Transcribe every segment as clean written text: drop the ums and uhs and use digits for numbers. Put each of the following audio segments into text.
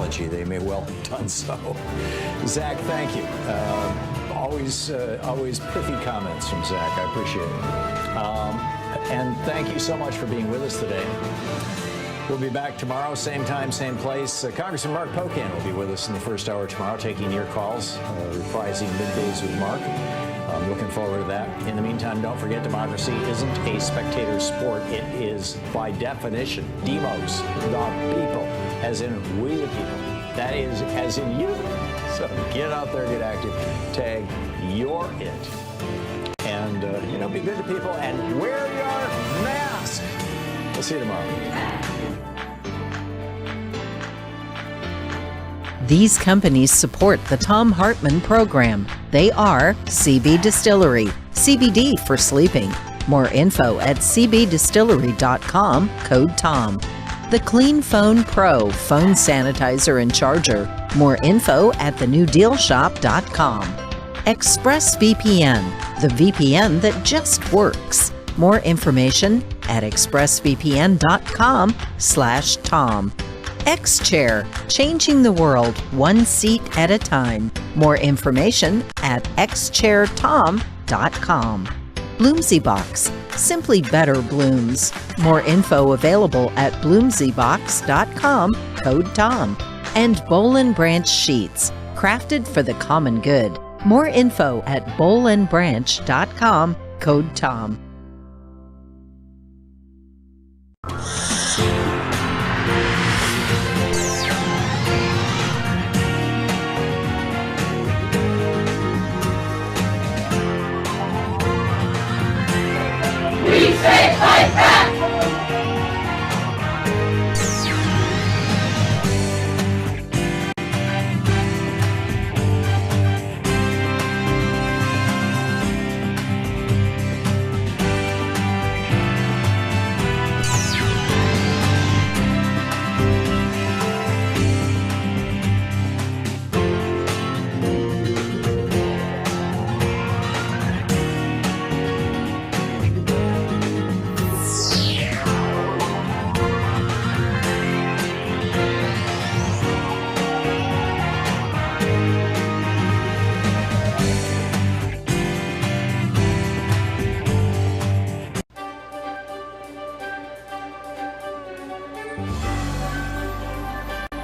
apology. They may well have done so. Zach, thank you. Always pithy comments from Zach. I appreciate it. And thank you so much for being with us today. We'll be back tomorrow, same time, same place. Congressman Mark Pocan will be with us in the first hour tomorrow, taking your calls, reprising Middays with Mark. I'm looking forward to that. In the meantime, don't forget, democracy isn't a spectator sport. It is, by definition, demos, the people, as in we the people. That is, as in you. So get out there, get active, tag you're it. And, be good to people and wear your mask. We'll see you tomorrow. These companies support the Thom Hartmann Program. They are CB Distillery, CBD for sleeping. More info at cbdistillery.com, code TOM. The Clean Phone Pro phone sanitizer and charger. More info at thenewdealshop.com. ExpressVPN, the VPN that just works. More information at expressvpn.com/Tom. X-Chair, changing the world one seat at a time. More information at xchairtom.com. Bloomsy Box, simply better blooms. More info available at bloomsybox.com, code TOM. And Boll & Branch Sheets, crafted for the common good. More info at bollandbranch.com, code TOM. We say fight back!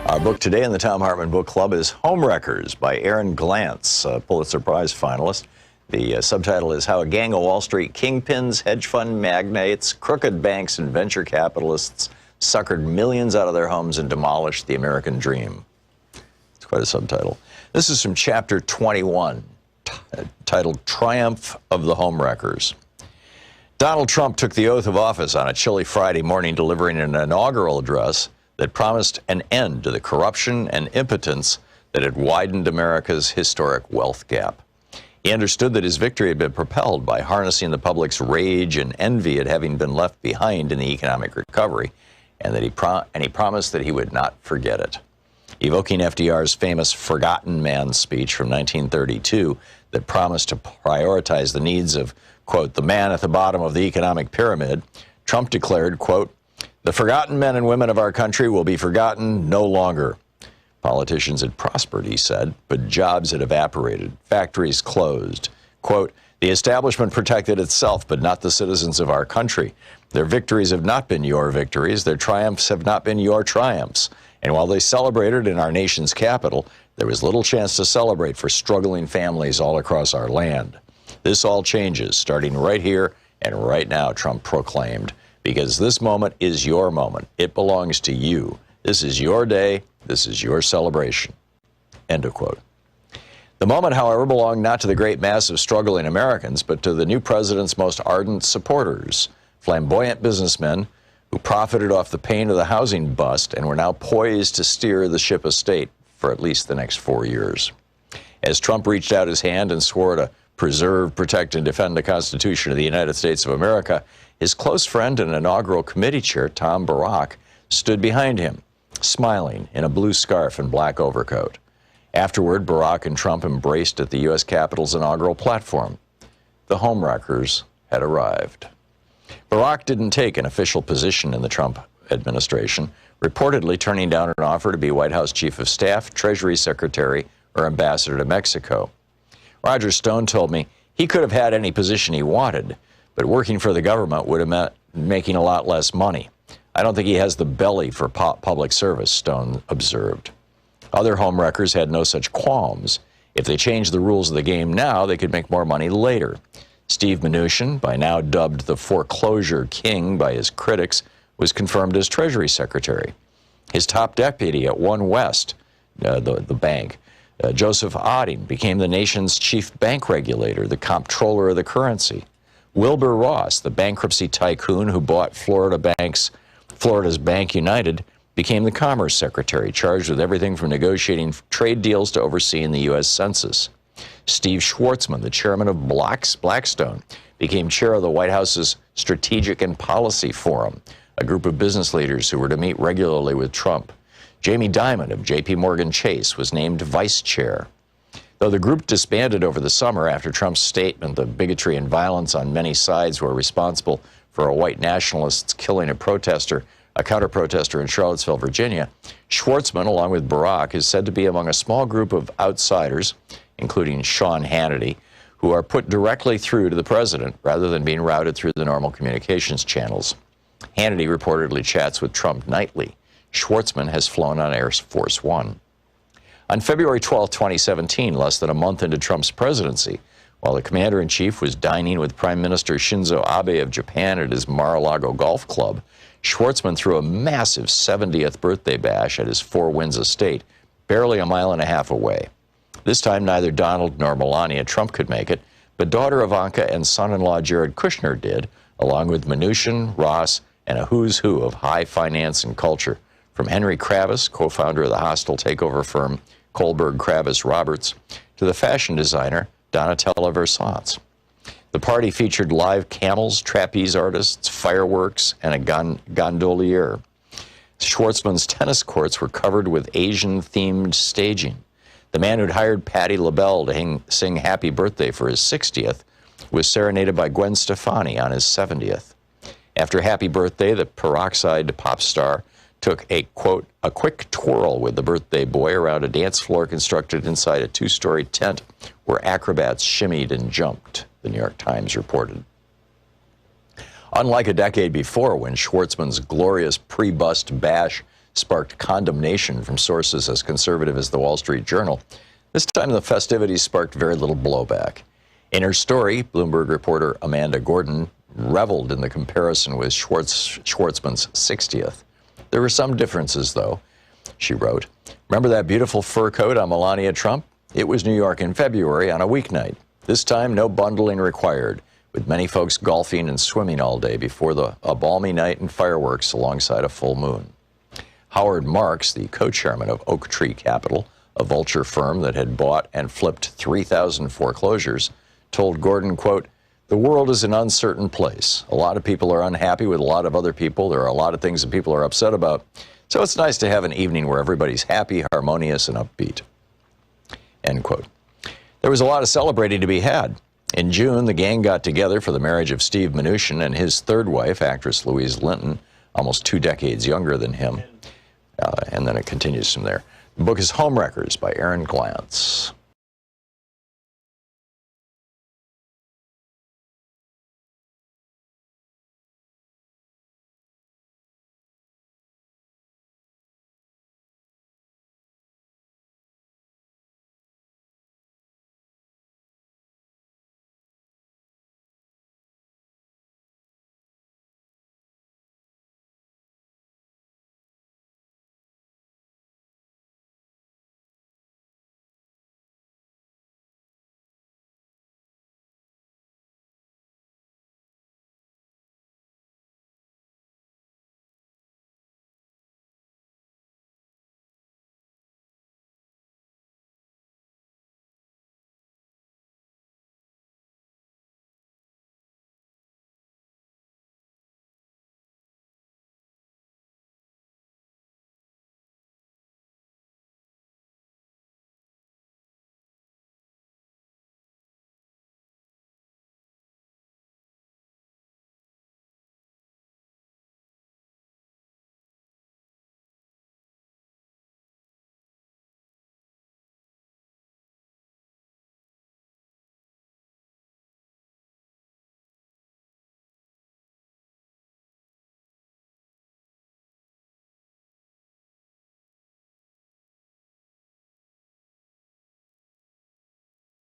Our book today in the Thom Hartmann Book Club is Homewreckers by Aaron Glantz, a Pulitzer Prize finalist. The subtitle is How a Gang of Wall Street Kingpins, Hedge Fund Magnates, Crooked Banks, and Venture Capitalists Suckered Millions Out of Their Homes and Demolished the American Dream. It's quite a subtitle. This is from chapter 21, titled Triumph of the Homewreckers. Donald Trump took the oath of office on a chilly Friday morning, delivering an inaugural address that promised an end to the corruption and impotence that had widened America's historic wealth gap. He understood that his victory had been propelled by harnessing the public's rage and envy at having been left behind in the economic recovery, and that he promised that he would not forget it. Evoking FDR's famous Forgotten Man speech from 1932 that promised to prioritize the needs of, quote, the man at the bottom of the economic pyramid, Trump declared, quote, the forgotten men and women of our country will be forgotten no longer. Politicians had prospered, he said, but jobs had evaporated, factories closed. Quote, the establishment protected itself, but not the citizens of our country. Their victories have not been your victories. Their triumphs have not been your triumphs. And while they celebrated in our nation's capital, there was little chance to celebrate for struggling families all across our land. This all changes, starting right here and right now, Trump proclaimed. Because this moment is your moment. It belongs to you. This is your day. This is your celebration. End of quote. The moment, however, belonged not to the great mass of struggling Americans, but to the new president's most ardent supporters, flamboyant businessmen who profited off the pain of the housing bust and were now poised to steer the ship of state for at least the next 4 years. As Trump reached out his hand and swore to preserve, protect, and defend the Constitution of the United States of America, his close friend and inaugural committee chair, Tom Barrack, stood behind him, smiling in a blue scarf and black overcoat. Afterward, Barrack and Trump embraced at the U.S. Capitol's inaugural platform. The homewreckers had arrived. Barrack didn't take an official position in the Trump administration, reportedly turning down an offer to be White House Chief of Staff, Treasury Secretary, or Ambassador to Mexico. Roger Stone told me he could have had any position he wanted, but working for the government would have meant making a lot less money. I don't think he has the belly for public service, Stone observed. Other homewreckers had no such qualms. If they changed the rules of the game now, they could make more money later. Steve Mnuchin, by now dubbed the foreclosure king by his critics, was confirmed as Treasury Secretary. His top deputy at One West, the bank, Joseph Otting, became the nation's chief bank regulator, the comptroller of the currency. Wilbur Ross, the bankruptcy tycoon who bought Florida's Bank United, became the Commerce Secretary, charged with everything from negotiating trade deals to overseeing the U.S. Census. Steve Schwarzman, the chairman of Blackstone, became chair of the White House's Strategic and Policy Forum, a group of business leaders who were to meet regularly with Trump. Jamie Dimon of J.P. Morgan Chase was named vice chair. Though the group disbanded over the summer after Trump's statement that bigotry and violence on many sides were responsible for a white nationalist killing a counter-protester in Charlottesville, Virginia, Schwarzman, along with Barack, is said to be among a small group of outsiders, including Sean Hannity, who are put directly through to the president rather than being routed through the normal communications channels. Hannity reportedly chats with Trump nightly. Schwarzman has flown on Air Force One. On February 12, 2017, less than a month into Trump's presidency, while the commander-in-chief was dining with Prime Minister Shinzo Abe of Japan at his Mar-a-Lago golf club, Schwarzman threw a massive 70th birthday bash at his Four Winds estate, barely a mile and a half away. This time, neither Donald nor Melania Trump could make it, but daughter Ivanka and son-in-law Jared Kushner did, along with Mnuchin, Ross, and a who's who of high finance and culture, from Henry Kravis, co-founder of the hostile takeover firm Kohlberg Kravis Roberts, to the fashion designer Donatella Versace. The party featured live camels, trapeze artists, fireworks, and a gondolier. Schwarzman's tennis courts were covered with Asian-themed staging. The man who'd hired Patti LaBelle to sing Happy Birthday for his 60th was serenaded by Gwen Stefani on his 70th. After Happy Birthday, the peroxide pop star took a, quote, a quick twirl with the birthday boy around a dance floor constructed inside a two-story tent where acrobats shimmied and jumped, the New York Times reported. Unlike a decade before, when Schwarzman's glorious pre-bust bash sparked condemnation from sources as conservative as the Wall Street Journal, this time the festivities sparked very little blowback. In her story, Bloomberg reporter Amanda Gordon reveled in the comparison with Schwarzman's 60th. There were some differences, though, she wrote. Remember that beautiful fur coat on Melania Trump? It was New York in February on a weeknight. This time, no bundling required, with many folks golfing and swimming all day before a balmy night and fireworks alongside a full moon. Howard Marks, the co-chairman of Oak Tree Capital, a vulture firm that had bought and flipped 3,000 foreclosures, told Gordon, quote, "The world is an uncertain place. A lot of people are unhappy with a lot of other people. There are a lot of things that people are upset about. So it's nice to have an evening where everybody's happy, harmonious, and upbeat." End quote. There was a lot of celebrating to be had. In June, the gang got together for the marriage of Steve Mnuchin and his third wife, actress Louise Linton, almost 2 decades younger than him. And then it continues from there. The book is Homewreckers by Aaron Glantz.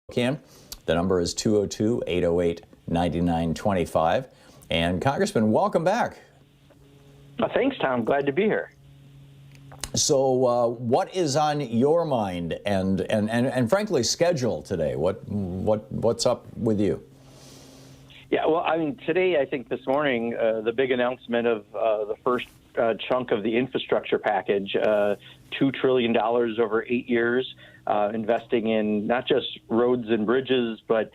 Pocan. The number is 202-808-9925. And Congressman, welcome back. Thanks, Tom. Glad to be here. So, what is on your mind and frankly schedule today? What's up with you? Yeah, well, I mean, today, I think this morning, the big announcement of the first chunk of the infrastructure package, $2 trillion over 8 years, investing in not just roads and bridges, but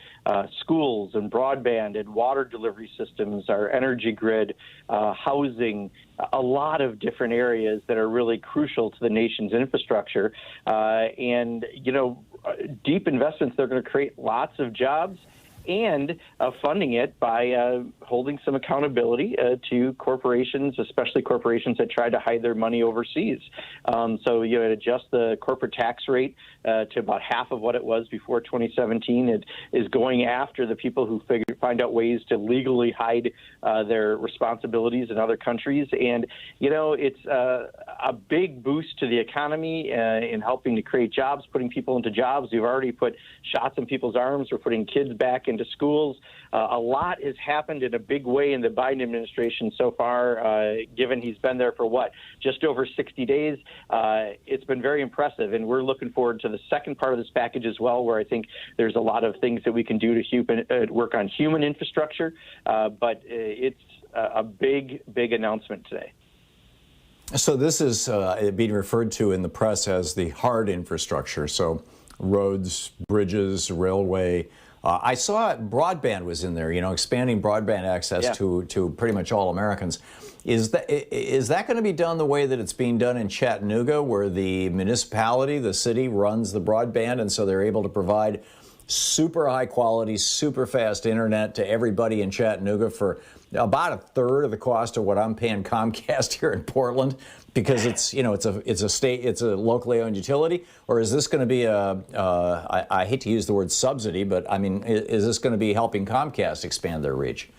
schools and broadband and water delivery systems, our energy grid, housing, a lot of different areas that are really crucial to the nation's infrastructure. And, you know, deep investments, they're going to create lots of jobs, and funding it by holding some accountability to corporations, especially corporations that try to hide their money overseas. So you know, adjust the corporate tax rate to about half of what it was before 2017. It is going after the people who find out ways to legally hide their responsibilities in other countries. And, you know, it's a big boost to the economy in helping to create jobs, putting people into jobs. We've already put shots in people's arms. We're putting kids back into schools. A lot has happened in a big way in the Biden administration so far, given he's been there for just over 60 days. It's been very impressive, and we're looking forward to the second part of this package as well, where I think there's a lot of things that we can do to work on human infrastructure, but it's a big announcement today. So this is being referred to in the press as the hard infrastructure, so roads, bridges, railway. I saw broadband was in there, you know, expanding broadband access to pretty much all Americans. Is that going to be done the way that it's being done in Chattanooga, where the municipality, the city, runs the broadband, and so they're able to provide super high quality, super fast internet to everybody in Chattanooga for about a third of the cost of what I'm paying Comcast here in Portland, because it's, you know, it's a locally owned utility? Or is this going to be I hate to use the word subsidy, but I mean, is this going to be helping Comcast expand their reach?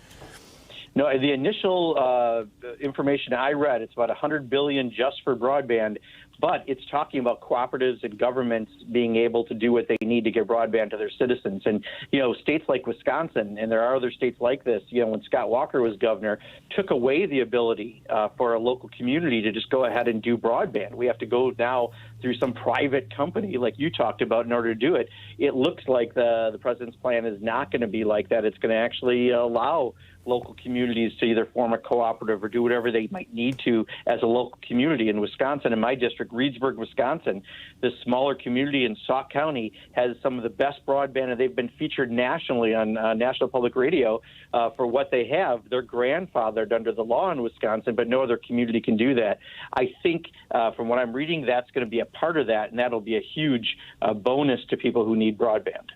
No, the initial information I read, it's about $100 billion just for broadband, but it's talking about cooperatives and governments being able to do what they need to get broadband to their citizens. And, you know, states like Wisconsin, and there are other states like this, you know, when Scott Walker was governor, took away the ability for a local community to just go ahead and do broadband. We have to go now through some private company like you talked about in order to do it. It looks like the president's plan is not going to be like that. It's going to actually allow local communities to either form a cooperative or do whatever they might need to as a local community. In Wisconsin, in my district, Reedsburg, Wisconsin, this smaller community in Sauk County has some of the best broadband, and they've been featured nationally on National Public Radio for what they have. They're grandfathered under the law in Wisconsin, but no other community can do that. I think from what I'm reading, that's going to be a part of that, and that'll be a huge bonus to people who need broadband.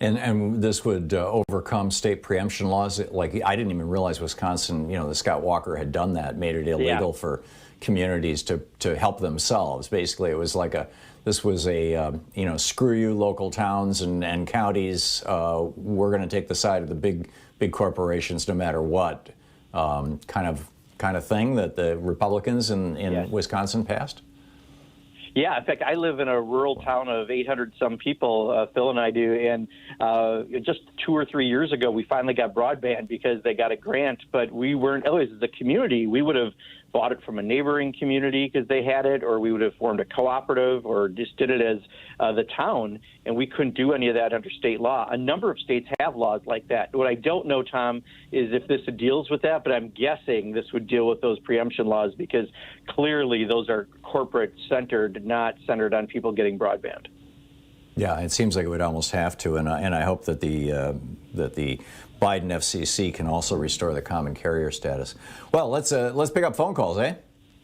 And this would overcome state preemption laws. Like, I didn't even realize Wisconsin, you know, the Scott Walker had done that, made it illegal for communities to help themselves. Basically, it was like this was a you know, screw you local towns and counties. We're going to take the side of the big corporations no matter what, kind of thing that the Republicans in Wisconsin passed. Yeah, in fact, I live in a rural town of 800-some people, Phil and I do, and just 2 or 3 years ago, we finally got broadband because they got a grant, but we weren't, otherwise, as a community, we would have bought it from a neighboring community because they had it, or we would have formed a cooperative or just did it as the town, and we couldn't do any of that under state law. A number of states have laws like that. What I don't know, Tom, is if this deals with that, but I'm guessing this would deal with those preemption laws because clearly those are corporate-centered, not centered on people getting broadband. Yeah, it seems like it would almost have to, and I hope that the Biden FCC can also restore the common carrier status. Well, let's pick up phone calls, eh?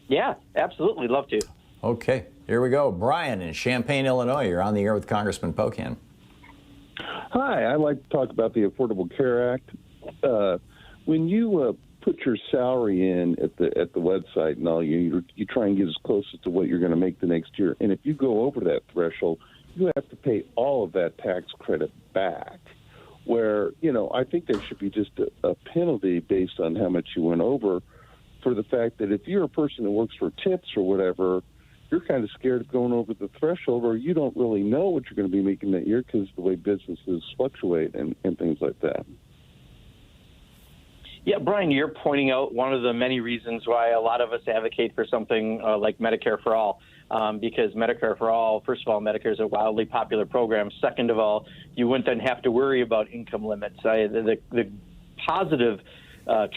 Yeah, absolutely, love to. Okay, here we go. Brian in Champaign, Illinois. You're on the air with Congressman Pocan. Hi, I'd like to talk about the Affordable Care Act. When you put your salary in at the website and all, you try and get as close as to what you're going to make the next year, and if you go over that threshold, you have to pay all of that tax credit back. Where, you know, I think there should be just a penalty based on how much you went over for the fact that if you're a person who works for tips or whatever, you're kind of scared of going over the threshold, or you don't really know what you're going to be making that year because of the way businesses fluctuate and things like that. Yeah, Brian, you're pointing out one of the many reasons why a lot of us advocate for something like Medicare for All, because Medicare for All, first of all, Medicare is a wildly popular program. Second of all, you wouldn't then have to worry about income limits. The positive,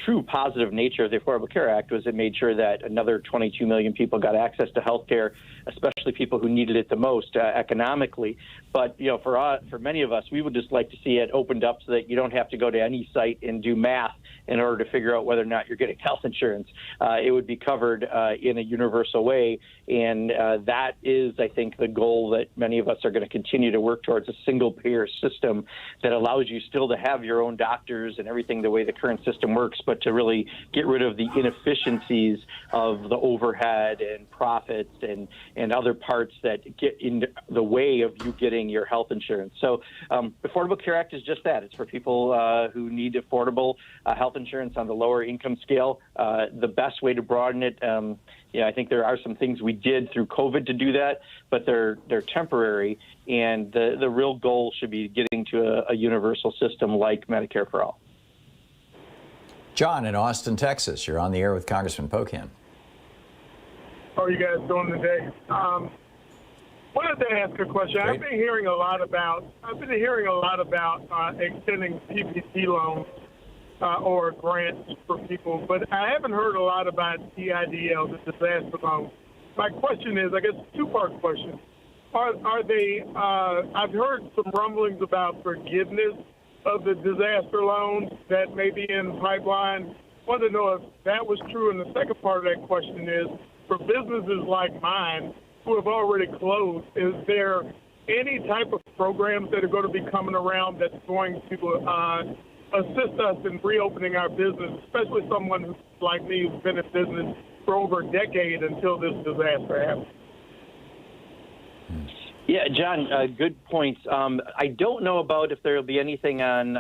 true positive nature of the Affordable Care Act was it made sure that another 22 million people got access to health care, especially people who needed it the most economically. But, for many of us, we would just like to see it opened up so that you don't have to go to any site and do math in order to figure out whether or not you're getting health insurance. It would be covered in a universal way. And that is, I think, the goal that many of us are going to continue to work towards, a single-payer system that allows you still to have your own doctors and everything the way the current system works, but to really get rid of the inefficiencies of the overhead and profits and other parts that get in the way of you getting your health insurance. So the Affordable Care Act is just that. It's for people who need affordable health insurance on the lower income scale. The best way to broaden it, I think there are some things we did through COVID to do that, but they're temporary, and the real goal should be getting to a universal system like Medicare for All. John in Austin, Texas, you're on the air with Congressman Pocan. How are you guys doing today? Wanted to ask a question. Great. I've been hearing a lot about extending PPP loans or grants for people, but I haven't heard a lot about EIDL, the disaster loan. My question is, I guess, two-part question. Are they? I've heard some rumblings about forgiveness of the disaster loans that may be in the pipeline. I wanted to know if that was true. And the second part of that question is, for businesses like mine who have already closed, is there any type of programs that are going to be coming around that's going to assist us in reopening our business, especially someone like me who's been in business for over a decade until this disaster happened? Yeah, John, good points. I don't know about if there will be anything on,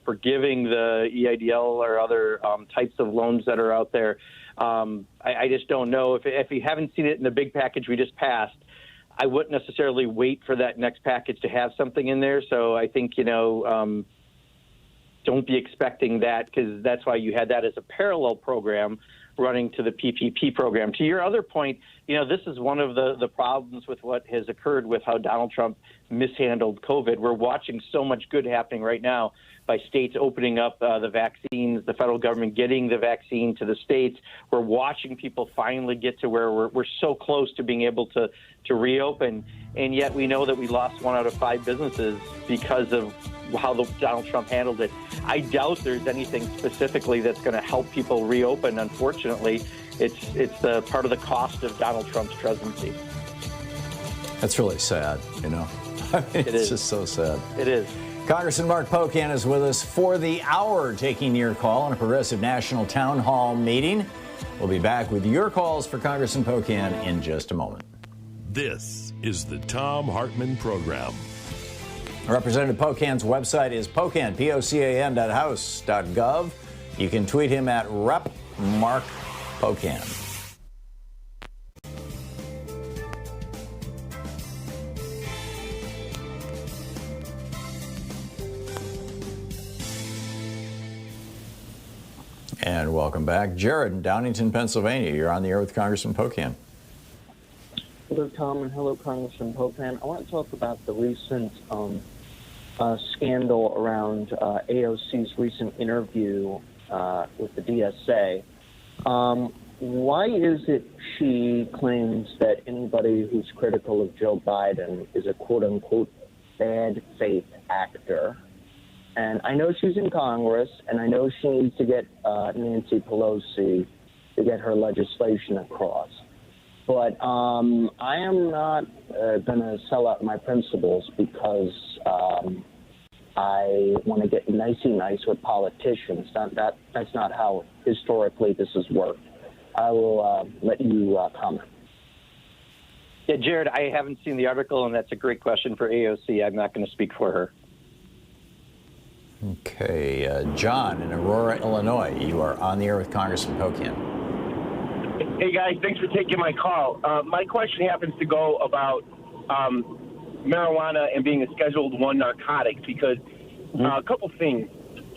forgiving the EIDL or other types of loans that are out there. I just don't know. If you haven't seen it in the big package we just passed, I wouldn't necessarily wait for that next package to have something in there. So I think, don't be expecting that, because that's why you had that as a parallel program running to the PPP program. To your other point, this is one of the problems with what has occurred with how Donald Trump mishandled COVID. We're watching so much good happening right now by states opening up the vaccines, the federal government getting the vaccine to the states. We're watching people finally get to where we're so close to being able to reopen, and yet we know that we lost 1 out of 5 businesses because of how Donald Trump handled it. I doubt there's anything specifically that's going to help people reopen. Unfortunately, it's the part of the cost of Donald Trump's presidency. That's really sad, It's just so sad. It is. Congressman Mark Pocan is with us for the hour, taking your call on a Progressive National Town Hall meeting. We'll be back with your calls for Congressman Pocan in just a moment. This is the Thom Hartmann Program. Representative Pocan's website is Pocan, pocan.house.gov. You can tweet him at Rep. Mark Pocan. And welcome back. Jared in Downington, Pennsylvania. You're on the air with Congressman Pocan. Hello, Tom, and hello, Congressman Pocan. I want to talk about the recent scandal around AOC's recent interview with the DSA. Why is it she claims that anybody who's critical of Joe Biden is a quote-unquote bad faith actor? And I know she's in Congress, and I know she needs to get Nancy Pelosi to get her legislation across. But I am not going to sell out my principles because I want to get nicey nice with politicians. That's not how historically this has worked. I will let you comment. Yeah, Jared, I haven't seen the article, and that's a great question for AOC. I'm not going to speak for her. Okay, John in Aurora, Illinois. You are on the air with Congressman Pocan. Hey, guys, thanks for taking my call. My question happens to go about marijuana and being a Schedule I narcotic because a couple things.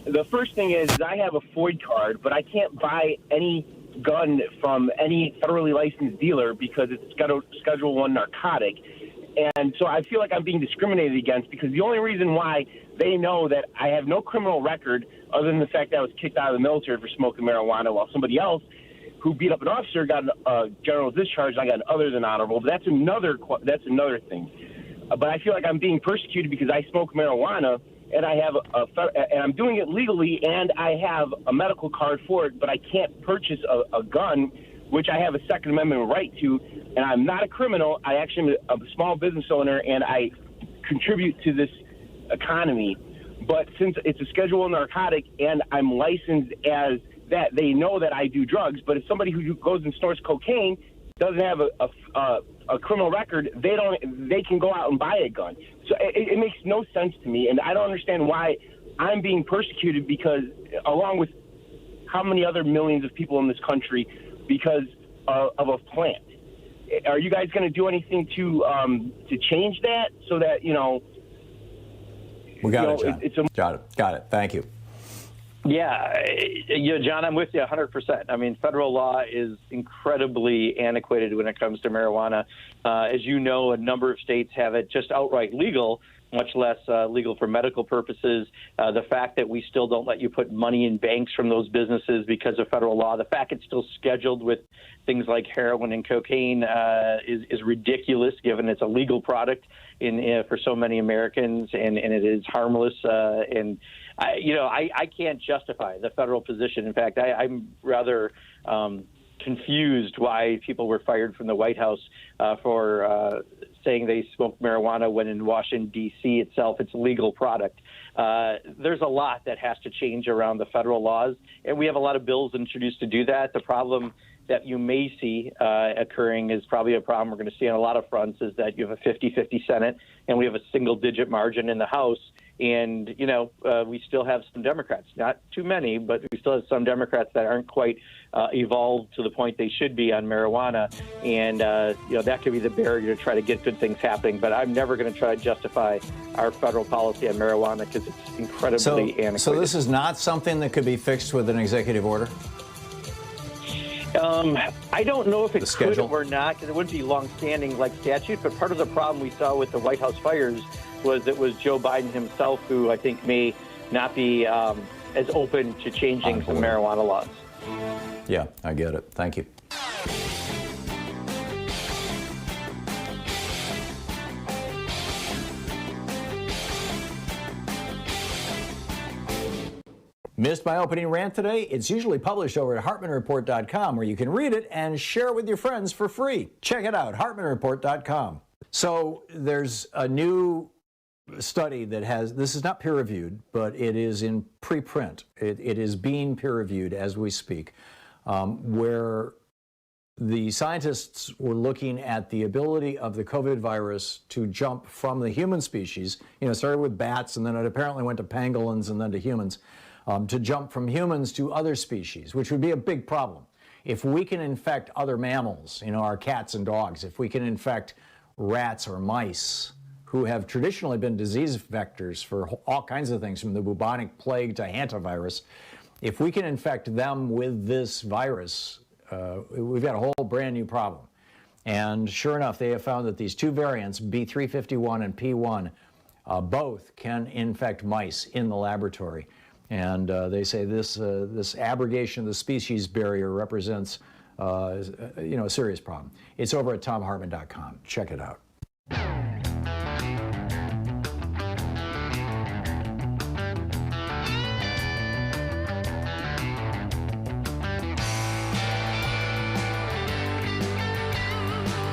The first thing is I have a FOID card, but I can't buy any gun from any federally licensed dealer because it's Schedule I narcotic. And so I feel like I'm being discriminated against because the only reason why they know that I have no criminal record other than the fact that I was kicked out of the military for smoking marijuana while somebody else who beat up an officer got a general discharge and I got an other than honorable. But that's another thing. But I feel like I'm being persecuted because I smoke marijuana and I have and I'm doing it legally and I have a medical card for it, but I can't purchase a gun, which I have a Second Amendment right to, and I'm not a criminal. I actually am a small business owner, and I contribute to this economy. But since it's a Schedule I narcotic and I'm licensed as that, they know that I do drugs. But if somebody who goes and snorts cocaine doesn't have a criminal record, they can go out and buy a gun. So it makes no sense to me, and I don't understand why I'm being persecuted because, along with how many other millions of people in this country, because of a plant. Are you guys going to do anything to change that so that, you know? We got it, John. Got it. Thank you. Yeah, John, I'm with you 100%. I mean, federal law is incredibly antiquated when it comes to marijuana. As you know, a number of states have it just outright legal, much less legal for medical purposes. The fact that we still don't let you put money in banks from those businesses because of federal law, the fact it's still scheduled with things like heroin and cocaine is ridiculous, given it's a legal product for so many Americans, and it is harmless. I can't justify the federal position. In fact, I'm rather confused why people were fired from the White House for saying they smoked marijuana when in Washington, D.C. itself, it's a legal product. There's a lot that has to change around the federal laws, and we have a lot of bills introduced to do that. The problem that you may see occurring is probably a problem we're going to see on a lot of fronts is that you have a 50-50 Senate, and we have a single-digit margin in the House. And, we still have some Democrats, not too many, but we still have some Democrats that aren't quite evolved to the point they should be on marijuana. And, that could be the barrier to try to get good things happening. But I'm never going to try to justify our federal policy on marijuana because it's incredibly antiquated. So this is not something that could be fixed with an executive order? I don't know if it could or not because it wouldn't be long-standing like statute. But part of the problem we saw with the White House fires was it was Joe Biden himself who I think may not be as open to changing some marijuana laws. Yeah, I get it. Thank you. Missed my opening rant today? It's usually published over at HartmannReport.com where you can read it and share it with your friends for free. Check it out, HartmannReport.com. So there's a new study that this is not peer-reviewed, but it is in preprint. It is being peer-reviewed as we speak, where the scientists were looking at the ability of the COVID virus to jump from the human species. It started with bats, and then it apparently went to pangolins and then to humans, to jump from humans to other species, which would be a big problem. If we can infect other mammals, our cats and dogs, if we can infect rats or mice, who have traditionally been disease vectors for all kinds of things, from the bubonic plague to hantavirus, if we can infect them with this virus, we've got a whole brand new problem. And sure enough, they have found that these two variants, B351 and P1, both can infect mice in the laboratory. And they say this abrogation of the species barrier represents a serious problem. It's over at ThomHartmann.com. Check it out.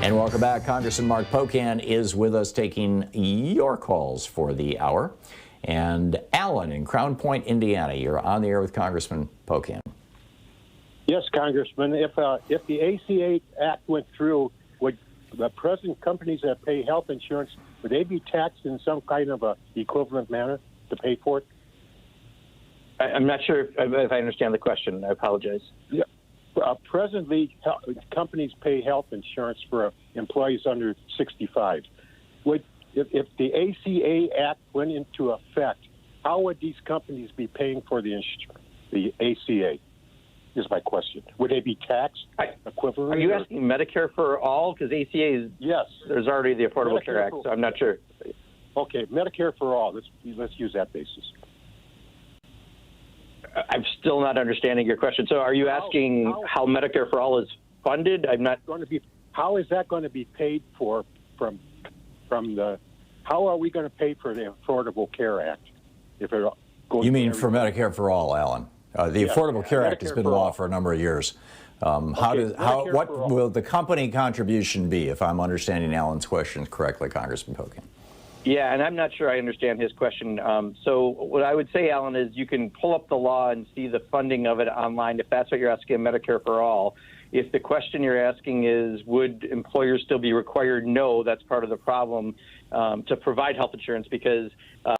And welcome back. Congressman Mark Pocan is with us taking your calls for the hour. And Alan in Crown Point, Indiana, you're on the air with Congressman Pocan. Yes, Congressman. If the ACA Act went through, would the present companies that pay health insurance, would they be taxed in some kind of a equivalent manner to pay for it? I'm not sure if I understand the question. I apologize. Yeah. presently, companies pay health insurance for employees under 65. If the ACA Act went into effect, how would these companies be paying for the ACA? Is my question. Would they be taxed equivalent? Are you asking Medicare for all? Because ACA is, yes. There's already the Affordable Care Act, so I'm not sure. Okay, Medicare for all. Let's use that basis. I'm still not understanding your question. So are you asking how Medicare for all is funded? I'm not going to be. How is that going to be paid for from the? How are we going to pay for the Affordable Care Act? If it goes you mean for Medicare for all, Alan? The Affordable Care Act has been law for a number of years. What will the company contribution be, if I'm understanding Alan's question correctly, Congressman Pocan? Yeah, and I'm not sure I understand his question. So what I would say, Alan, is you can pull up the law and see the funding of it online if that's what you're asking, Medicare for all. If the question you're asking is, would employers still be required? No, that's part of the problem to provide health insurance because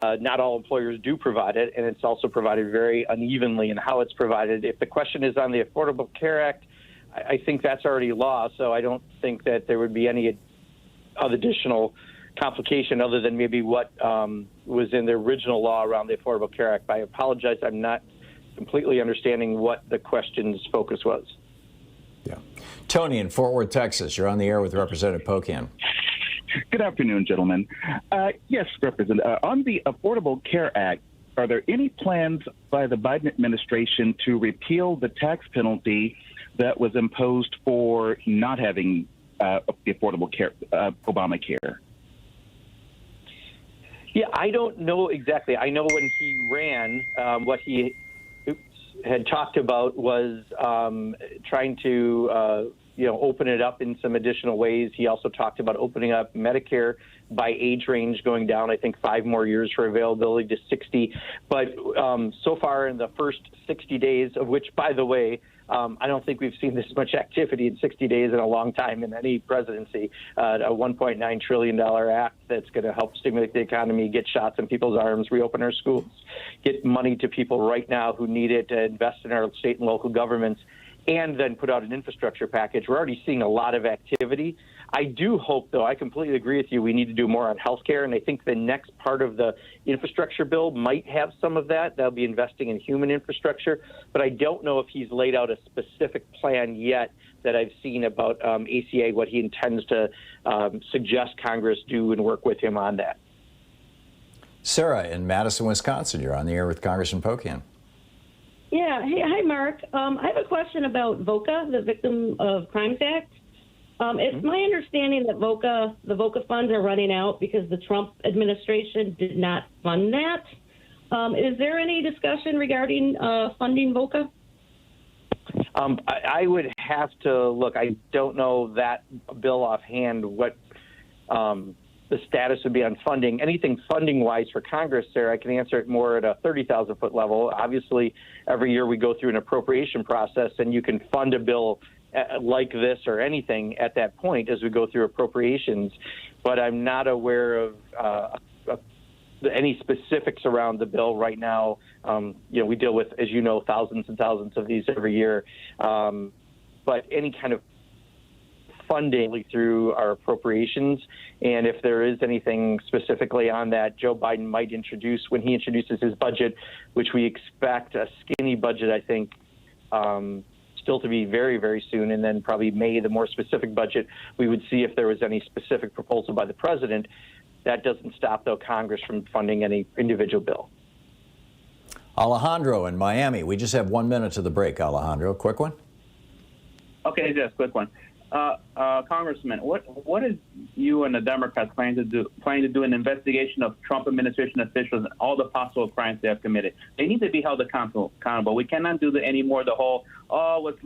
not all employers do provide it, and it's also provided very unevenly in how it's provided. If the question is on the Affordable Care Act, I think that's already law, so I don't think that there would be any additional complication other than maybe what was in the original law around the Affordable Care Act. I apologize, I'm not completely understanding what the question's focus was. Yeah. Tony in Fort Worth, Texas, you're on the air with Representative Pocan. Good afternoon, gentlemen. Yes, Representative, on the Affordable Care Act, are there any plans by the Biden administration to repeal the tax penalty that was imposed for not having the Affordable Care, Obamacare? Yeah, I don't know exactly. I know when he ran, what he had talked about was trying to, open it up in some additional ways. He also talked about opening up Medicare by age range, going down, I think, 5 more years for availability to 60. But so far in the first 60 days, of which, by the way, I don't think we've seen this much activity in 60 days in a long time in any presidency. A $1.9 trillion act that's going to help stimulate the economy, get shots in people's arms, reopen our schools, get money to people right now who need it to invest in our state and local governments, and then put out an infrastructure package. We're already seeing a lot of activity. I do hope, though, I completely agree with you, we need to do more on health care, and I think the next part of the infrastructure bill might have some of that. That'll be investing in human infrastructure, but I don't know if he's laid out a specific plan yet that I've seen about ACA, what he intends to suggest Congress do and work with him on that. Sarah in Madison, Wisconsin, you're on the air with Congressman Pocan. Yeah. Hey, hi, Mark. I have a question about VOCA, the Victim of Crimes Act. It's my understanding that the VOCA funds are running out because the Trump administration did not fund that. Is there any discussion regarding funding VOCA? I would have to look. I don't know that bill offhand, what the status would be on funding. Anything funding-wise for Congress, Sarah, I can answer it more at a 30,000-foot level. Obviously, every year we go through an appropriation process, and you can fund a bill like this or anything at that point as we go through appropriations. But I'm not aware of any specifics around the bill right now. We deal with, as you know, thousands and thousands of these every year. But any kind of funding through our appropriations, and if there is anything specifically on that, Joe Biden might introduce, when he introduces his budget, which we expect a skinny budget, I think, still to be very, very soon, and then probably May, the more specific budget, we would see if there was any specific proposal by the president. That doesn't stop, though, Congress from funding any individual bill. Alejandro in Miami. We just have 1 minute to the break, Alejandro. Quick one. Okay, just quick one. Congressman, what is you and the Democrats planning to do an investigation of Trump administration officials and all the possible crimes they have committed? They need to be held accountable. We cannot do anymore the whole let's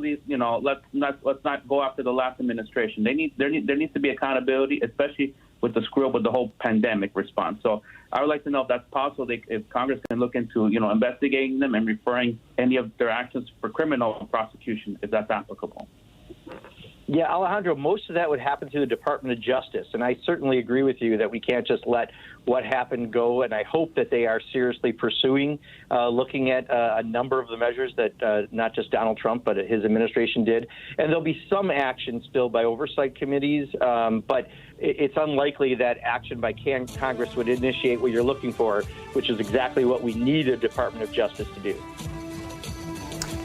not go after the last administration. There needs to be accountability, especially with the screw up with the whole pandemic response. So I would like to know if that's possible. If Congress can look into investigating them and referring any of their actions for criminal prosecution, if that's applicable. Yeah, Alejandro, most of that would happen through the Department of Justice, and I certainly agree with you that we can't just let what happened go, and I hope that they are seriously pursuing, looking at a number of the measures that not just Donald Trump, but his administration did. And there'll be some action still by oversight committees, but it's unlikely that action by Congress would initiate what you're looking for, which is exactly what we need a Department of Justice to do.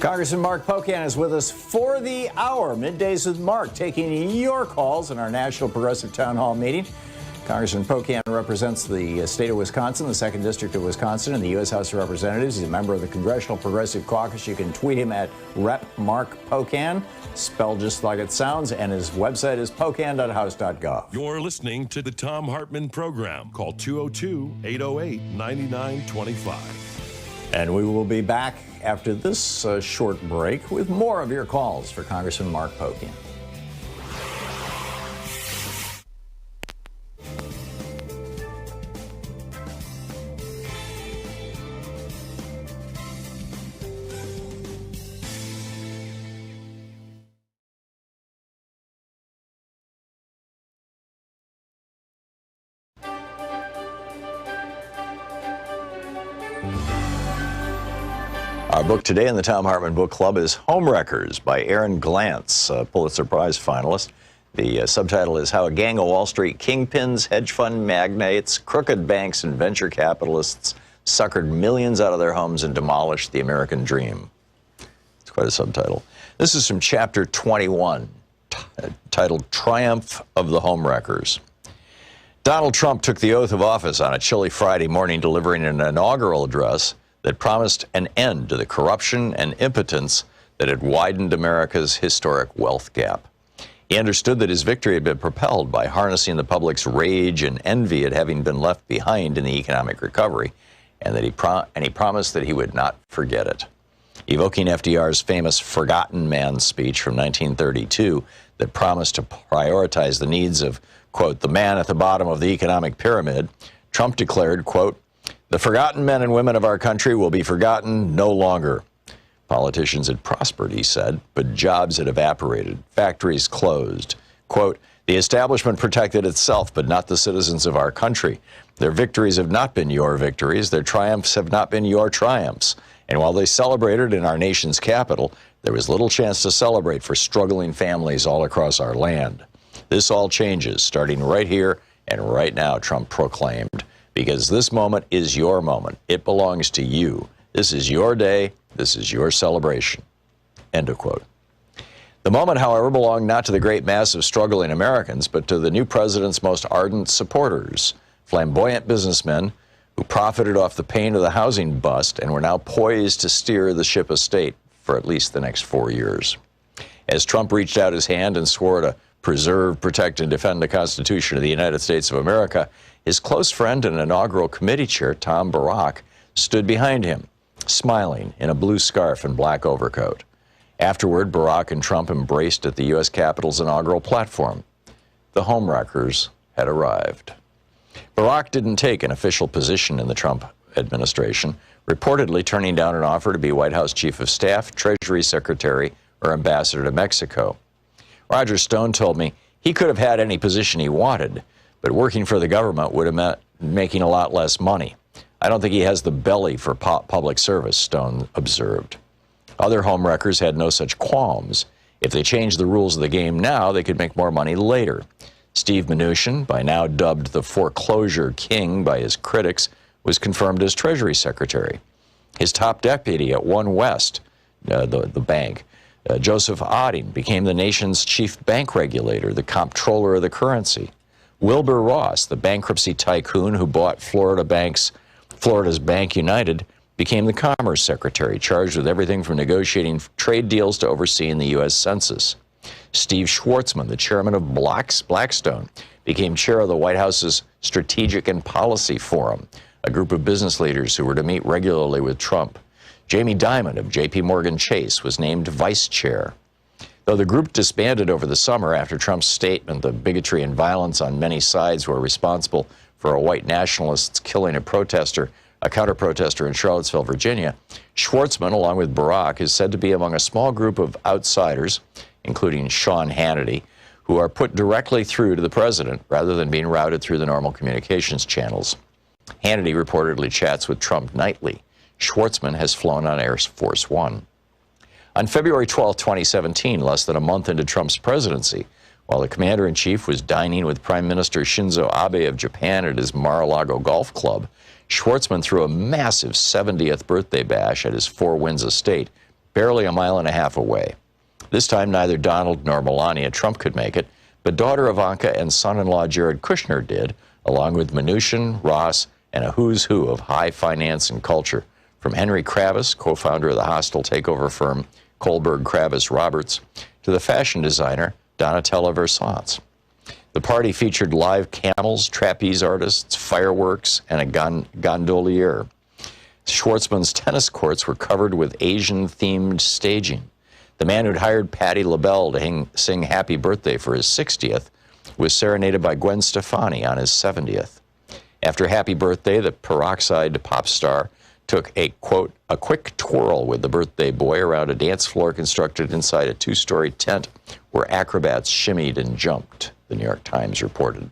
Congressman Mark Pocan is with us for the hour. Middays with Mark, taking your calls in our National Progressive Town Hall meeting. Congressman Pocan represents the state of Wisconsin, the 2nd District of Wisconsin, in the U.S. House of Representatives. He's a member of the Congressional Progressive Caucus. You can tweet him at Rep. Mark Pocan, spelled just like it sounds, and his website is pocan.house.gov. You're listening to the Thom Hartmann Program. Call 202-808-9925. And we will be back after this short break with more of your calls for Congressman Mark Pocan. Our book today in the Thom Hartmann Book Club is Homewreckers by Aaron Glantz, a Pulitzer Prize finalist. The subtitle is How a Gang of Wall Street Kingpins, Hedge Fund Magnates, Crooked Banks, and Venture Capitalists Suckered Millions Out of Their Homes and Demolished the American Dream. It's quite a subtitle. This is from Chapter 21, titled Triumph of the Homewreckers. Donald Trump took the oath of office on a chilly Friday morning, delivering an inaugural address that promised an end to the corruption and impotence that had widened America's historic wealth gap. He understood that his victory had been propelled by harnessing the public's rage and envy at having been left behind in the economic recovery, and that he promised that he would not forget it. Evoking FDR's famous Forgotten Man speech from 1932 that promised to prioritize the needs of, quote, the man at the bottom of the economic pyramid, Trump declared, quote, the forgotten men and women of our country will be forgotten no longer. Politicians had prospered, he said, but jobs had evaporated, factories closed. Quote, the establishment protected itself, but not the citizens of our country. Their victories have not been your victories. Their triumphs have not been your triumphs. And while they celebrated in our nation's capital, there was little chance to celebrate for struggling families all across our land. This all changes, starting right here and right now, Trump proclaimed. Because this moment is your moment. It belongs to you. This is your day. This is your celebration. End of quote. The moment, however, belonged not to the great mass of struggling Americans, but to the new president's most ardent supporters, flamboyant businessmen who profited off the pain of the housing bust and were now poised to steer the ship of state for at least the next 4 years. As Trump reached out his hand and swore to preserve, protect, and defend the Constitution of the United States of America, his close friend and inaugural committee chair, Tom Barack, stood behind him, smiling in a blue scarf and black overcoat. Afterward, Barack and Trump embraced at the U.S. Capitol's inaugural platform. The homewreckers had arrived. Barack didn't take an official position in the Trump administration, reportedly turning down an offer to be White House Chief of Staff, Treasury Secretary, or Ambassador to Mexico. Roger Stone told me he could have had any position he wanted, but working for the government would have meant making a lot less money. I don't think he has the belly for public service, Stone observed. Other homewreckers had no such qualms. If they changed the rules of the game now, they could make more money later. Steve Mnuchin, by now dubbed the foreclosure king by his critics, was confirmed as Treasury Secretary. His top deputy at One West, the bank, Joseph Otting, became the nation's chief bank regulator, the comptroller of the currency. Wilbur Ross, the bankruptcy tycoon who bought Florida's Bank United, became the Commerce Secretary, charged with everything from negotiating trade deals to overseeing the U.S. Census. Steve Schwarzman, the chairman of Blackstone, became chair of the White House's Strategic and Policy Forum, a group of business leaders who were to meet regularly with Trump. Jamie Dimon of J.P. Morgan Chase was named vice chair. Though the group disbanded over the summer after Trump's statement that bigotry and violence on many sides were responsible for a white nationalist's killing a protester a counter-protester in Charlottesville, Virginia. Schwartzman, along with Barack, is said to be among a small group of outsiders, including Sean Hannity, who are put directly through to the president rather than being routed through the normal communications channels. Hannity reportedly chats with Trump nightly. Schwartzman has flown on Air Force One. On February 12, 2017, less than a month into Trump's presidency, while the commander-in-chief was dining with Prime Minister Shinzo Abe of Japan at his Mar-a-Lago golf club, Schwartzman threw a massive 70th birthday bash at his Four Winds estate, barely a mile and a half away. This time, neither Donald nor Melania Trump could make it, but daughter Ivanka and son-in-law Jared Kushner did, along with Mnuchin, Ross, and a who's who of high finance and culture, from Henry Kravis, co-founder of the hostile takeover firm Kohlberg Kravis Roberts, to the fashion designer Donatella Versace. The party featured live camels, trapeze artists, fireworks, and a gondolier. Schwartzman's tennis courts were covered with Asian-themed staging. The man who'd hired Patti LaBelle to sing Happy Birthday for his 60th was serenaded by Gwen Stefani on his 70th. After Happy Birthday, the peroxide pop star took a, quote, a quick twirl with the birthday boy around a dance floor constructed inside a two-story tent where acrobats shimmied and jumped, the New York Times reported.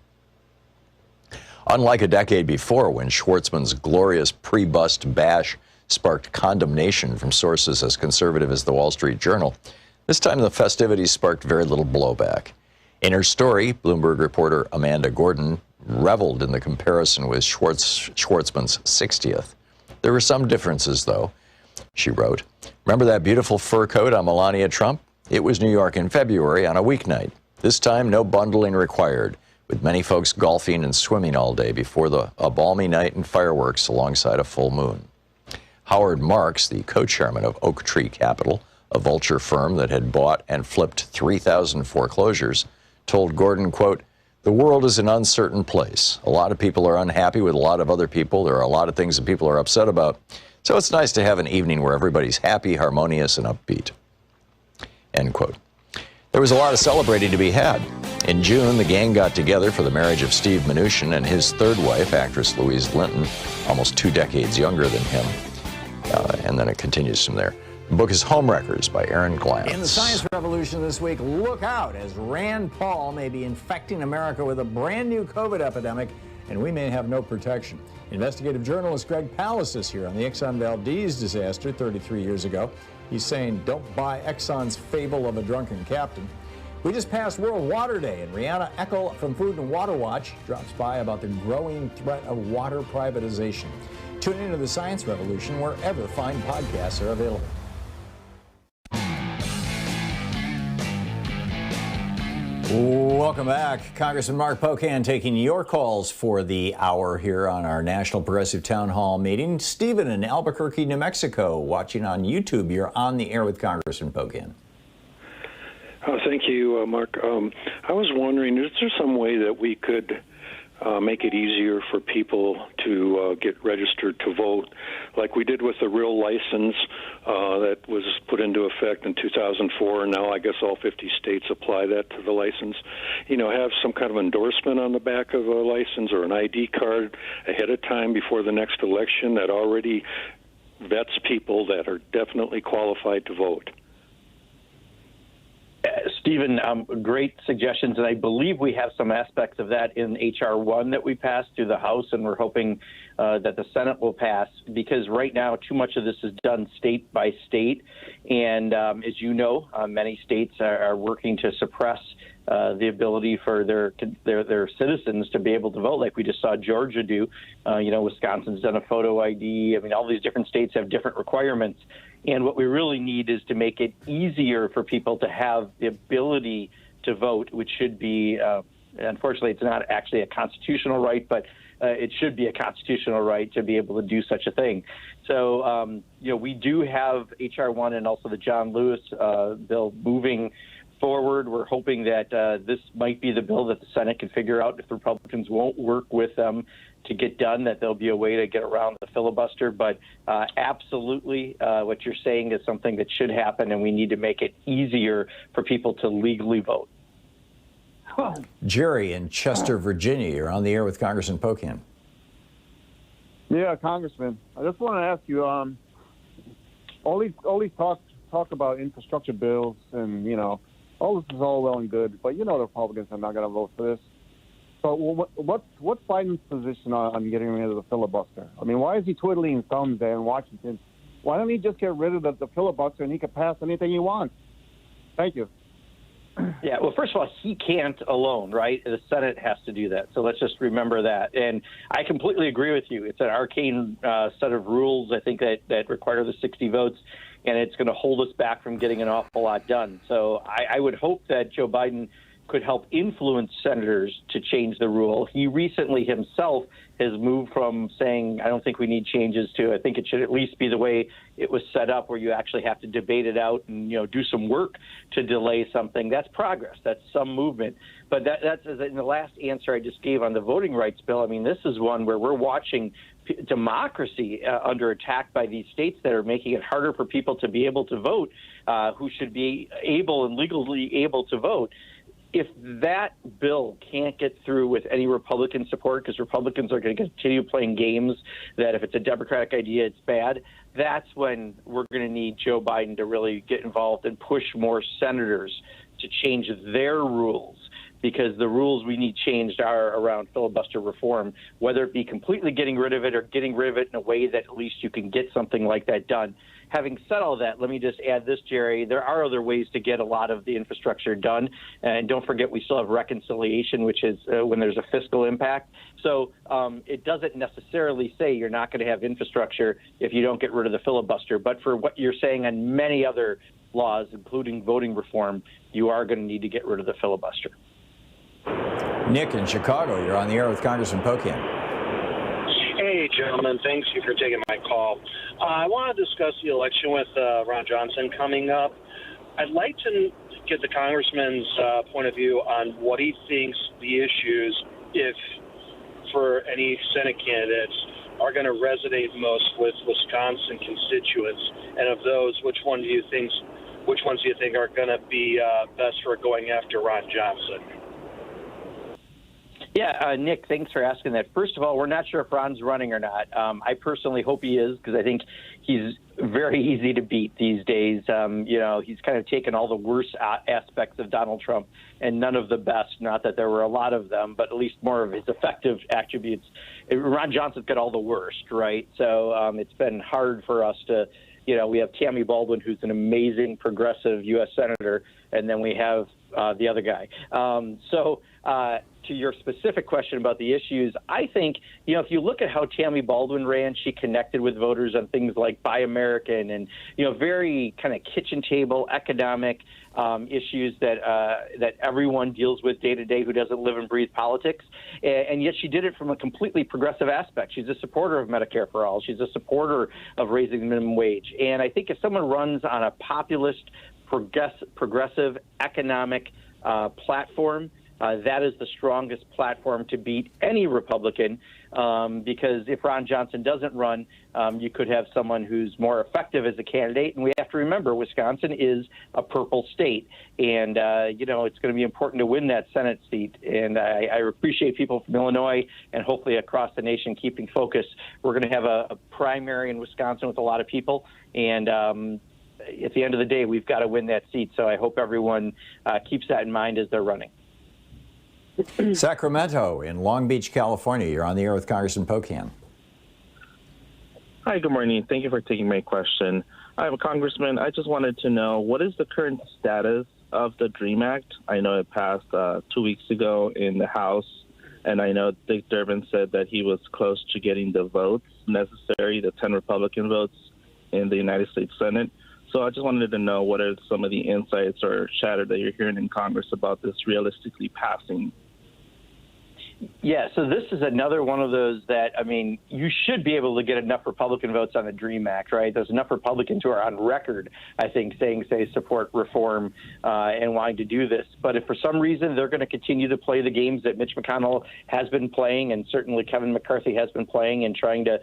Unlike a decade before, when Schwartzman's glorious pre-bust bash sparked condemnation from sources as conservative as the Wall Street Journal, this time the festivities sparked very little blowback. In her story, Bloomberg reporter Amanda Gordon reveled in the comparison with Schwartzman's 60th. There were some differences, though. She wrote, "Remember that beautiful fur coat on Melania Trump? It was New York in February on a weeknight. This time, no bundling required, with many folks golfing and swimming all day before a balmy night and fireworks alongside a full moon." Howard Marks, the co-chairman of Oak Tree Capital, a vulture firm that had bought and flipped 3,000 foreclosures, told Gordon, quote, "The world is an uncertain place. A lot of people are unhappy with a lot of other people. There are a lot of things that people are upset about. So it's nice to have an evening where everybody's happy, harmonious, and upbeat." End quote. There was a lot of celebrating to be had. In June, the gang got together for the marriage of Steve Mnuchin and his third wife, actress Louise Linton, almost 2 decades younger than him. And then it continues from there. The book is Homewreckers by Aaron Glantz. In the science revolution this week, look out as Rand Paul may be infecting America with a brand new COVID epidemic, and we may have no protection. Investigative journalist Greg Pallas is here on the Exxon Valdez disaster 33 years ago. He's saying, don't buy Exxon's fable of a drunken captain. We just passed World Water Day, and Rihanna Eckel from Food and Water Watch drops by about the growing threat of water privatization. Tune into the Science Revolution wherever fine podcasts are available. Welcome back. Congressman Mark Pocan taking your calls for the hour here on our National Progressive Town Hall meeting. Stephen in Albuquerque, New Mexico, watching on YouTube. You're on the air with Congressman Pocan. Thank you, Mark. I was wondering, is there some way that we could make it easier for people to get registered to vote, like we did with the real license that was put into effect in 2004, and now I guess all 50 states apply that to the license. You know, have some kind of endorsement on the back of a license or an ID card ahead of time before the next election that already vets people that are definitely qualified to vote. Stephen, great suggestions, and I believe we have some aspects of that in H.R. 1 that we passed through the House, and we're hoping that the Senate will pass, because right now too much of this is done state by state, and as you know, many states are working to suppress the ability for their citizens to be able to vote, like we just saw Georgia do. Wisconsin's done a photo ID. I mean, all these different states have different requirements. And what we really need is to make it easier for people to have the ability to vote, which should be, unfortunately, it's not actually a constitutional right, but it should be a constitutional right to be able to do such a thing. So, we do have H.R. 1 and also the John Lewis bill moving forward. We're hoping that this might be the bill that the Senate can figure out. If the Republicans won't work with them to get done, that there'll be a way to get around the filibuster. But absolutely, what you're saying is something that should happen, and we need to make it easier for people to legally vote. Jerry in Chester, Virginia, you're on the air with Congressman Pocan. Yeah, Congressman. I just want to ask you, all these talk about infrastructure bills, and all this is all well and good, but the Republicans are not going to vote for this. So what's Biden's position on getting rid of the filibuster? I mean, why is he twiddling thumbs there in Washington? Why don't he just get rid of the filibuster and he can pass anything he wants? Thank you. Yeah, well, first of all, he can't alone, right? The Senate has to do that. So let's just remember that. And I completely agree with you. It's an arcane set of rules, I think, that require the 60 votes, and it's going to hold us back from getting an awful lot done. So I would hope that Joe Biden could help influence senators to change the rule. He recently himself has moved from saying, I don't think we need changes, to I think it should at least be the way it was set up, where you actually have to debate it out and do some work to delay something. That's progress. That's some movement. But that's in the last answer I just gave on the voting rights bill. I mean, this is one where we're watching democracy under attack by these states that are making it harder for people to be able to vote, who should be able and legally able to vote. If that bill can't get through with any Republican support, because Republicans are going to continue playing games that if it's a Democratic idea, it's bad, that's when we're going to need Joe Biden to really get involved and push more senators to change their rules, because the rules we need changed are around filibuster reform, whether it be completely getting rid of it or getting rid of it in a way that at least you can get something like that done. Having said all that, let me just add this, Jerry. There are other ways to get a lot of the infrastructure done. And don't forget, we still have reconciliation, which is when there's a fiscal impact. So it doesn't necessarily say you're not going to have infrastructure if you don't get rid of the filibuster. But for what you're saying on many other laws, including voting reform, you are going to need to get rid of the filibuster. Nick in Chicago, you're on the air with Congressman Pocan. Hey, gentlemen. Thanks you for taking my call. I want to discuss the election with Ron Johnson coming up. I'd like to get the congressman's point of view on what he thinks the issues, if for any Senate candidates, are going to resonate most with Wisconsin constituents, and of those, which ones do you think are going to be best for going after Ron Johnson? Yeah, Nick, thanks for asking that. First of all, we're not sure if Ron's running or not. I personally hope he is, because I think he's very easy to beat these days. He's kind of taken all the worst aspects of Donald Trump and none of the best. Not that there were a lot of them, but at least more of his effective attributes. Ron Johnson's got all the worst, right? So it's been hard for us to, we have Tammy Baldwin, who's an amazing progressive U.S. senator, and then we have the other guy. To your specific question about the issues, I think, if you look at how Tammy Baldwin ran, she connected with voters on things like Buy American and, very kind of kitchen table economic issues that everyone deals with day to day who doesn't live and breathe politics. And yet she did it from a completely progressive aspect. She's a supporter of Medicare for all. She's a supporter of raising the minimum wage. And I think if someone runs on a populist, progressive economic platform, that is the strongest platform to beat any Republican, because if Ron Johnson doesn't run, you could have someone who's more effective as a candidate. And we have to remember, Wisconsin is a purple state, and it's going to be important to win that Senate seat. And I appreciate people from Illinois and hopefully across the nation keeping focus. We're going to have a primary in Wisconsin with a lot of people, and at the end of the day, we've got to win that seat. So I hope everyone keeps that in mind as they're running. Sacramento in Long Beach, California. You're on the air with Congressman Pocan. Hi, good morning. Thank you for taking my question. I have a congressman. I just wanted to know, what is the current status of the DREAM Act? I know it passed 2 weeks ago in the House, and I know Dick Durbin said that he was close to getting the votes necessary, the 10 Republican votes in the United States Senate. So I just wanted to know, what are some of the insights or chatter that you're hearing in Congress about this realistically passing? Yeah, so this is another one of those that, you should be able to get enough Republican votes on the DREAM Act, right? There's enough Republicans who are on record, I think, saying they support reform and wanting to do this. But if for some reason they're going to continue to play the games that Mitch McConnell has been playing, and certainly Kevin McCarthy has been playing, and trying to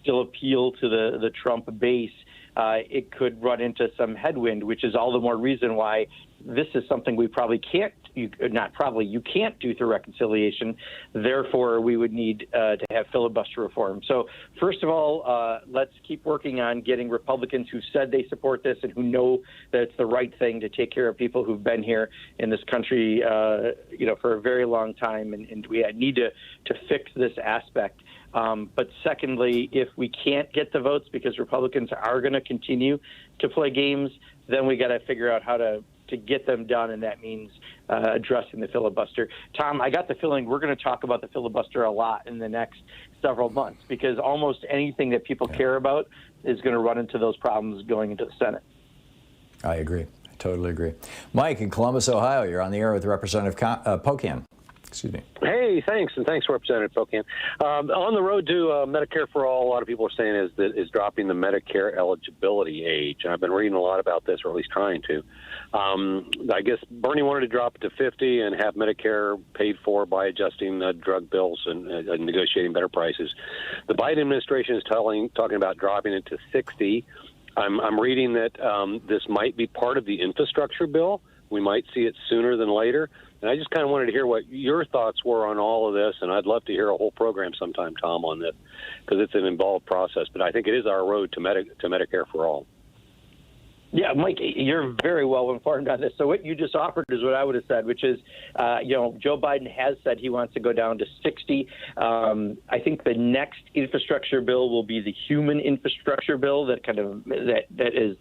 still appeal to the Trump base, it could run into some headwind, which is all the more reason why this is something we probably can't you can't do through reconciliation. Therefore, we would need to have filibuster reform. So first of all, let's keep working on getting Republicans who said they support this and who know that it's the right thing to take care of people who've been here in this country, for a very long time, and we need to fix this aspect. But secondly, if we can't get the votes because Republicans are going to continue to play games, then we got to figure out how to get them done, and that means addressing the filibuster. Tom, I got the feeling we're going to talk about the filibuster a lot in the next several months because almost anything that people care about is going to run into those problems going into the Senate. I agree. I totally agree. Mike in Columbus, Ohio, you're on the air with Representative Pocan. Excuse me. Hey, thanks, and thanks, Representative Pocan. On the road to Medicare for All, a lot of people are saying is dropping the Medicare eligibility age. And I've been reading a lot about this, or at least trying to. I guess Bernie wanted to drop it to 50 and have Medicare paid for by adjusting drug bills and negotiating better prices. The Biden administration is talking about dropping it to 60. I'm reading that this might be part of the infrastructure bill. We might see it sooner than later. And I just kind of wanted to hear what your thoughts were on all of this, and I'd love to hear a whole program sometime, Tom, on this, because it's an involved process. But I think it is our road to Medicare for All. Yeah, Mike, you're very well informed on this. So what you just offered is what I would have said, which is, Joe Biden has said he wants to go down to 60. I think the next infrastructure bill will be the human infrastructure bill that is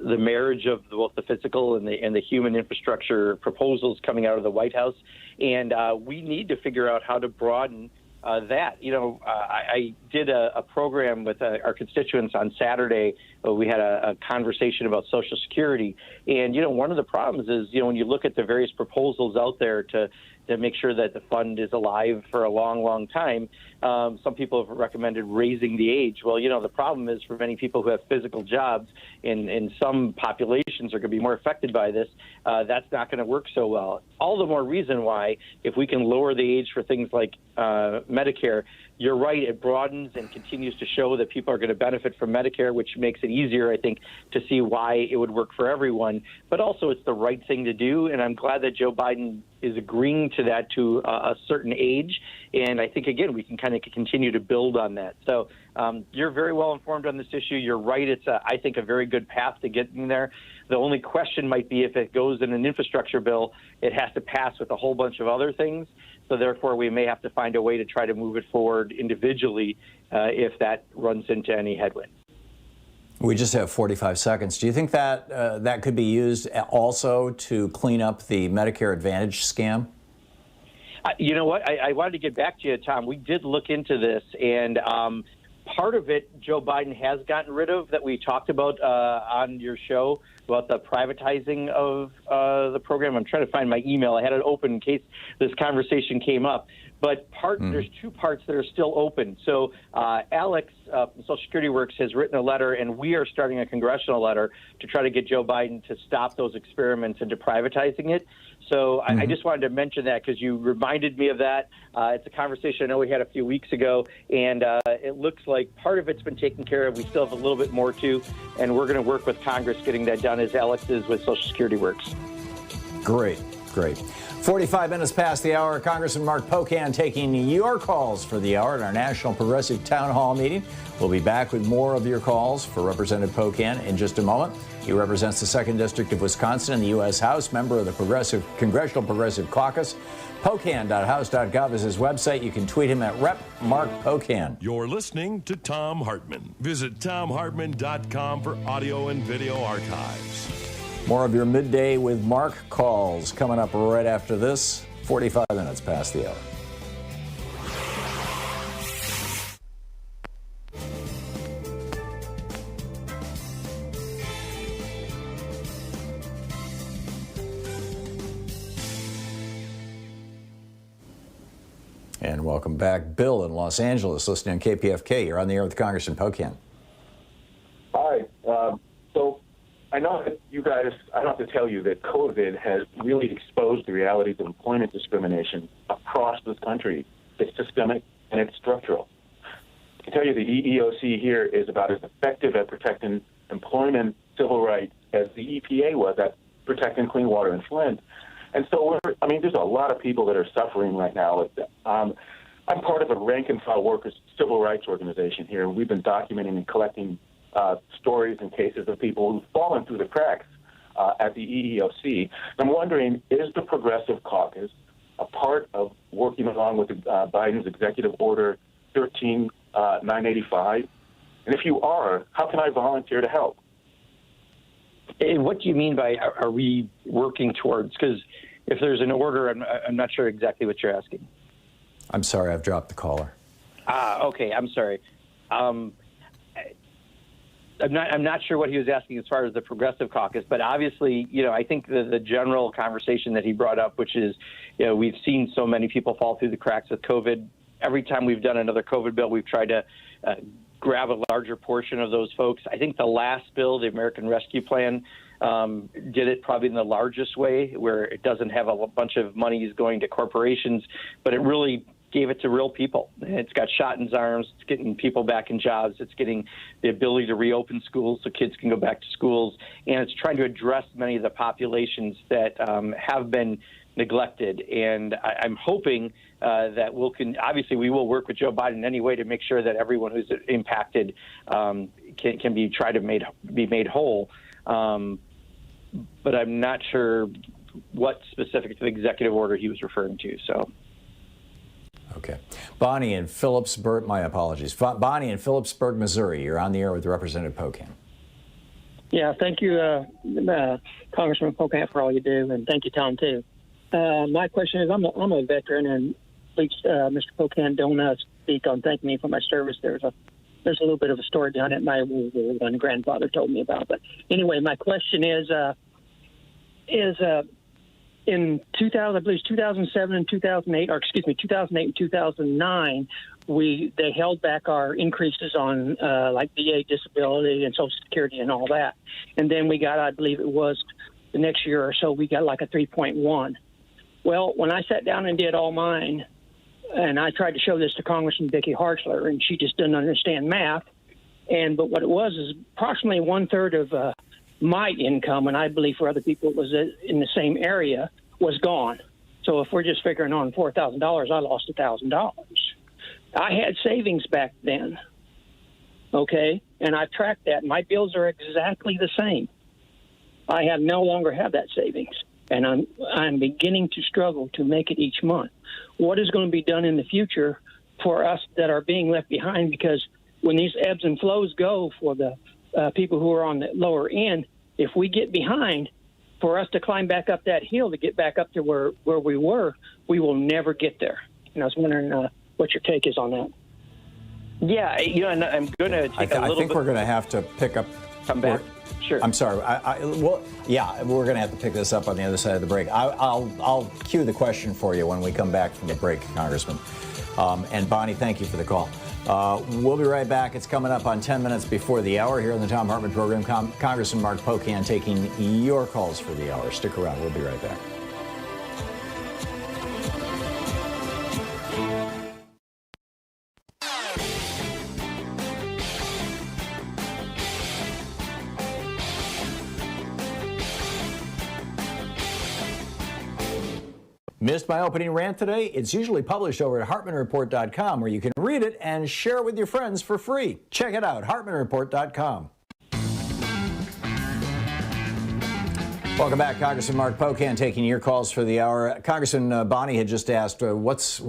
the marriage of both the physical and the human infrastructure proposals coming out of the White House. And we need to figure out how to broaden that. I did a program with our constituents on Saturday. We had a conversation about Social Security. And, one of the problems is, when you look at the various proposals out there to make sure that the fund is alive for a long, long time, some people have recommended raising the age. Well, the problem is for many people who have physical jobs, and some populations are going to be more affected by this, that's not going to work so well. All the more reason why, if we can lower the age for things like Medicare, you're right, it broadens and continues to show that people are going to benefit from Medicare, which makes it easier, I think, to see why it would work for everyone. But also it's the right thing to do, and I'm glad that Joe Biden is agreeing to that to a certain age. And I think, again, we can kind of continue to build on that. So you're very well informed on this issue. You're right. It's, I think, a very good path to getting there. The only question might be if it goes in an infrastructure bill, it has to pass with a whole bunch of other things. So therefore, we may have to find a way to try to move it forward individually if that runs into any headwind. We just have 45 seconds. Do you think that that could be used also to clean up the Medicare Advantage scam? You know what? I wanted to get back to you, Tom. We did look into this, and part of it Joe Biden has gotten rid of that we talked about on your show about the privatizing of the program. I'm trying to find my email. I had it open in case this conversation came up. But there's two parts that are still open. So Alex from Social Security Works has written a letter, and we are starting a congressional letter to try to get Joe Biden to stop those experiments into privatizing it. So I just wanted to mention that because you reminded me of that. It's a conversation I know we had a few weeks ago, and it looks like part of it's been taken care of. We still have a little bit more to, and we're going to work with Congress getting that done as Alex is with Social Security Works. Great. 45 minutes past the hour. Congressman Mark Pocan taking your calls for the hour at our National Progressive Town Hall meeting. We'll be back with more of your calls for Representative Pocan in just a moment. He represents the 2nd District of Wisconsin in the U.S. House, member of the Congressional Progressive Caucus. Pocan.house.gov is his website. You can tweet him at Rep. Mark Pocan. You're listening to Thom Hartmann. Visit thomhartmann.com for audio and video archives. More of your Midday with Mark calls coming up right after this. 45 minutes past the hour. And welcome back. Bill in Los Angeles, listening on KPFK. You're on the air with Congressman Pocan. Hi. So I know that you guys, I don't have to tell you that COVID has really exposed the realities of employment discrimination across this country. It's systemic and it's structural. I can tell you the EEOC here is about as effective at protecting employment civil rights as the EPA was at protecting clean water in Flint. And so, there's a lot of people that are suffering right now. I'm part of a rank-and-file workers' civil rights organization here, and we've been documenting and collecting stories and cases of people who've fallen through the cracks at the EEOC. I'm wondering, is the Progressive Caucus a part of working along with Biden's Executive Order 13985? And if you are, how can I volunteer to help? And what do you mean by are we working towards? Because if there's an order, I'm not sure exactly what you're asking. I'm sorry, I've dropped the caller. Okay, I'm sorry. I'm not sure what he was asking as far as the Progressive Caucus, but obviously, I think the general conversation that he brought up, which is, we've seen so many people fall through the cracks with COVID. Every time we've done another COVID bill, we've tried to grab a larger portion of those folks. I think the last bill, the American Rescue Plan, did it probably in the largest way, where it doesn't have a bunch of monies going to corporations, but it really gave it to real people. It's got shot in its arms. It's getting people back in jobs. It's getting the ability to reopen schools so kids can go back to schools. And it's trying to address many of the populations that have been neglected. And I'm hoping that obviously we will work with Joe Biden in any way to make sure that everyone who's impacted can be tried to be made whole. But I'm not sure what specific to the executive order he was referring to. So. Okay. Bonnie in Phillipsburg, my apologies. Bonnie in Phillipsburg, Missouri. You're on the air with Representative Pocan. Yeah, thank you, Congressman Pocan, for all you do, and thank you, Tom, too. My question is, I'm a veteran, and please, Mr. Pocan, don't speak on thanking me for my service. There's a little bit of a story behind it my grandfather told me about. But anyway, my question is in 2007 and 2008, or excuse me, 2008 and 2009, they held back our increases on like VA disability and Social Security and all that. And then we got, I believe it was the next year or so, we got like a 3.1. Well, when I sat down and did all mine, and I tried to show this to Congressman Vicki Hartzler, and she just didn't understand math. But what it was is approximately 1/3 of my income, and I believe for other people it was in the same area, was gone. So if we're just figuring on $4,000, I lost $1,000. I had savings back then, okay, and I tracked that. My bills are exactly the same. I no longer have that savings, and I'm beginning to struggle to make it each month. What is going to be done in the future for us that are being left behind? Because when these ebbs and flows go for the people who are on the lower end, if we get behind, for us to climb back up that hill to get back up to where we were, we will never get there. And I was wondering what your take is on that. Yeah, and I'm going to take a little bit. I think we're going to have to pick up. Come back. Sure. I'm sorry. Well, yeah, we're going to have to pick this up on the other side of the break. I'll cue the question for you when we come back from the break, Congressman. And Bonnie, thank you for the call. We'll be right back. It's coming up on 10 minutes before the hour here on the Thom Hartmann Program. Congressman Mark Pocan taking your calls for the hour. Stick around. We'll be right back. Missed my opening rant today? It's usually published over at HartmannReport.com, where you can read it and share it with your friends for free. Check it out, HartmannReport.com. Welcome back, Congressman Mark Pocan, taking your calls for the hour. Congressman Bonnie had just asked, what's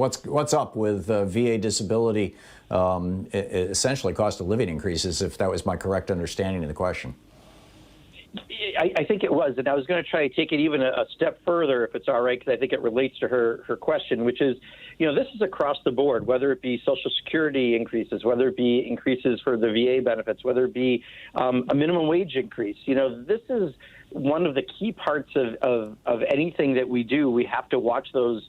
up with VA disability, essentially cost of living increases, if that was my correct understanding of the question. I think it was, and I was going to try to take it even a step further, if it's all right, because I think it relates to her question, which is, this is across the board, whether it be Social Security increases, whether it be increases for the VA benefits, whether it be a minimum wage increase. This is one of the key parts of anything that we do. We have to watch those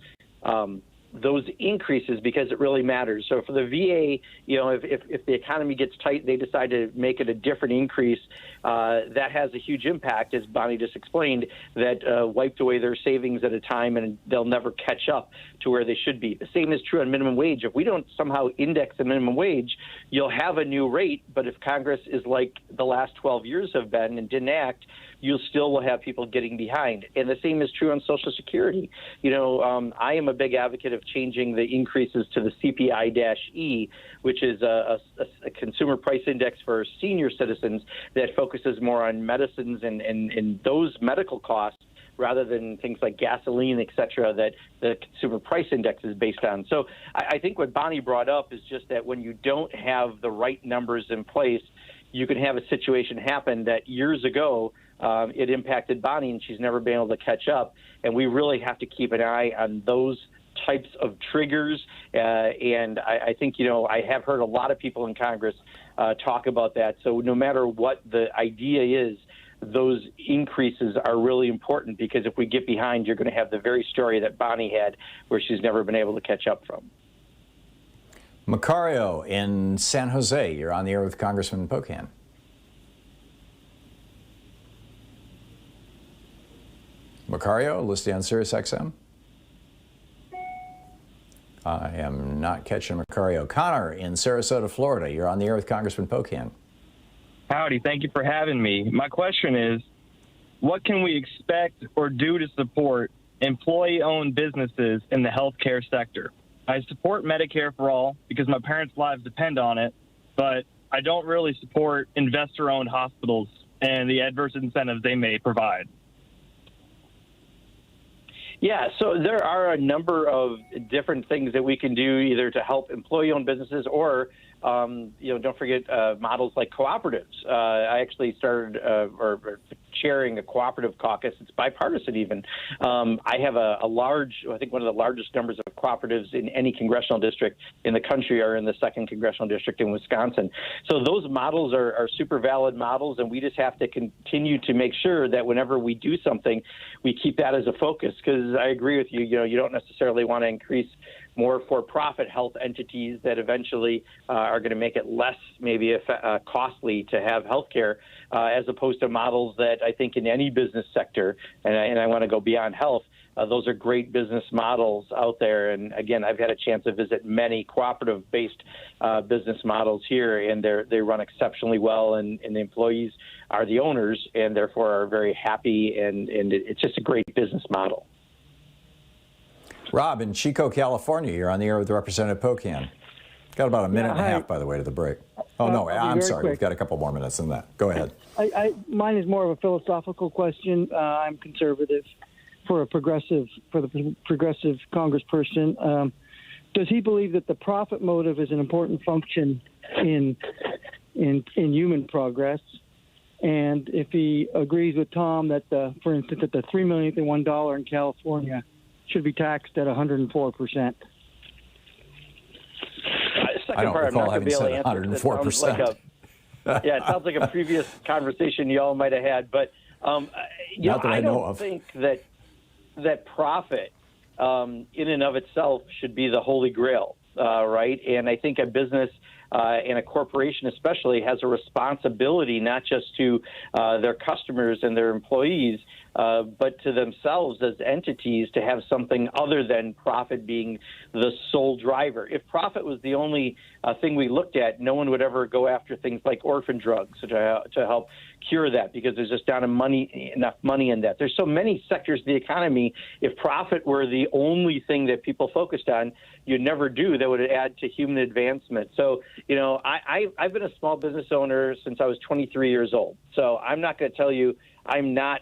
increases because it really matters. So for the VA, if the economy gets tight, they decide to make it a different increase. That has a huge impact, as Bonnie just explained, that wiped away their savings at a time, and they'll never catch up to where they should be. The same is true on minimum wage. If we don't somehow index the minimum wage, you'll have a new rate. But if Congress is like the last 12 years have been and didn't act, you still will have people getting behind. And the same is true on Social Security. I am a big advocate of changing the increases to the CPI-E, which is a consumer price index for senior citizens that focuses more on medicines and those medical costs, rather than things like gasoline, et cetera, that the consumer price index is based on. So I think what Bonnie brought up is just that when you don't have the right numbers in place, you can have a situation happen that years ago it impacted Bonnie and she's never been able to catch up. And we really have to keep an eye on those types of triggers. And I think, I have heard a lot of people in Congress talk about that. So no matter what the idea is, those increases are really important, because if we get behind, you're going to have the very story that Bonnie had, where she's never been able to catch up from. Macario in San Jose, you're on the air with Congressman Pocan. Macario, listed on Sirius XM. I am not catching Macario. Connor in Sarasota, Florida, you're on the air with Congressman Pocan. Howdy, thank you for having me. My question is, what can we expect or do to support employee-owned businesses in the healthcare sector? I support Medicare for all because my parents' lives depend on it, but I don't really support investor-owned hospitals and the adverse incentives they may provide. Yeah, so there are a number of different things that we can do either to help employee-owned businesses or don't forget models like cooperatives. I actually started or chairing a cooperative caucus. It's bipartisan even. I have I think one of the largest numbers of cooperatives in any congressional district in the country are in the 2nd Congressional District in Wisconsin. So those models are super valid models, and we just have to continue to make sure that whenever we do something, we keep that as a focus, because I agree with you. You don't necessarily want to increase more for-profit health entities that eventually are going to make it less maybe costly to have health care, as opposed to models that I think in any business sector, and I want to go beyond health, those are great business models out there. And again, I've had a chance to visit many cooperative-based business models here, and they run exceptionally well, and the employees are the owners and therefore are very happy, and it's just a great business model. Rob in Chico, California, you're on the air with Representative Pocan. Got about a minute and a half, by the way, to the break. Oh, no, I'm sorry. We've got a couple more minutes than that. Go ahead. Mine is more of a philosophical question. I'm conservative for the progressive congressperson. Does he believe that the profit motive is an important function in human progress? And if he agrees with Tom that, for instance, that the $3 millionth and $1 in California should be taxed at 104%. I don't recall having said 104%. It sounds like a previous conversation you all might have had. But I don't think that profit in and of itself should be the holy grail, right? And I think a business and a corporation especially has a responsibility not just to their customers and their employees, but to themselves as entities to have something other than profit being the sole driver. If profit was the only thing we looked at, no one would ever go after things like orphan drugs to help cure that, because there's just not enough money in that. There's so many sectors of the economy. If profit were the only thing that people focused on, you'd never do that would add to human advancement. So, I've been a small business owner since I was 23 years old. So I'm not going to tell you I'm not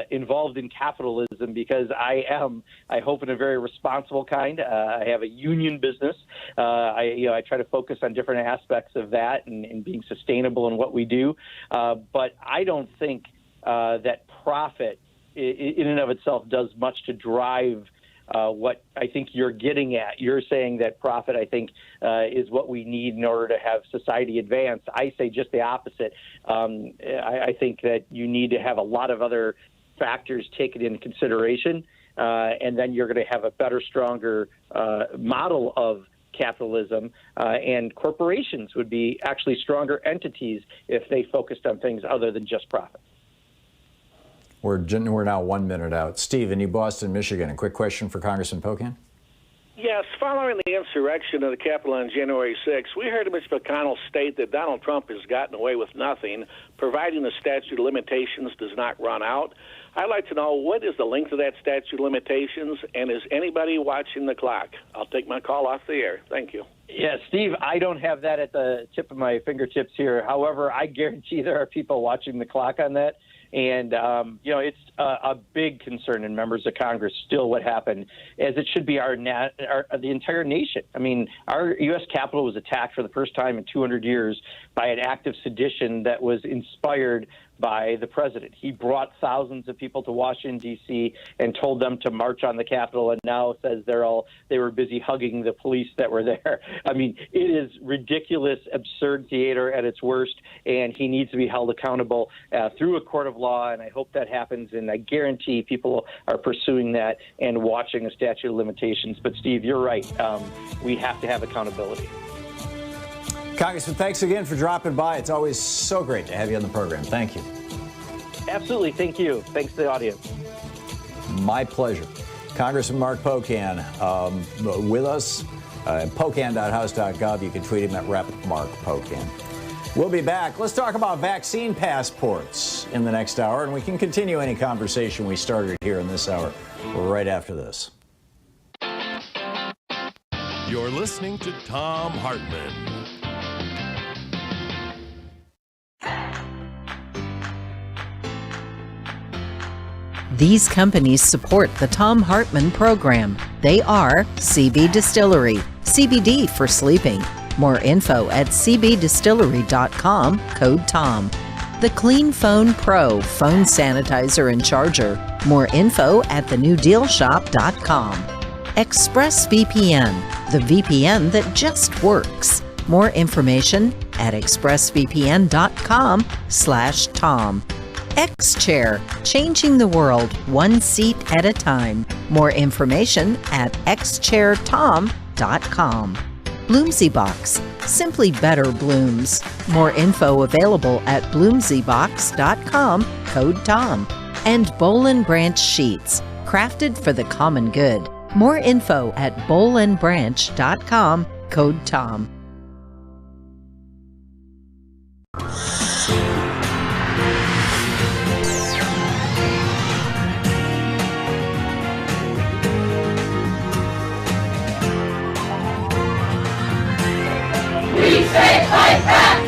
involved in capitalism, because I am, I hope, in a very responsible kind. I have a union business. I try to focus on different aspects of that and being sustainable in what we do. But I don't think that profit in and of itself does much to drive what I think you're getting at. You're saying that profit, I think, is what we need in order to have society advance. I say just the opposite. I think that you need to have a lot of other factors taken into consideration, and then you're going to have a better, stronger model of capitalism, and corporations would be actually stronger entities if they focused on things other than just profit. We're now 1 minute out. Steve in New Boston, Michigan, a quick question for Congressman Pocan. Yes, following the insurrection of the Capitol on January 6th, we heard Mr. McConnell state that Donald Trump has gotten away with nothing, providing the statute of limitations does not run out. I'd like to know, what is the length of that statute of limitations, and is anybody watching the clock? I'll take my call off the air. Thank you. Yeah, Steve, I don't have that at the tip of my fingertips here. However, I guarantee there are people watching the clock on that. And, it's a big concern in members of Congress still what happened, as it should be the entire nation. I mean, our U.S. Capitol was attacked for the first time in 200 years by an act of sedition that was inspired by the president. He brought thousands of people to Washington, D.C., and told them to march on the Capitol, and now says they were busy hugging the police that were there. I mean, it is ridiculous, absurd theater at its worst, and he needs to be held accountable through a court of law, and I hope that happens, and I guarantee people are pursuing that and watching a statute of limitations. But, Steve, you're right. We have to have accountability. Congressman, thanks again for dropping by. It's always so great to have you on the program. Thank you. Absolutely. Thank you. Thanks to the audience. My pleasure. Congressman Mark Pocan with us. Pocan.house.gov. You can tweet him at @RepMarkPocan. We'll be back. Let's talk about vaccine passports in the next hour, and we can continue any conversation we started here in this hour right after this. You're listening to Thom Hartmann. These companies support the Thom Hartmann Program. They are CB Distillery, CBD for sleeping. More info at cbdistillery.com, code TOM. The Clean Phone Pro phone sanitizer and charger. More info at thenewdealshop.com. ExpressVPN, the VPN that just works. More information at expressvpn.com/Tom. X-Chair, changing the world one seat at a time. More information at xchairtom.com. Bloomsy Box, simply better blooms. More info available at bloomsybox.com, code TOM. And Boll & Branch Sheets, crafted for the common good. More info at bollandbranch.com, code TOM. We say fight back!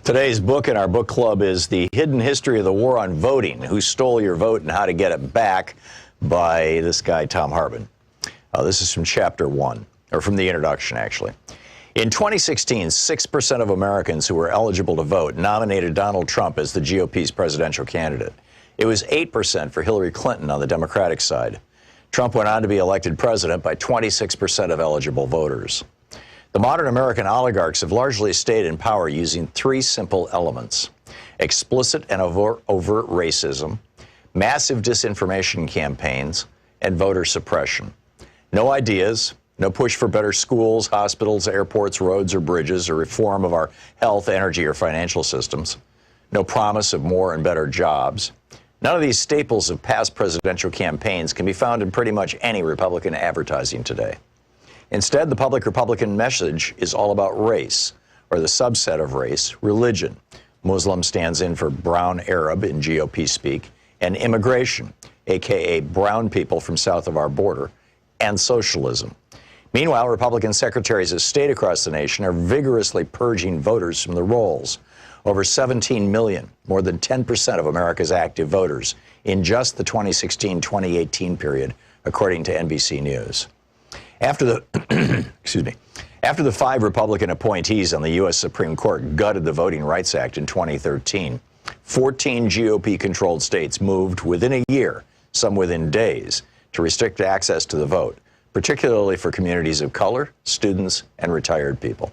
Today's book in our book club is The Hidden History of the War on Voting, Who Stole Your Vote and How to Get It Back, by this guy, Thom Hartmann. This is from chapter 1, or from the introduction, actually. In 2016, 6% of Americans who were eligible to vote nominated Donald Trump as the GOP's presidential candidate. It was 8% for Hillary Clinton on the Democratic side. Trump went on to be elected president by 26% of eligible voters. The modern American oligarchs have largely stayed in power using three simple elements: explicit and overt racism, massive disinformation campaigns, and voter suppression. No ideas, no push for better schools, hospitals, airports, roads, or bridges, or reform of our health, energy, or financial systems. No promise of more and better jobs. None of these staples of past presidential campaigns can be found in pretty much any Republican advertising today. Instead, the public Republican message is all about race, or the subset of race, religion. Muslim stands in for brown Arab in GOP speak, and immigration, aka brown people from south of our border, and socialism. Meanwhile, Republican secretaries of state across the nation are vigorously purging voters from the rolls. over 17 million, more than 10% of America's active voters, in just the 2016-2018 period, according to NBC News. After the 5 Republican appointees on the U.S. Supreme Court gutted the Voting Rights Act in 2013, 14 GOP-controlled states moved within a year, some within days, to restrict access to the vote, particularly for communities of color, students, and retired people.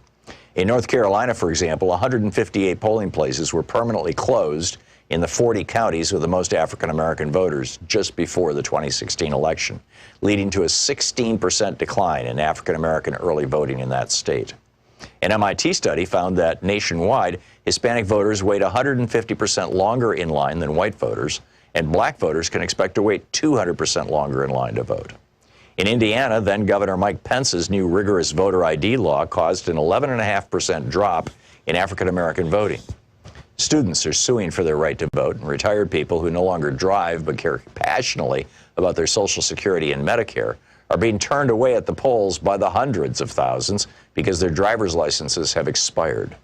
In North Carolina, for example, 158 polling places were permanently closed in the 40 counties with the most African-American voters just before the 2016 election, leading to a 16% decline in African-American early voting in that state. An MIT study found that nationwide, Hispanic voters wait 150% longer in line than white voters, and black voters can expect to wait 200% longer in line to vote. In Indiana, then-Governor Mike Pence's new rigorous voter ID law caused an 11.5% drop in African-American voting. Students are suing for their right to vote, and retired people who no longer drive but care passionately about their Social Security and Medicare are being turned away at the polls by the hundreds of thousands because their driver's licenses have expired.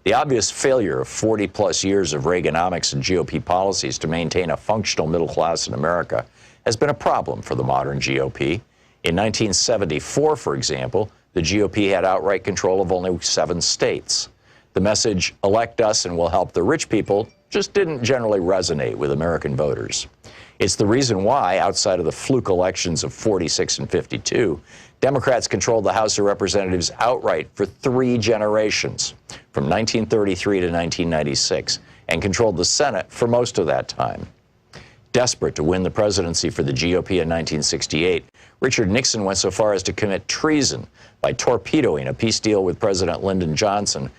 The obvious failure of 40-plus years of Reaganomics and GOP policies to maintain a functional middle class in America has been a problem for the modern GOP. In 1974, for example, the GOP had outright control of only 7 states. The message, elect us and we'll help the rich people, just didn't generally resonate with American voters. It's the reason why, outside of the fluke elections of 46 and 52, Democrats controlled the House of Representatives outright for 3 generations, from 1933 to 1996, and controlled the Senate for most of that time. Desperate to win the presidency for the GOP in 1968, Richard Nixon went so far as to commit treason by torpedoing a peace deal with President Lyndon Johnson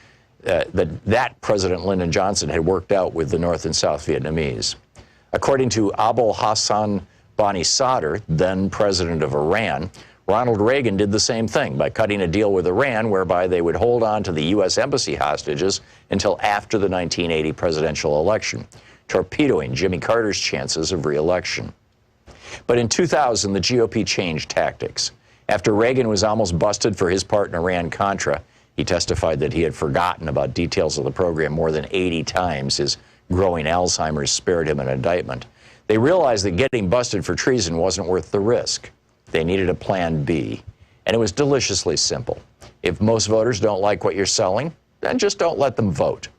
that President Lyndon Johnson had worked out with the North and South Vietnamese. According to Abul Hassan Bani Sadr, then president of Iran, Ronald Reagan did the same thing by cutting a deal with Iran whereby they would hold on to the U.S. embassy hostages until after the 1980 presidential election, torpedoing Jimmy Carter's chances of re-election. But in 2000, the GOP changed tactics. After Reagan was almost busted for his part in Iran-Contra, he testified that he had forgotten about details of the program more than 80 times. His growing Alzheimer's spared him an indictment. They realized that getting busted for treason wasn't worth the risk. They needed a plan B, and it was deliciously simple. If most voters don't like what you're selling, then just don't let them vote.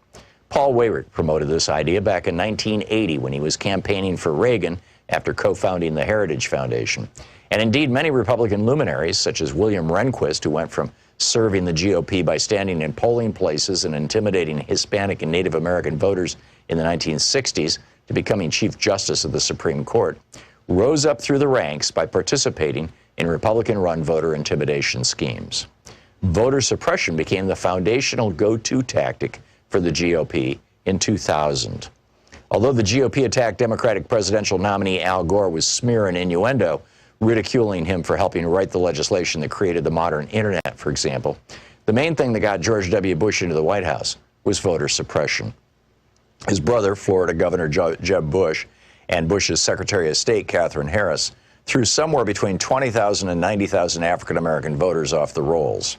Paul Weyrich promoted this idea back in 1980 when he was campaigning for Reagan after co-founding the Heritage Foundation. And indeed, many Republican luminaries, such as William Rehnquist, who went from serving the GOP by standing in polling places and intimidating Hispanic and Native American voters in the 1960s, to becoming Chief Justice of the Supreme Court, rose up through the ranks by participating in Republican-run voter intimidation schemes. Voter suppression became the foundational go-to tactic for the GOP in 2000. Although the GOP attacked Democratic presidential nominee Al Gore with smear and innuendo, ridiculing him for helping write the legislation that created the modern internet, for example, the main thing that got George W. Bush into the White House was voter suppression. His brother, Florida Governor Jeb Bush, and Bush's Secretary of State, Katherine Harris, threw somewhere between 20,000 and 90,000 African-American voters off the rolls.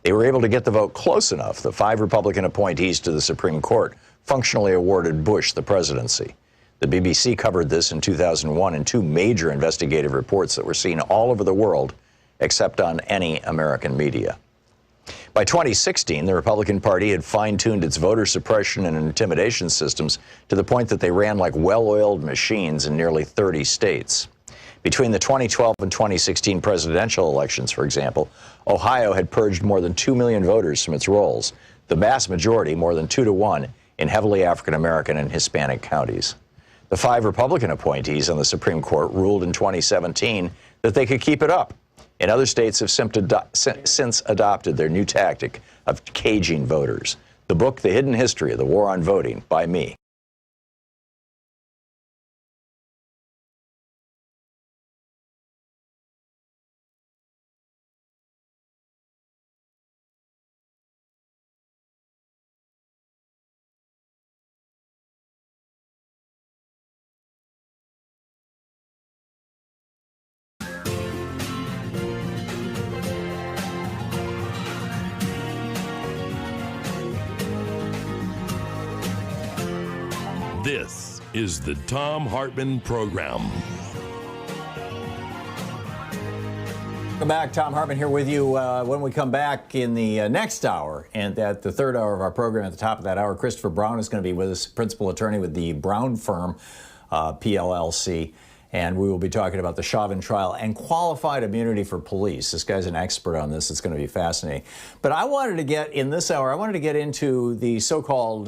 They were able to get the vote close enough. The 5 Republican appointees to the Supreme Court functionally awarded Bush the presidency. The BBC covered this in 2001 in 2 major investigative reports that were seen all over the world, except on any American media. By 2016, the Republican Party had fine-tuned its voter suppression and intimidation systems to the point that they ran like well-oiled machines in nearly 30 states. Between the 2012 and 2016 presidential elections, for example, Ohio had purged more than 2 million voters from its rolls, the vast majority, more than 2 to 1, in heavily African-American and Hispanic counties. The 5 Republican appointees on the Supreme Court ruled in 2017 that they could keep it up. And other states have since adopted their new tactic of caging voters. The book, The Hidden History of the War on Voting, by me. is the Thom Hartmann Program. Welcome back. Thom Hartmann here with you. When we come back in the next hour, and at the third hour of our program, at the top of that hour, Christopher Brown is going to be with us, principal attorney with the Brown firm, PLLC. And we will be talking about the Chauvin trial and qualified immunity for police. This guy's an expert on this. It's going to be fascinating. But I wanted to get, in this hour, I wanted to get into the so-called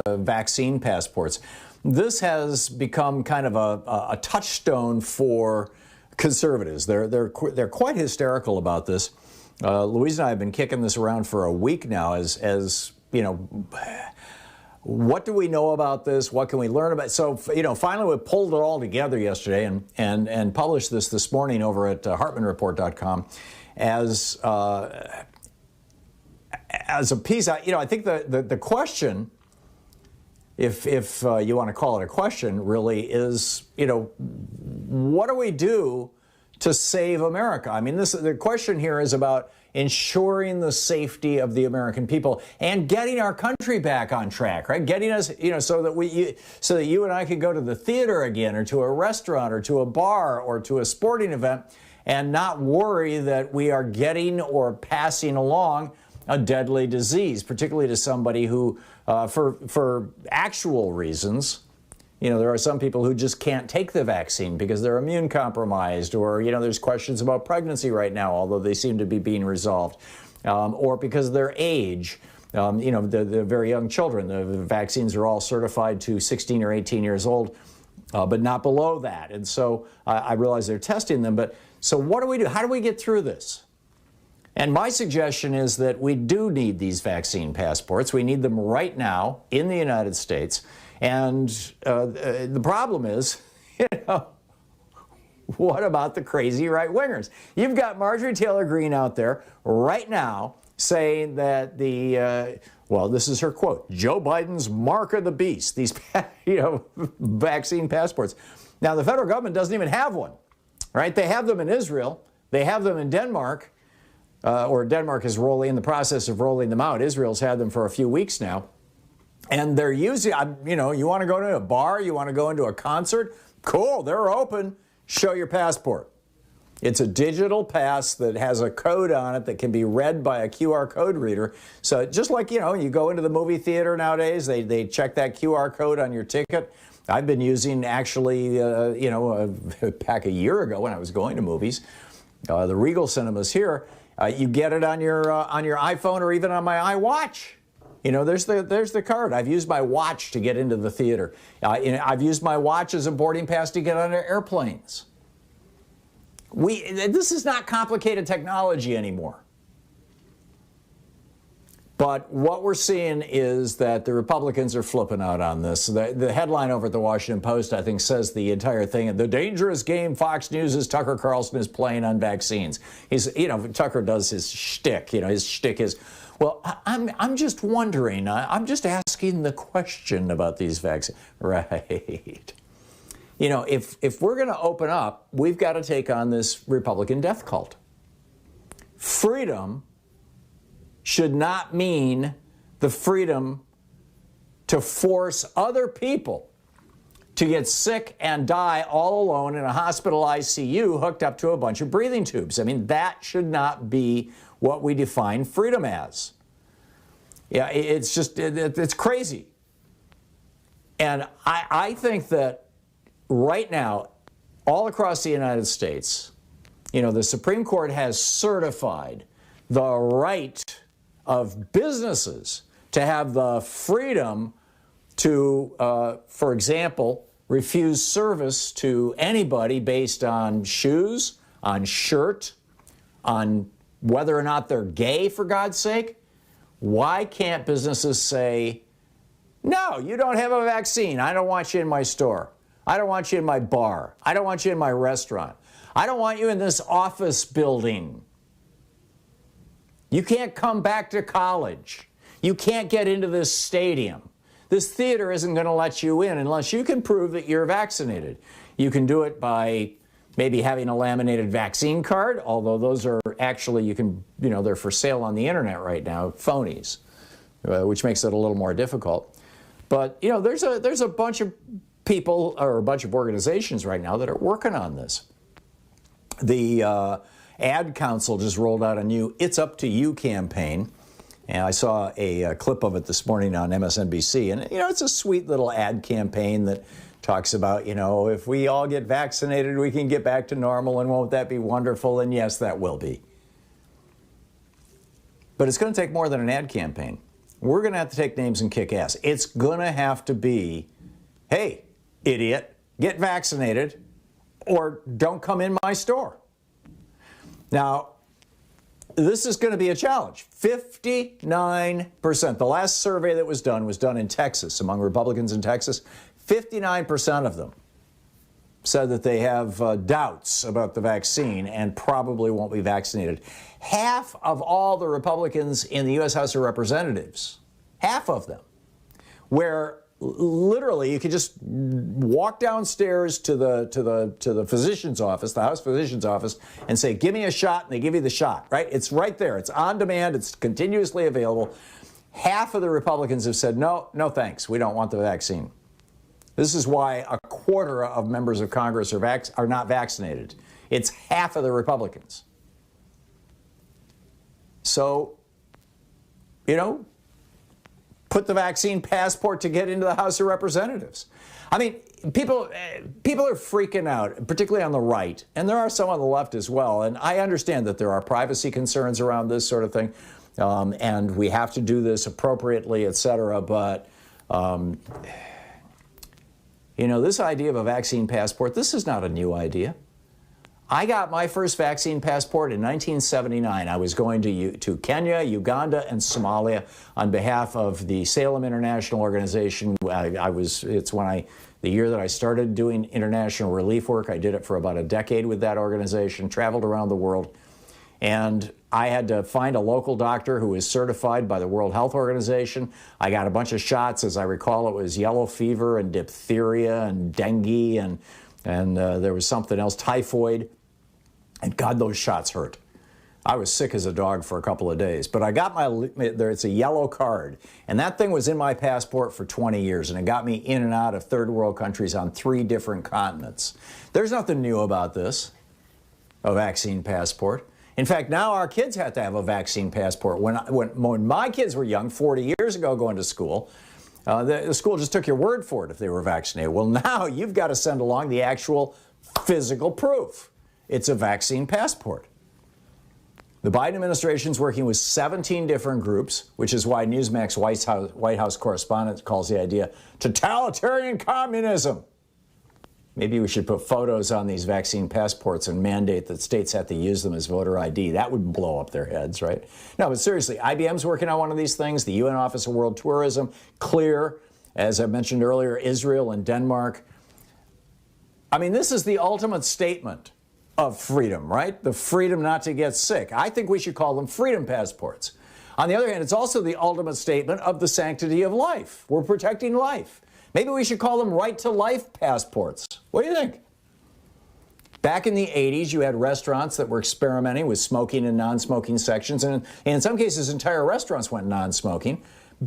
vaccine passports. This has become kind of a touchstone for conservatives. They're quite hysterical about this. Louise and I have been kicking this around for a week now as you know, what do we know about this? What can we learn about it? So, you know, finally we pulled it all together yesterday and published this morning over at HartmannReport.com as a piece. You know, I think the question, if you want to call it a question, really is, you know, what do we do to save America? I mean, the question here is about ensuring the safety of the American people and getting our country back on track, right? Getting us, you know, so that you and I could go to the theater again, or to a restaurant, or to a bar, or to a sporting event, and not worry that we are getting or passing along a deadly disease, particularly to somebody who, for actual reasons, you know, there are some people who just can't take the vaccine because they're immune compromised, or, you know, there's questions about pregnancy right now, although they seem to be being resolved, or because of their age. You know, the very young children, the vaccines are all certified to 16 or 18 years old, but not below that. And so I realize they're testing them. But so what do we do? How do we get through this? And my suggestion is that we do need these vaccine passports. We need them right now in the United States. And the problem is, you know, what about the crazy right-wingers? You've got Marjorie Taylor Greene out there right now saying that well, this is her quote, Joe Biden's mark of the beast, these, you know, vaccine passports. Now, the federal government doesn't even have one, right? They have them in Israel. They have them in Denmark, or Denmark is in the process of rolling them out. Israel's had them for a few weeks now. And they're using, you know, you want to go to a bar, you want to go into a concert, cool, they're open, show your passport. It's a digital pass that has a code on it that can be read by a QR code reader. So just like, you know, you go into the movie theater nowadays, they check that QR code on your ticket. I've been using actually, you know, back a year ago when I was going to movies, the Regal Cinemas here, you get it on your iPhone or even on my iWatch. You know, there's the card. I've used my watch to get into the theater. You know, I've used my watch as a boarding pass to get on airplanes. This is not complicated technology anymore. But what we're seeing is that the Republicans are flipping out on this. The headline over at the Washington Post, I think, says the entire thing. The dangerous game Fox News' Tucker Carlson is playing on vaccines. You know, Tucker does his shtick. You know, his shtick is, well, I'm just wondering. I'm just asking the question about these vaccines. Right. You know, if we're going to open up, we've got to take on this Republican death cult. Freedom should not mean the freedom to force other people to get sick and die all alone in a hospital ICU hooked up to a bunch of breathing tubes. I mean, that should not be what we define freedom as. Yeah, it's just, it's crazy. And I think that right now, all across the United States, you know, the Supreme Court has certified the right of businesses to have the freedom to, for example, refuse service to anybody based on shoes, on shirt, on whether or not they're gay, for God's sake. Why can't businesses say, no, you don't have a vaccine. I don't want you in my store. I don't want you in my bar. I don't want you in my restaurant. I don't want you in this office building. You can't come back to college. You can't get into this stadium. This theater isn't going to let you in unless you can prove that you're vaccinated. You can do it by maybe having a laminated vaccine card, although those are actually, they're for sale on the internet right now, phonies, which makes it a little more difficult. But, you know, there's a bunch of people or a bunch of organizations right now that are working on this. The Ad Council just rolled out a new It's Up to You campaign. And I saw a clip of it this morning on MSNBC. And, it's a sweet little ad campaign that talks about, if we all get vaccinated, we can get back to normal. And won't that be wonderful? And yes, that will be. But it's going to take more than an ad campaign. We're going to have to take names and kick ass. It's going to have to be, hey, idiot, get vaccinated or don't come in my store. Now, this is going to be a challenge. 59%. The last survey that was done in Texas, among Republicans in Texas. 59% of them said that they have doubts about the vaccine and probably won't be vaccinated. Half of all the Republicans in the U.S. House of Representatives, half of them, where literally you could just walk downstairs to the physician's office, the House physician's office, and say, give me a shot, and they give you the shot, right? It's right there. It's on demand. It's continuously available. Half of the Republicans have said, no thanks. We don't want the vaccine. This is why a quarter of members of Congress are not vaccinated. It's half of the Republicans. So, put the vaccine passport to get into the House of Representatives. I mean, people are freaking out, particularly on the right, and there are some on the left as well. And I understand that there are privacy concerns around this sort of thing, and we have to do this appropriately, et cetera. But this idea of a vaccine passport, this is not a new idea. I got my first vaccine passport in 1979. I was going to Kenya, Uganda, and Somalia on behalf of the Salem International Organization. The year that I started doing international relief work. I did it for about a decade with that organization, traveled around the world. And I had to find a local doctor who was certified by the World Health Organization. I got a bunch of shots. As I recall, it was yellow fever and diphtheria and dengue and there was something else, typhoid. And God, those shots hurt. I was sick as a dog for a couple of days. But I got it's a yellow card. And that thing was in my passport for 20 years. And it got me in and out of third world countries on 3 different continents. There's nothing new about this, a vaccine passport. In fact, now our kids have to have a vaccine passport. When my kids were young, 40 years ago going to school, the school just took your word for it if they were vaccinated. Well, now you've got to send along the actual physical proof. It's a vaccine passport. The Biden administration is working with 17 different groups, which is why Newsmax White House correspondent calls the idea totalitarian communism. Maybe we should put photos on these vaccine passports and mandate that states have to use them as voter ID. That would blow up their heads, right? No, but seriously, IBM's working on one of these things. The UN Office of World Tourism, CLEAR, as I mentioned earlier, Israel and Denmark. I mean, this is the ultimate statement of freedom, right? The freedom not to get sick. I think we should call them freedom passports. On the other hand, it's also the ultimate statement of the sanctity of life. We're protecting life. Maybe we should call them right to life passports. What do you think? Back in the 80s, you had restaurants that were experimenting with smoking and non-smoking sections, and in some cases, entire restaurants went non-smoking.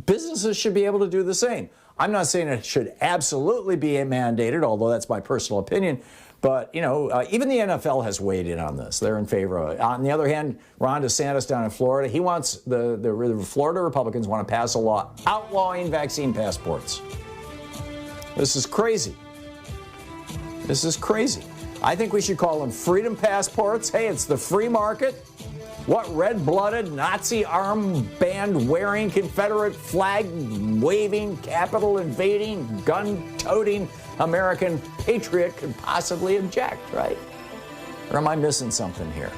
Businesses should be able to do the same. I'm not saying it should absolutely be mandated, although that's my personal opinion. But, even the NFL has weighed in on this. They're in favor of it. On the other hand, Ron DeSantis down in Florida, he wants the Florida Republicans want to pass a law outlawing vaccine passports. This is crazy. This is crazy. I think we should call them freedom passports. Hey, it's the free market. What red-blooded, Nazi armband-wearing, Confederate-flag-waving, Capitol-invading, gun-toting American patriot could possibly object, right? Or am I missing something here?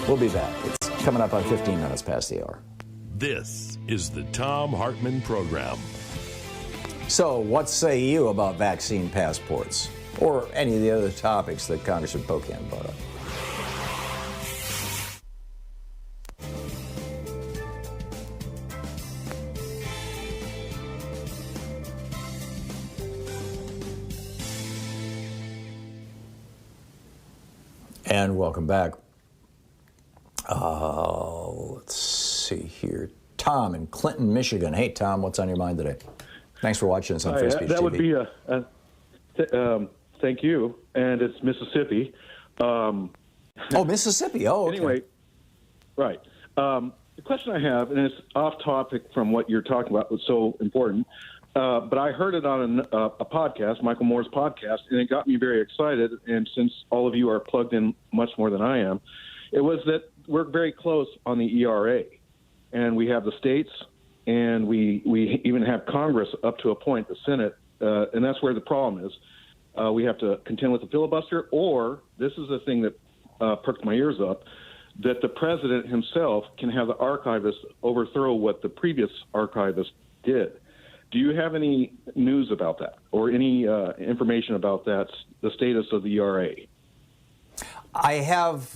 We'll be back. It's coming up on 15 minutes past the hour. This is the Thom Hartmann Program. So, what say you about vaccine passports? Or any of the other topics that Congressman Pocan brought up? And welcome back. Let's see here. Tom in Clinton, Michigan. Hey, Tom, what's on your mind today? Thanks for watching us on Free Speech That TV. would be thank you, and it's Mississippi. Oh, Mississippi. Oh, okay. Anyway, right. The question I have, and it's off topic from what you're talking about, was so important, but I heard it on a podcast, Michael Moore's podcast, and it got me very excited. And since all of you are plugged in much more than I am, it was that we're very close on the ERA, and we have the states, and we even have Congress up to a point, the Senate, and that's where the problem is. We have to contend with the filibuster, or this is the thing that perked my ears up, that the president himself can have the archivist overthrow what the previous archivist did. Do you have any news about that, or any information about that, the status of the ERA? I have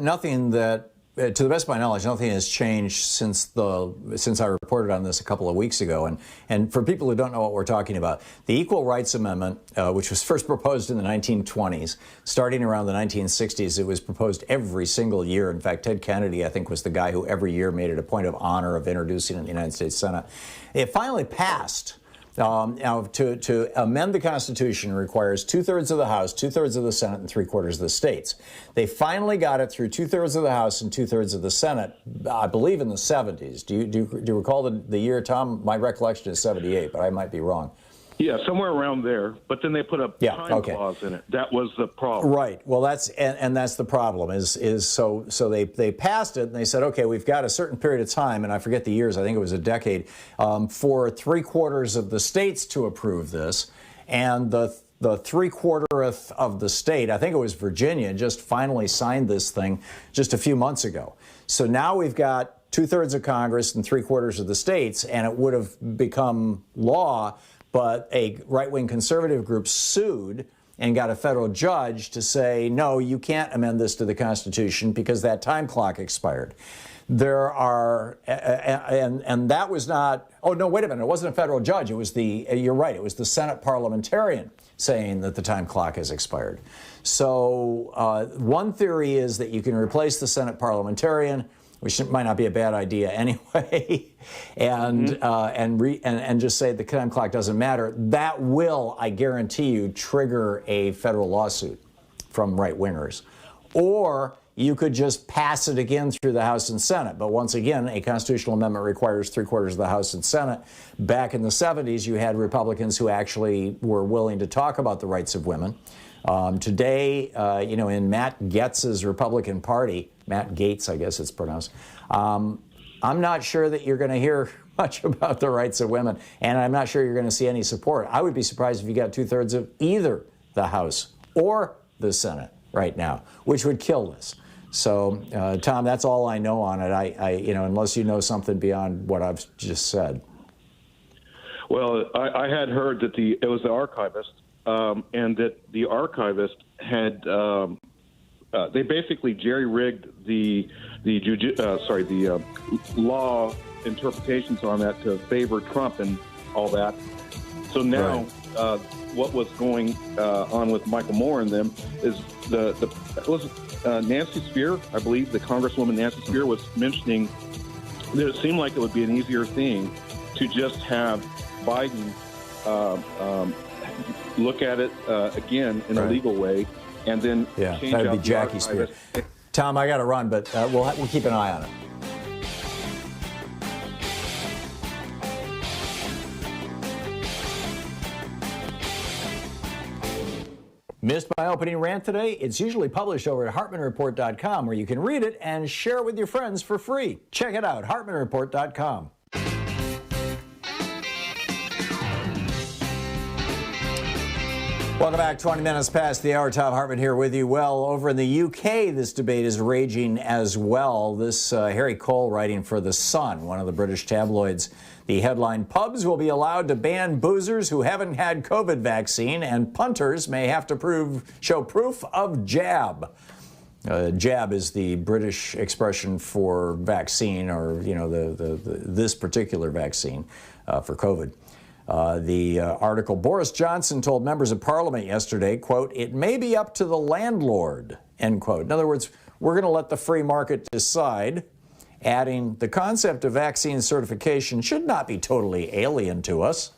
nothing that, to the best of my knowledge, nothing has changed since I reported on this a couple of weeks ago. And for people who don't know what we're talking about, the Equal Rights Amendment, which was first proposed in the 1920s, starting around the 1960s, it was proposed every single year. In fact, Ted Kennedy, I think, was the guy who every year made it a point of honor of introducing it in the United States Senate. It finally passed. Now, to amend the Constitution requires 2/3 of the House, 2/3 of the Senate, and 3/4 of the states. They finally got it through 2/3 of the House and 2/3 of the Senate, I believe in the 70s. Do you recall the year, Tom? My recollection is 78, but I might be wrong. Yeah, somewhere around there. But then they put a time clause in it. That was the problem. Right. Well, that's the problem. So they passed it and they said, okay, we've got a certain period of time, and I forget the years. I think it was a decade, for 3/4 of the states to approve this, and the 3/4 of the state, I think it was Virginia, just finally signed this thing just a few months ago. So now we've got 2/3 of Congress and 3/4 of the states, and it would have become law. But a right-wing conservative group sued and got a federal judge to say, no, you can't amend this to the Constitution because that time clock expired. There are, and that was not, oh, no, wait a minute, it wasn't a federal judge. It was you're right, it was the Senate parliamentarian saying that the time clock has expired. So one theory is that you can replace the Senate parliamentarian, which might not be a bad idea anyway, and just say the time clock doesn't matter. That will, I guarantee you, trigger a federal lawsuit from right-wingers. Or you could just pass it again through the House and Senate. But once again, a constitutional amendment requires 3/4 of the House and Senate. Back in the 70s, you had Republicans who actually were willing to talk about the rights of women. Today, in Matt Gaetz's Republican Party, Matt Gaetz, I guess it's pronounced, I'm not sure that you're going to hear much about the rights of women, and I'm not sure you're going to see any support. I would be surprised if you got 2/3 of either the House or the Senate right now, which would kill this. So, Tom, that's all I know on it. Unless you know something beyond what I've just said. Well, I had heard that it was the archivist. And that the archivist had they basically jerry-rigged the law interpretations on that to favor Trump and all that. So now, what was going on with Michael Moore and them is Nancy Spear, I believe, the Congresswoman Nancy Spear was mentioning that it seemed like it would be an easier thing to just have Biden look at it again in a legal way, and then change that would out be Jackie Spear. Tom, I got to run, but we'll keep an eye on it. Missed my opening rant today? It's usually published over at HartmannReport.com, where you can read it and share it with your friends for free. Check it out, HartmannReport.com. Welcome back. 20 minutes past the hour. Thom Hartmann here with you. Well, over in the UK, this debate is raging as well. This Harry Cole writing for The Sun, one of the British tabloids. The headline, pubs will be allowed to ban boozers who haven't had COVID vaccine, and punters may have to show proof of jab. Jab is the British expression for vaccine, or, this particular vaccine for COVID. The article, Boris Johnson told members of Parliament yesterday, quote, it may be up to the landlord, end quote. In other words, we're going to let the free market decide, adding the concept of vaccine certification should not be totally alien to us.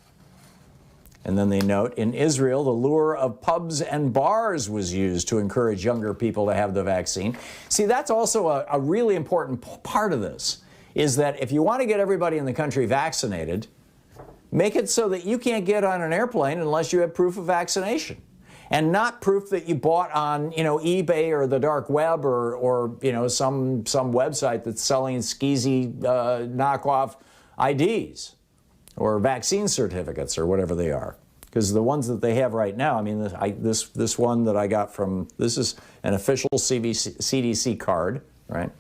And then they note, in Israel, the lure of pubs and bars was used to encourage younger people to have the vaccine. See, that's also a really important part of this, is that if you want to get everybody in the country vaccinated, make it so that you can't get on an airplane unless you have proof of vaccination. And not proof that you bought on, eBay or the dark web or some website that's selling skeezy knockoff IDs or vaccine certificates or whatever they are. Because the ones that they have right now, I mean, this one that I got from, this is an official CDC card, right?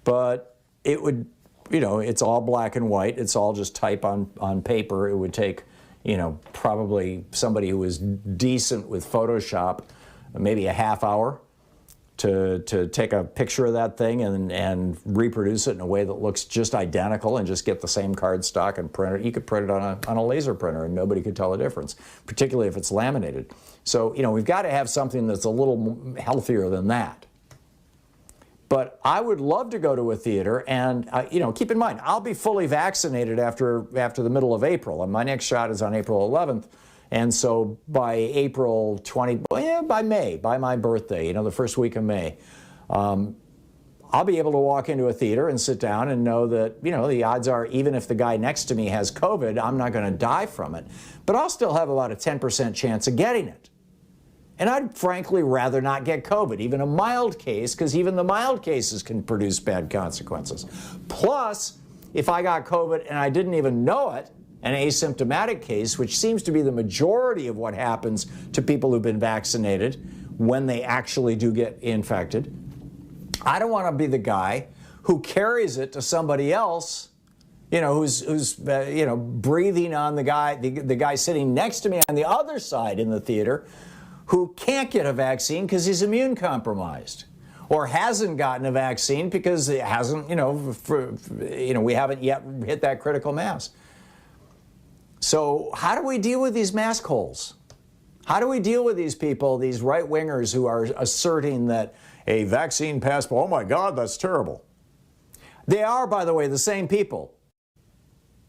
But it would, it's all black and white. It's all just type on paper. It would take, probably somebody who was decent with Photoshop, maybe a half hour to take a picture of that thing and reproduce it in a way that looks just identical and just get the same card stock and print it. You could print it on a laser printer and nobody could tell the difference, particularly if it's laminated. So, we've got to have something that's a little healthier than that. But I would love to go to a theater and, keep in mind, I'll be fully vaccinated after the middle of April. And my next shot is on April 11th. And so by April 20, by May, by my birthday, the first week of May, I'll be able to walk into a theater and sit down and know that, the odds are even if the guy next to me has COVID, I'm not going to die from it. But I'll still have about a 10% chance of getting it. And I'd frankly rather not get COVID, even a mild case, because even the mild cases can produce bad consequences. Plus, if I got COVID and I didn't even know it, an asymptomatic case, which seems to be the majority of what happens to people who've been vaccinated when they actually do get infected, I don't want to be the guy who carries it to somebody else, who's breathing on the guy sitting next to me on the other side in the theater, who can't get a vaccine because he's immune compromised, or hasn't gotten a vaccine because it hasn't, we haven't yet hit that critical mass. So how do we deal with these mask holes? How do we deal with these people, these right-wingers who are asserting that a vaccine passport, oh my God, that's terrible. They are, by the way, the same people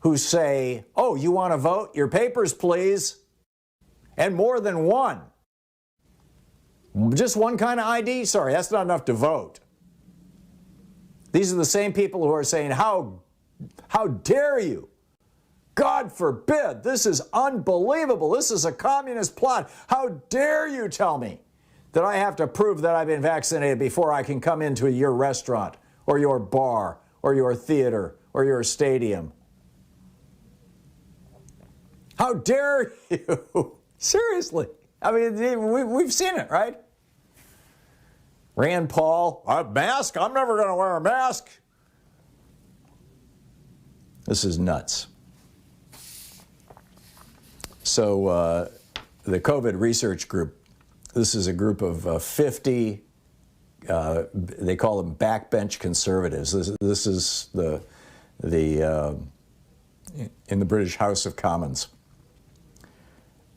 who say, oh, you want to vote? Your papers, please. And more than one. Just one kind of ID? Sorry, that's not enough to vote. These are the same people who are saying, how dare you? God forbid, this is unbelievable. This is a communist plot. How dare you tell me that I have to prove that I've been vaccinated before I can come into your restaurant or your bar or your theater or your stadium? How dare you? Seriously. I mean, we've seen it, right? Rand Paul, a mask? I'm never going to wear a mask. This is nuts. So the COVID research group, this is a group of 50, they call them backbench conservatives. This is in the British House of Commons.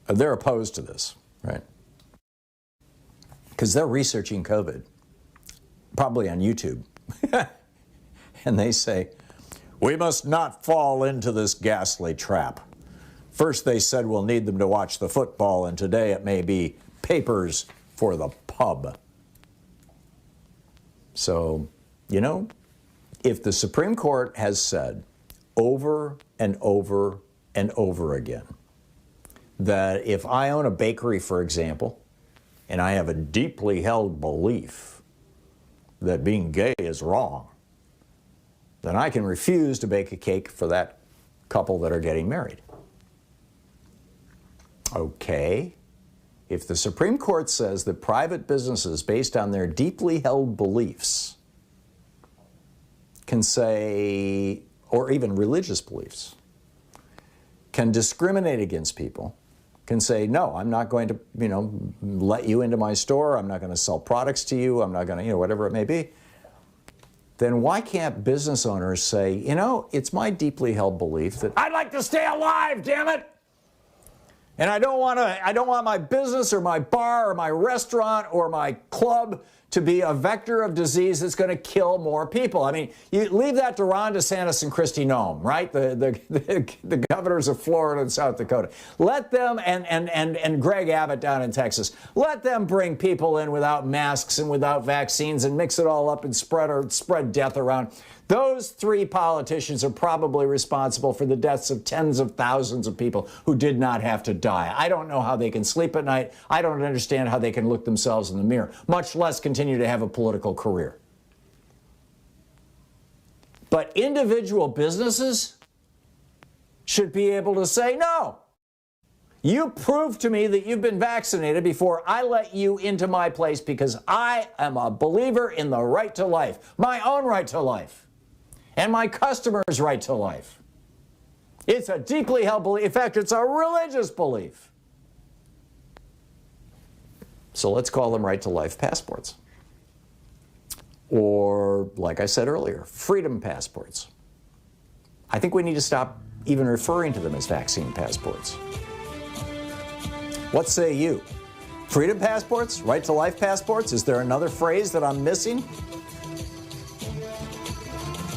They're opposed to this, right? Because they're researching COVID, probably on YouTube. And they say, we must not fall into this ghastly trap. First they said we'll need them to watch the football, and today it may be papers for the pub. So, if the Supreme Court has said over and over and over again that if I own a bakery, for example, and I have a deeply held belief that being gay is wrong, then I can refuse to bake a cake for that couple that are getting married. Okay, if the Supreme Court says that private businesses, based on their deeply held beliefs, can say, or even religious beliefs, can discriminate against people, can say, no, I'm not going to, let you into my store, I'm not going to sell products to you, I'm not going to, whatever it may be, then why can't business owners say, it's my deeply held belief that I'd like to stay alive, damn it! And I don't want my business or my bar or my restaurant or my club to be a vector of disease that's going to kill more people. I mean, you leave that to Ron DeSantis and Kristi Noem, right? The governors of Florida and South Dakota. Let them, and Greg Abbott down in Texas, let them bring people in without masks and without vaccines and mix it all up and spread death around. Those three politicians are probably responsible for the deaths of tens of thousands of people who did not have to die. I don't know how they can sleep at night. I don't understand how they can look themselves in the mirror, much less continue to have a political career. But individual businesses should be able to say, no, you prove to me that you've been vaccinated before I let you into my place, because I am a believer in the right to life, my own right to life, and my customers' right to life. It's a deeply held belief. In fact, it's a religious belief. So let's call them right to life passports. Or, like I said earlier, freedom passports. I think we need to stop even referring to them as vaccine passports. What say you? Freedom passports? Right to life passports? Is there another phrase that I'm missing?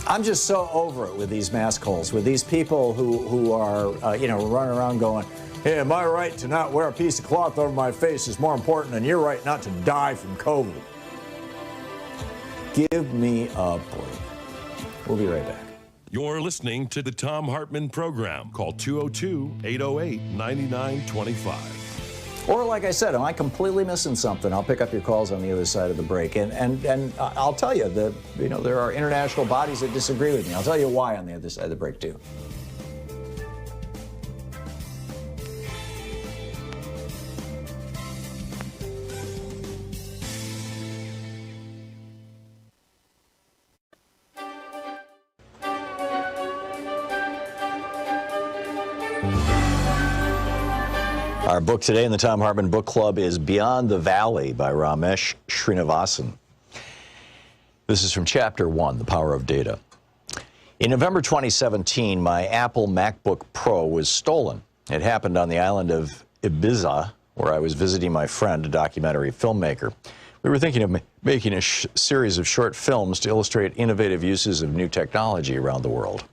I'm just so over it with these mask holes, with these people who are, running around going, hey, my right to not wear a piece of cloth over my face is more important than your right not to die from COVID. Give me a break. We'll be right back. You're listening to the Thom Hartmann Program. Call 202-808-9925. Or, like I said, am I completely missing something? I'll pick up your calls on the other side of the break. And I'll tell you that, there are international bodies that disagree with me. I'll tell you why on the other side of the break, too. Our book today in the Thom Hartmann Book Club is Beyond the Valley by Ramesh Srinivasan. This is from Chapter 1, The Power of Data. In November 2017, my Apple MacBook Pro was stolen. It happened on the island of Ibiza, where I was visiting my friend, a documentary filmmaker. We were thinking of making a series of short films to illustrate innovative uses of new technology around the world.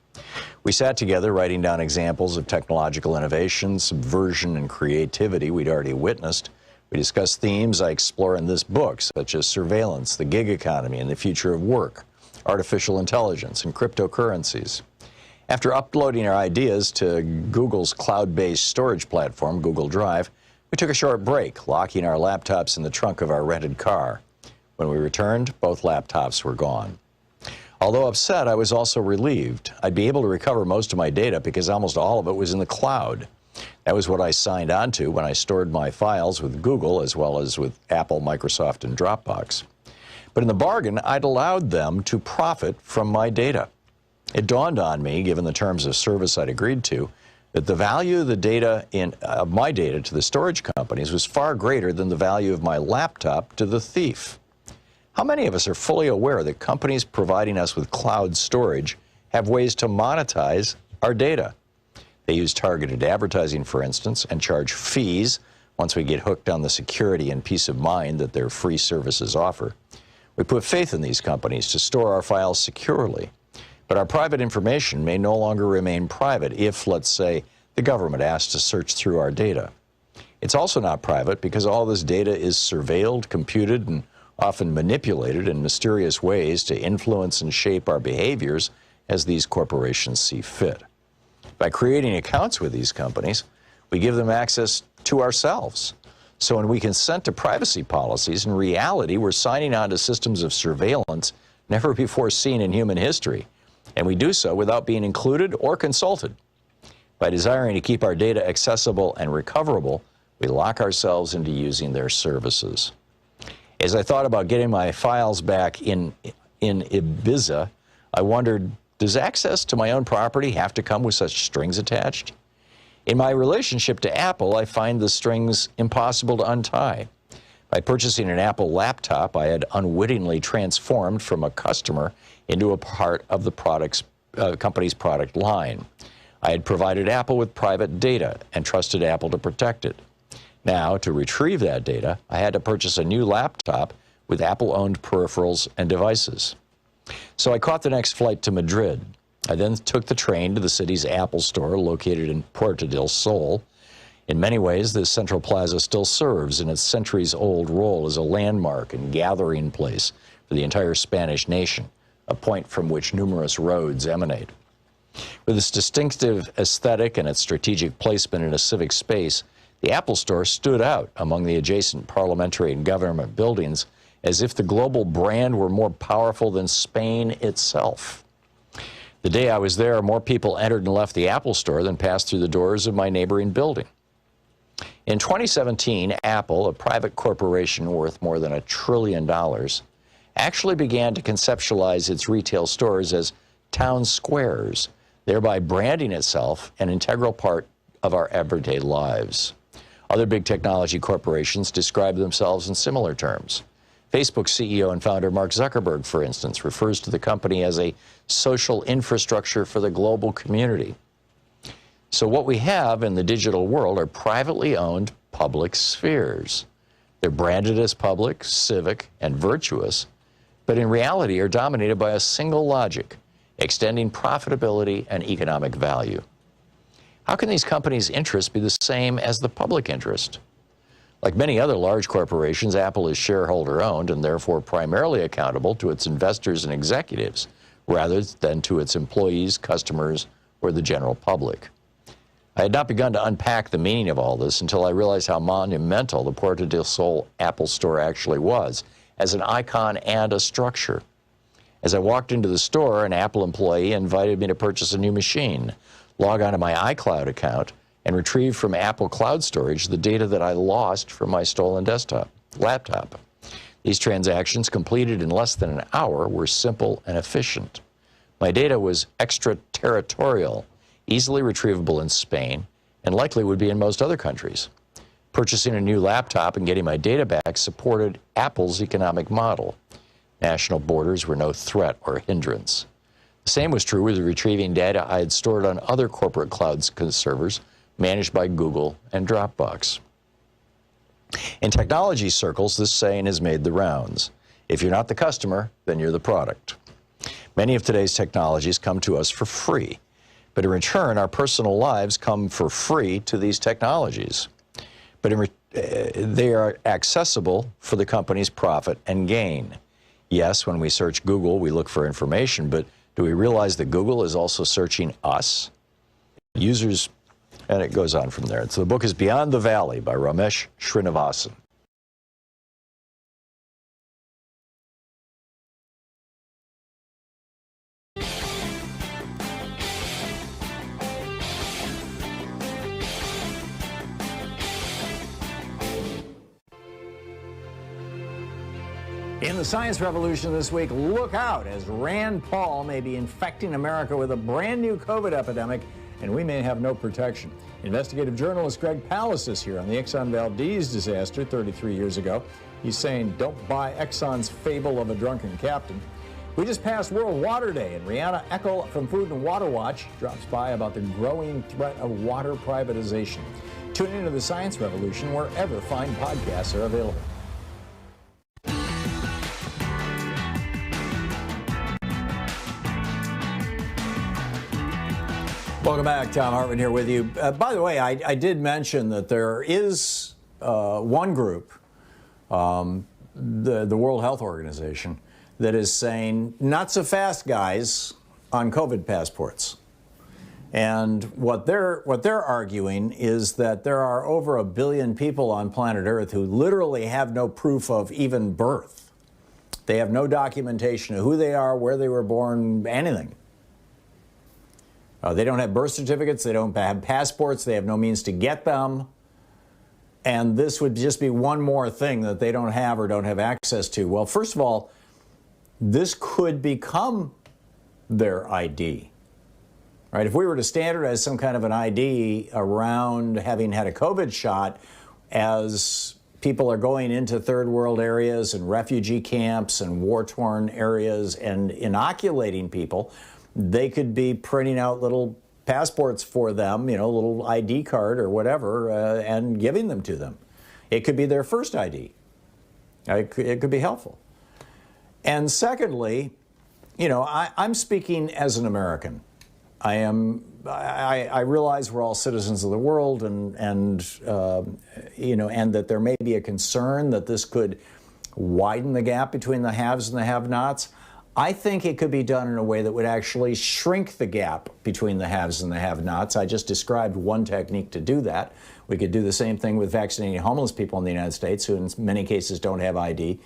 We sat together writing down examples of technological innovation, subversion, and creativity we'd already witnessed. We discussed themes I explore in this book, such as surveillance, the gig economy, and the future of work, artificial intelligence, and cryptocurrencies. After uploading our ideas to Google's cloud-based storage platform, Google Drive, we took a short break, locking our laptops in the trunk of our rented car. When we returned, both laptops were gone. Although upset, I was also relieved. I'd be able to recover most of my data because almost all of it was in the cloud. That was what I signed on to when I stored my files with Google as well as with Apple, Microsoft, and Dropbox. But in the bargain, I'd allowed them to profit from my data. It dawned on me, given the terms of service I'd agreed to, that the value of the data of my data to the storage companies was far greater than the value of my laptop to the thief. How many of us are fully aware that companies providing us with cloud storage have ways to monetize our data? They use targeted advertising, for instance, and charge fees once we get hooked on the security and peace of mind that their free services offer. We put faith in these companies to store our files securely, but our private information may no longer remain private if, let's say, the government asks to search through our data. It's also not private because all this data is surveilled, computed, and often manipulated in mysterious ways to influence and shape our behaviors as these corporations see fit. By creating accounts with these companies, we give them access to ourselves. So when we consent to privacy policies, in reality, we're signing on to systems of surveillance never before seen in human history, and we do so without being included or consulted. By desiring to keep our data accessible and recoverable, we lock ourselves into using their services. As I thought about getting my files back in Ibiza, I wondered, does access to my own property have to come with such strings attached? In my relationship to Apple, I find the strings impossible to untie. By purchasing an Apple laptop, I had unwittingly transformed from a customer into a part of the company's product line. I had provided Apple with private data and trusted Apple to protect it. Now, to retrieve that data, I had to purchase a new laptop with Apple-owned peripherals and devices. So I caught the next flight to Madrid. I then took the train to the city's Apple store located in Puerto del Sol. In many ways, this central plaza still serves in its centuries-old role as a landmark and gathering place for the entire Spanish nation, a point from which numerous roads emanate. With its distinctive aesthetic and its strategic placement in a civic space, the Apple Store stood out among the adjacent parliamentary and government buildings as if the global brand were more powerful than Spain itself. The day I was there, more people entered and left the Apple Store than passed through the doors of my neighboring building. In 2017, Apple, a private corporation worth more than $1 trillion, actually began to conceptualize its retail stores as town squares, thereby branding itself an integral part of our everyday lives. Other big technology corporations describe themselves in similar terms. Facebook CEO and founder Mark Zuckerberg, for instance, refers to the company as a social infrastructure for the global community. So what we have in the digital world are privately owned public spheres. They're branded as public, civic, and virtuous, but in reality are dominated by a single logic, extending profitability and economic value. How can these companies' interests be the same as the public interest? Like many other large corporations, Apple is shareholder-owned and therefore primarily accountable to its investors and executives, rather than to its employees, customers, or the general public. I had not begun to unpack the meaning of all this until I realized how monumental the Puerto del Sol Apple Store actually was, as an icon and a structure. As I walked into the store, an Apple employee invited me to purchase a new machine, log onto my iCloud account, and retrieve from Apple Cloud Storage the data that I lost from my stolen laptop. These transactions, completed in less than an hour, were simple and efficient. My data was extraterritorial, easily retrievable in Spain, and likely would be in most other countries. Purchasing a new laptop and getting my data back supported Apple's economic model. National borders were no threat or hindrance. The same was true with retrieving data I had stored on other corporate cloud servers managed by Google and Dropbox. In technology circles, this saying has made the rounds. If you're not the customer, then you're the product. Many of today's technologies come to us for free, but in return, our personal lives come for free to these technologies. But they are accessible for the company's profit and gain. Yes, when we search Google, we look for information, but do we realize that Google is also searching us? Users, and it goes on from there. So the book is Beyond the Valley by Ramesh Srinivasan. In the science revolution this week, look out as Rand Paul may be infecting America with a brand new COVID epidemic, and we may have no protection. Investigative journalist Greg Palast is here on the Exxon Valdez disaster 33 years ago. He's saying, don't buy Exxon's fable of a drunken captain. We just passed World Water Day, and Rihanna Eckel from Food and Water Watch drops by about the growing threat of water privatization. Tune into the science revolution wherever fine podcasts are available. Welcome back. Thom Hartmann here with you. By the way, I did mention that there is one group, the World Health Organization, that is saying, not so fast, guys, on COVID passports. And what they're arguing is that there are over 1 billion people on planet Earth who literally have no proof of even birth. They have no documentation of who they are, where they were born, anything. They don't have birth certificates, they don't have passports, they have no means to get them. And this would just be one more thing that they don't have or don't have access to. Well, first of all, this could become their ID. Right? If we were to standardize some kind of an ID around having had a COVID shot as people are going into third world areas and refugee camps and war-torn areas and inoculating people, they could be printing out little passports for them, you know, a little ID card or whatever, and giving them to them. It could be their first ID. It could be helpful. And secondly, you know, I'm speaking as an American. I realize we're all citizens of the world, and you know, and that there may be a concern that this could widen the gap between the haves and the have-nots. I think it could be done in a way that would actually shrink the gap between the haves and the have-nots. I just described one technique to do that. We could do the same thing with vaccinating homeless people in the United States, who in many cases don't have ID,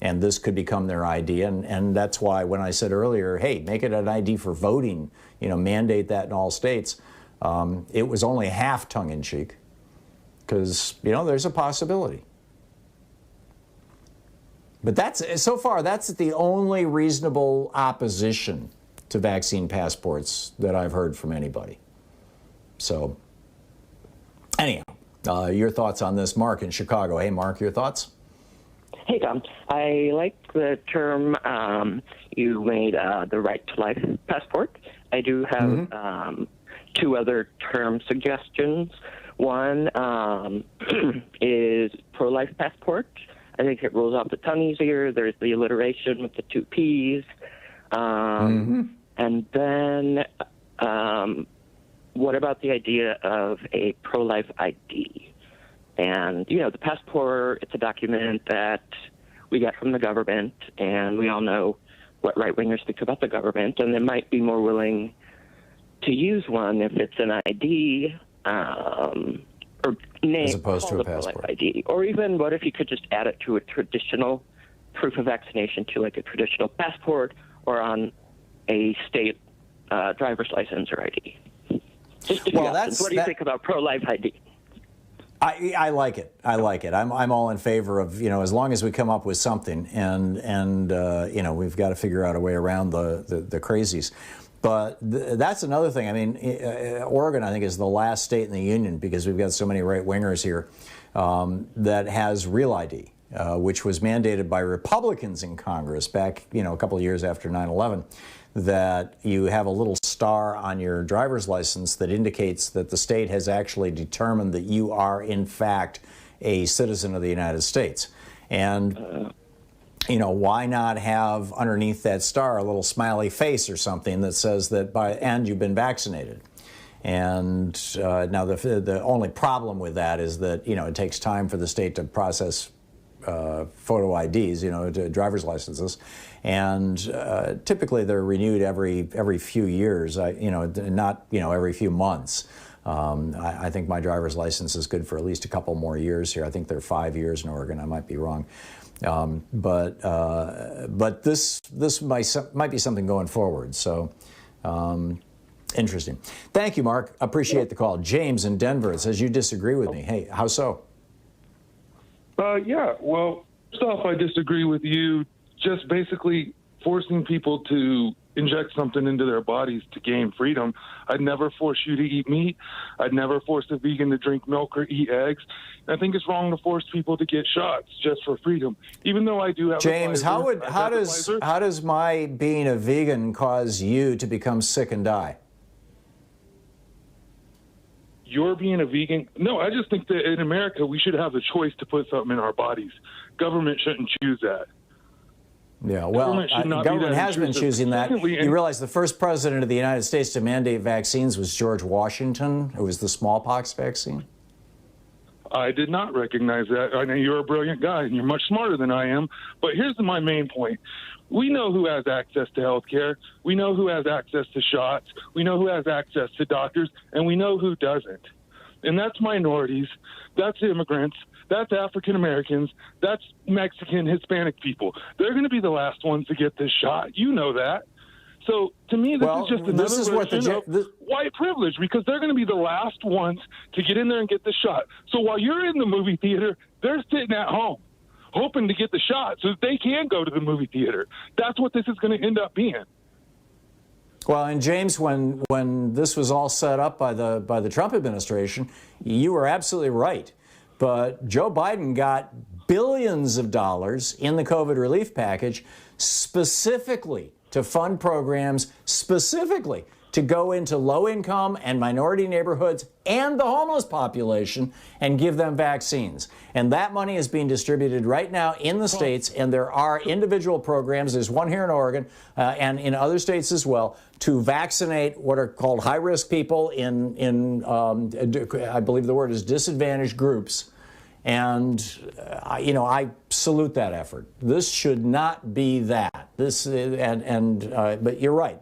and this could become their ID. And that's why when I said earlier, hey, make it an ID for voting, you know, mandate that in all states, it was only half tongue-in-cheek, because, you know, there's a possibility. But so far, that's the only reasonable opposition to vaccine passports that I've heard from anybody. So, anyhow, your thoughts on this, Mark in Chicago. Hey, Mark, your thoughts? Hey, Tom. I like the term you made, the right to life passport. I do have two other term suggestions. One is pro-life passport. I think it rolls off the tongue easier. There's the alliteration with the two P's. And then what about the idea of a pro-life ID? And, you know, the passport, it's a document that we get from the government, and we all know what right-wingers think about the government, and they might be more willing to use one if it's an ID, or name, as opposed to a passport. ID. Or even, what if you could just add it to a traditional proof of vaccination, to like a traditional passport or on a state driver's license or ID? Just what do you think about pro-life ID? I like it. I like it. I'm all in favor of, you know, as long as we come up with something, and you know, we've got to figure out a way around the crazies. But that's another thing. I mean, Oregon, I think, is the last state in the union, because we've got so many right-wingers here, that has Real ID, which was mandated by Republicans in Congress back, you know, a couple of years after 9/11, that you have a little star on your driver's license that indicates that the state has actually determined that you are, in fact, a citizen of the United States. And you know, why not have underneath that star a little smiley face or something that says that and you've been vaccinated? And now the only problem with that is that, you know, it takes time for the state to process photo IDs, you know, driver's licenses, and typically they're renewed every few years. You know, not, you know, every few months. I think my driver's license is good for at least a couple more years here. I think they're 5 years in Oregon. I might be wrong. But this might be something going forward. So interesting. Thank you, Mark. Appreciate the call. James in Denver says you disagree with me. Hey, how so? Yeah. Well, first off, I disagree with you. Just basically forcing people to inject something into their bodies to gain freedom. I'd never force you to eat meat. I'd never force a vegan to drink milk or eat eggs. I think it's wrong to force people to get shots just for freedom. Even though I do have James, a Pfizer, how does my being a vegan cause you to become sick and die? You're being a vegan? No, I just think that in America we should have the choice to put something in our bodies. Government shouldn't choose that. Yeah, well, government has been choosing that. You realize the first president of the United States to mandate vaccines was George Washington. It was the smallpox vaccine. I did not recognize that. I know you're a brilliant guy, and you're much smarter than I am. But here's my main point. We know who has access to health care. We know who has access to shots. We know who has access to doctors, and we know who doesn't. And that's minorities. That's immigrants. That's African Americans. That's Mexican, Hispanic people. They're going to be the last ones to get this shot. You know that. So to me, this is just another version of white privilege, because they're going to be the last ones to get in there and get the shot. So while you're in the movie theater, they're sitting at home hoping to get the shot so that they can go to the movie theater. That's what this is going to end up being. Well, and James, when this was all set up by the Trump administration, you were absolutely right. But Joe Biden got billions of dollars in the COVID relief package specifically to fund programs specifically to go into low-income and minority neighborhoods and the homeless population and give them vaccines. And that money is being distributed right now in the states, and there are individual programs, there's one here in Oregon and in other states as well, to vaccinate what are called high-risk people in I believe the word is disadvantaged groups. And, I salute that effort. This should not be that. But you're right.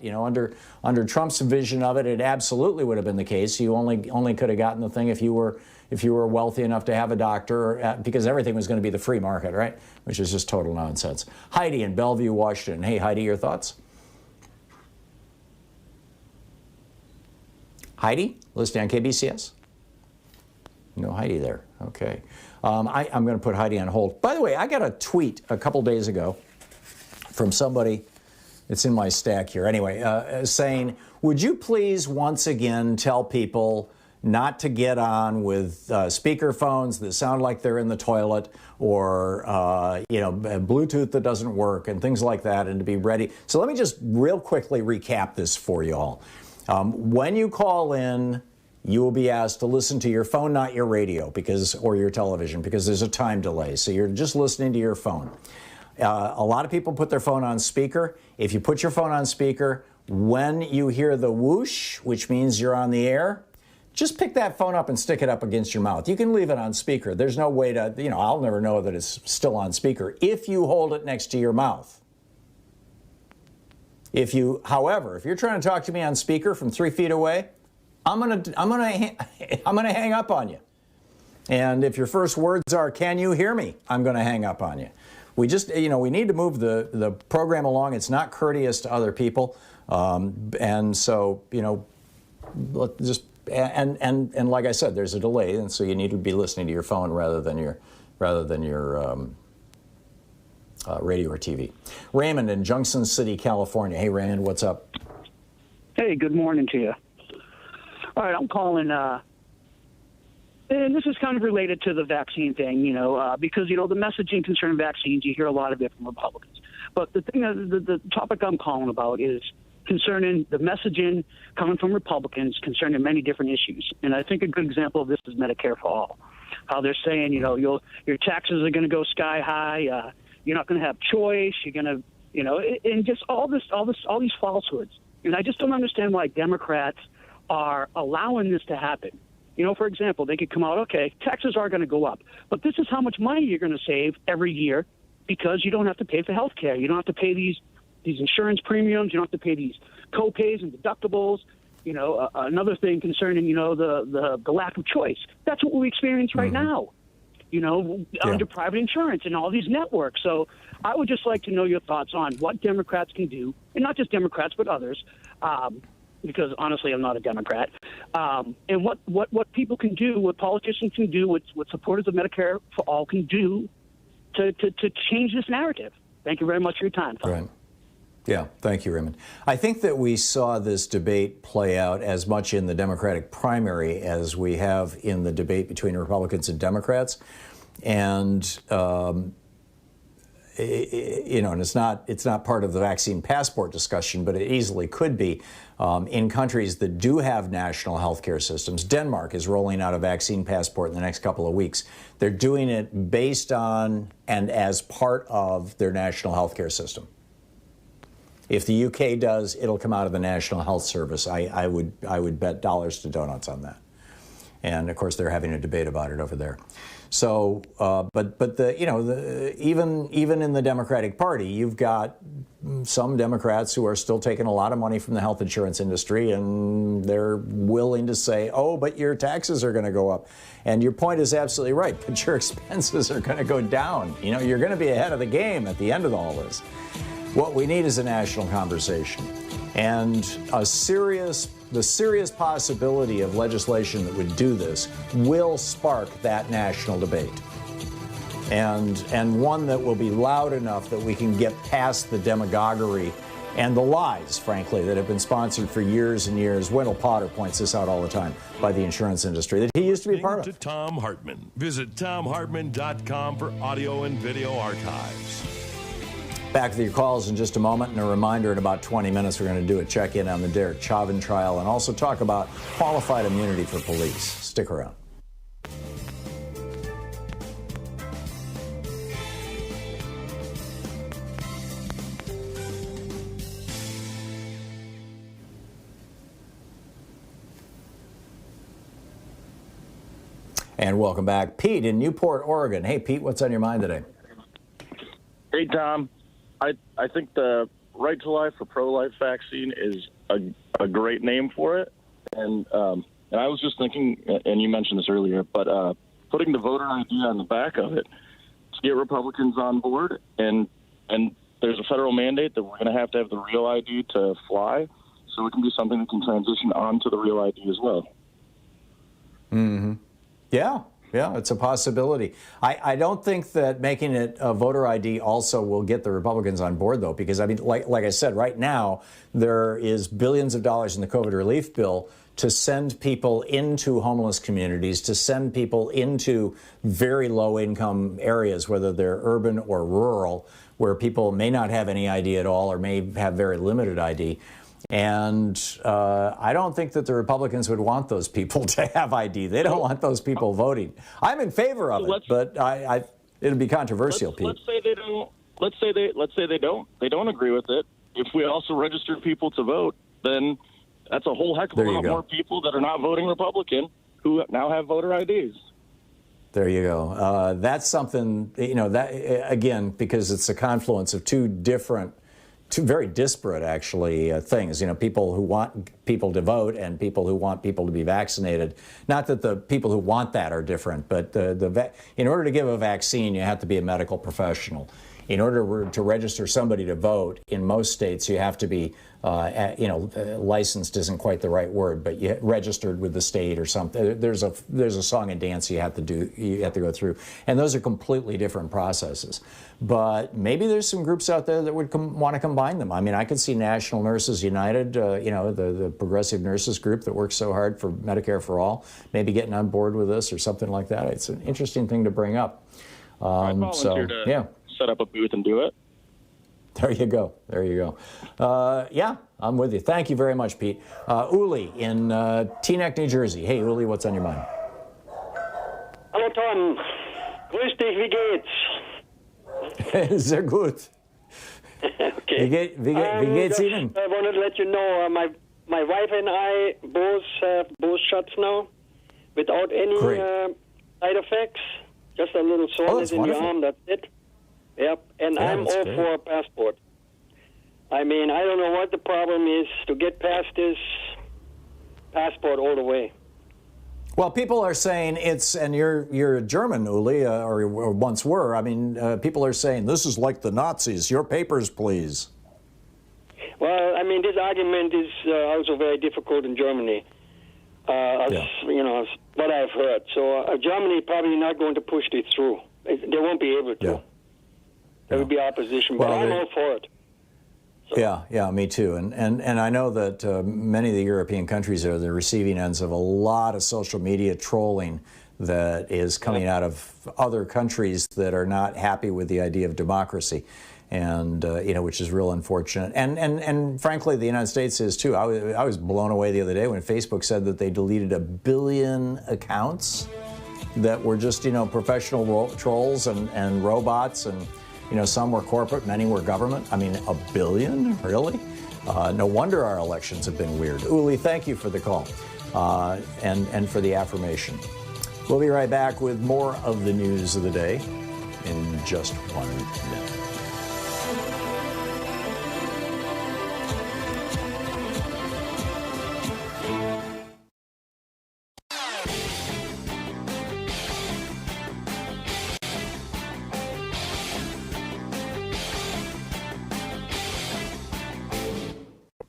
Under Trump's vision of it, it absolutely would have been the case. You only could have gotten the thing if you were wealthy enough to have a doctor, because everything was going to be the free market, right? Which is just total nonsense. Heidi in Bellevue, Washington. Hey, Heidi, your thoughts? Heidi, listening on KBCS? No Heidi there. Okay. I'm going to put Heidi on hold. By the way, I got a tweet a couple days ago from somebody, it's in my stack here anyway, saying, would you please once again tell people not to get on with speakerphones that sound like they're in the toilet, or Bluetooth that doesn't work and things like that, and to be ready. So let me just real quickly recap this for you all. When you call in, you will be asked to listen to your phone, not your radio, or your television, because there's a time delay. So you're just listening to your phone. A lot of people put their phone on speaker. If you put your phone on speaker, when you hear the whoosh, which means you're on the air, just pick that phone up and stick it up against your mouth. You can leave it on speaker. There's no way to, I'll never know that it's still on speaker if you hold it next to your mouth. However, if you're trying to talk to me on speaker from 3 feet away, I'm gonna hang up on you. And if your first words are, "Can you hear me?" I'm gonna hang up on you. We just, we need to move the program along. It's not courteous to other people, and so, just and like I said, there's a delay, and so you need to be listening to your phone rather than your radio or TV. Raymond in Junction City, California. Hey, Raymond, what's up? Hey, good morning to you. All right, I'm calling, and this is kind of related to the vaccine thing, because, the messaging concerning vaccines, you hear a lot of it from Republicans. But the thing, the topic I'm calling about is concerning the messaging coming from Republicans concerning many different issues. And I think a good example of this is Medicare for All. How they're saying, your taxes are going to go sky high, you're not going to have choice, you're going to, and just all these falsehoods. And I just don't understand why Democrats are allowing this to happen. For example, they could come out, okay, taxes are going to go up, but this is how much money you're going to save every year because you don't have to pay for health care. You don't have to pay these insurance premiums. You don't have to pay these co-pays and deductibles. Another thing concerning, the lack of choice. That's what we experience right now, under private insurance and all these networks. So I would just like to know your thoughts on what Democrats can do, and not just Democrats, but others, because honestly, I'm not a Democrat, and what people can do, what politicians can do, what supporters of Medicare for All can do to change this narrative. Thank you very much for your time. Right. Yeah, thank you, Raymond. I think that we saw this debate play out as much in the Democratic primary as we have in the debate between Republicans and Democrats. And and it's not part of the vaccine passport discussion, but it easily could be in countries that do have national health care systems. Denmark is rolling out a vaccine passport in the next couple of weeks. They're doing it based on and as part of their national health care system. If the UK does, it'll come out of the National Health Service. I would bet dollars to donuts on that. And of course, they're having a debate about it over there. So, even in the Democratic Party, you've got some Democrats who are still taking a lot of money from the health insurance industry, and they're willing to say, "Oh, but your taxes are going to go up." And your point is absolutely right. But your expenses are going to go down. You're going to be ahead of the game at the end of all this. What we need is a national conversation, and the serious possibility of legislation that would do this will spark that national debate, and one that will be loud enough that we can get past the demagoguery and the lies, frankly, that have been sponsored for years and years. Wendell Potter points this out all the time, by the insurance industry that he used to be part of. To Thom Hartmann. Visit ThomHartmann.com for audio and video archives. Back with your calls in just a moment, and a reminder in about 20 minutes we're going to do a check-in on the Derek Chauvin trial and also talk about qualified immunity for police. Stick around. And welcome back. Pete in Newport, Oregon. Hey, Pete, what's on your mind today? Hey, Tom. I think the Right to Life or pro-life vaccine is a great name for it. And I was just thinking, and you mentioned this earlier, but putting the voter ID on the back of it to get Republicans on board. And there's a federal mandate that we're going to have the real ID to fly. So it can be something that can transition onto the real ID as well. Mm-hmm. Yeah, it's a possibility. I don't think that making it a voter ID also will get the Republicans on board, though, because, I mean, like I said, right now, there is billions of dollars in the COVID relief bill to send people into homeless communities, to send people into very low-income areas, whether they're urban or rural, where people may not have any ID at all or may have very limited ID. And I don't think that the Republicans would want those people to have ID. They don't want those people voting. I'm in favor of it, but it'll be controversial, Pete. Let's say they don't. Let's say they don't. They don't agree with it. If we also registered people to vote, then that's a whole heck of a lot more people that are not voting Republican who now have voter IDs. There you go. That's something, that again, because it's a confluence of two very disparate, actually, things. People who want people to vote and people who want people to be vaccinated. Not that the people who want that are different, but in order to give a vaccine, you have to be a medical professional. In order to register somebody to vote, in most states, you have to be, licensed isn't quite the right word, but you registered with the state or something. There's a song and dance you have to go through, and those are completely different processes. But maybe there's some groups out there that would want to combine them. I mean, I could see National Nurses United, the progressive nurses group that works so hard for Medicare for All, maybe getting on board with this or something like that. It's an interesting thing to bring up. I volunteer to set up a booth and do it. There you go. Yeah, I'm with you. Thank you very much, Pete. Uli in Teaneck, New Jersey. Hey, Uli, what's on your mind? Hallo, Tom. Grüß dich, wie geht's? Sehr gut. Okay. Wie geht's Ihnen? I wanted to let you know my wife and I both have both shots now without any side effects. Just a little soreness in the arm, that's it. Yep, and I'm all for a passport. I mean, I don't know what the problem is to get past this passport all the way. Well, people are saying and you're German, Uli, or once were. I mean, people are saying this is like the Nazis. Your papers, please. Well, I mean, this argument is also very difficult in Germany. What I've heard. So Germany probably not going to push this through. They won't be able to. There will be opposition, but I'm all for it. So. Yeah, me too. And I know that many of the European countries are the receiving ends of a lot of social media trolling that is coming out of other countries that are not happy with the idea of democracy. And, which is real unfortunate. And frankly, the United States is too. I was blown away the other day when Facebook said that they deleted 1 billion accounts that were just, professional trolls and robots. And, some were corporate, many were government. I mean, 1 billion? Really? No wonder our elections have been weird. Uli, thank you for the call and for the affirmation. We'll be right back with more of the news of the day in just 1 minute.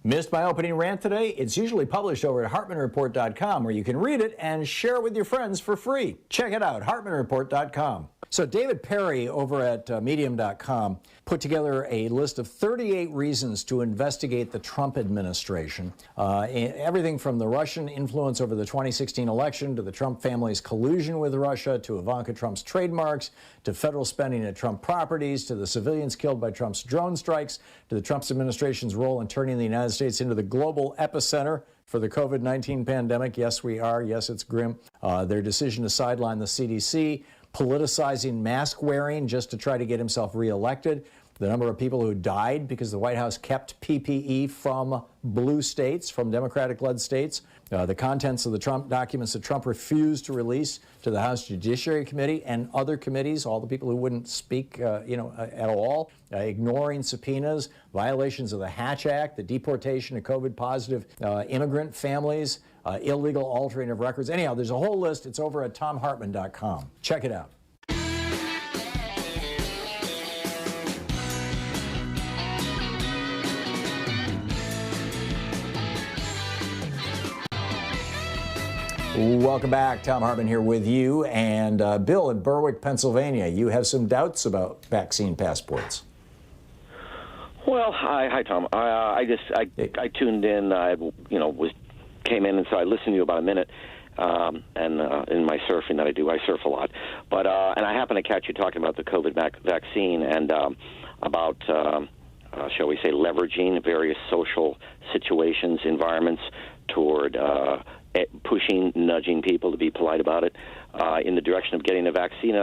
Missed my opening rant today? It's usually published over at HartmannReport.com, where you can read it and share it with your friends for free. Check it out, HartmannReport.com. So David Perry over at Medium.com put together a list of 38 reasons to investigate the Trump administration. Everything from the Russian influence over the 2016 election to the Trump family's collusion with Russia to Ivanka Trump's trademarks to federal spending at Trump properties to the civilians killed by Trump's drone strikes to the Trump administration's role in turning the United States into the global epicenter for the COVID-19 pandemic. Yes, we are. Yes, it's grim. Their decision to sideline the CDC, politicizing mask wearing just to try to get himself reelected, the number of people who died because the White House kept PPE from blue states, from Democratic-led states, the contents of the Trump documents that Trump refused to release to the House Judiciary Committee and other committees, all the people who wouldn't speak, at all, ignoring subpoenas, violations of the Hatch Act, the deportation of COVID-positive immigrant families, illegal altering of records. Anyhow, there's a whole list. It's over at thomhartmann.com. Check it out. Welcome back. Thom Hartmann here with you. And Bill in Berwick, Pennsylvania, you have some doubts about vaccine passports. Well, hi, Tom. I tuned in. Came in, and so I listened to you about a minute. And in my surfing that I do, I surf a lot. But and I happened to catch you talking about the COVID vaccine and about, shall we say, leveraging various social situations, environments toward nudging people, to be polite about it, in the direction of getting a vaccine.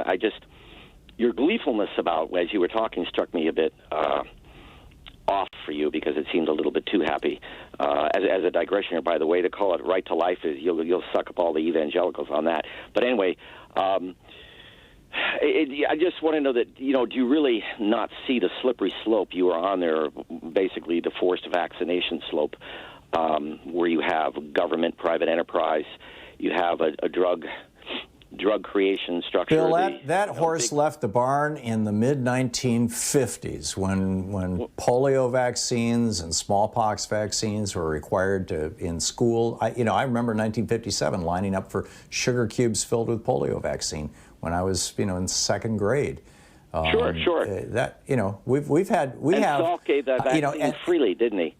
Your gleefulness about, as you were talking, struck me a bit off for you because it seemed a little bit too happy. As a digression here, by the way, to call it right to life is you'll suck up all the evangelicals on that. But anyway, I just want to know that, do you really not see the slippery slope you are on there, basically the forced vaccination slope, where you have government, private enterprise, you have a drug creation structure. Bill, that horse left the barn in the mid-1950s when polio vaccines and smallpox vaccines were required in school. I remember 1957 lining up for sugar cubes filled with polio vaccine when I was, in second grade. Sure. Salk gave that vaccine freely, didn't he?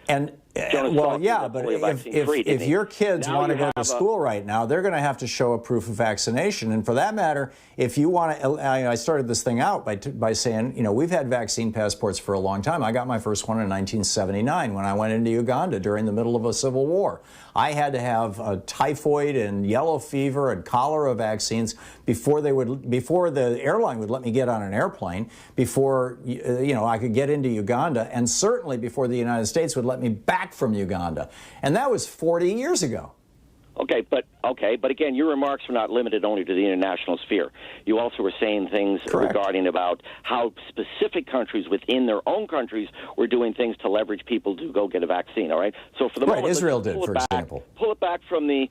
And but if your kids want to go to school right now, they're going to have to show a proof of vaccination. And for that matter, if you want to, I started this thing out by saying, we've had vaccine passports for a long time. I got my first one in 1979 when I went into Uganda during the middle of a civil war. I had to have typhoid and yellow fever and cholera vaccines before the airline would let me get on an airplane, before I could get into Uganda, and certainly before the United States would let me back from Uganda. And that was 40 years ago. Okay, but again, your remarks were not limited only to the international sphere. You also were saying things regarding about how specific countries within their own countries were doing things to leverage people to go get a vaccine. All right. So for the moment, Israel did, for example. Pull it back from the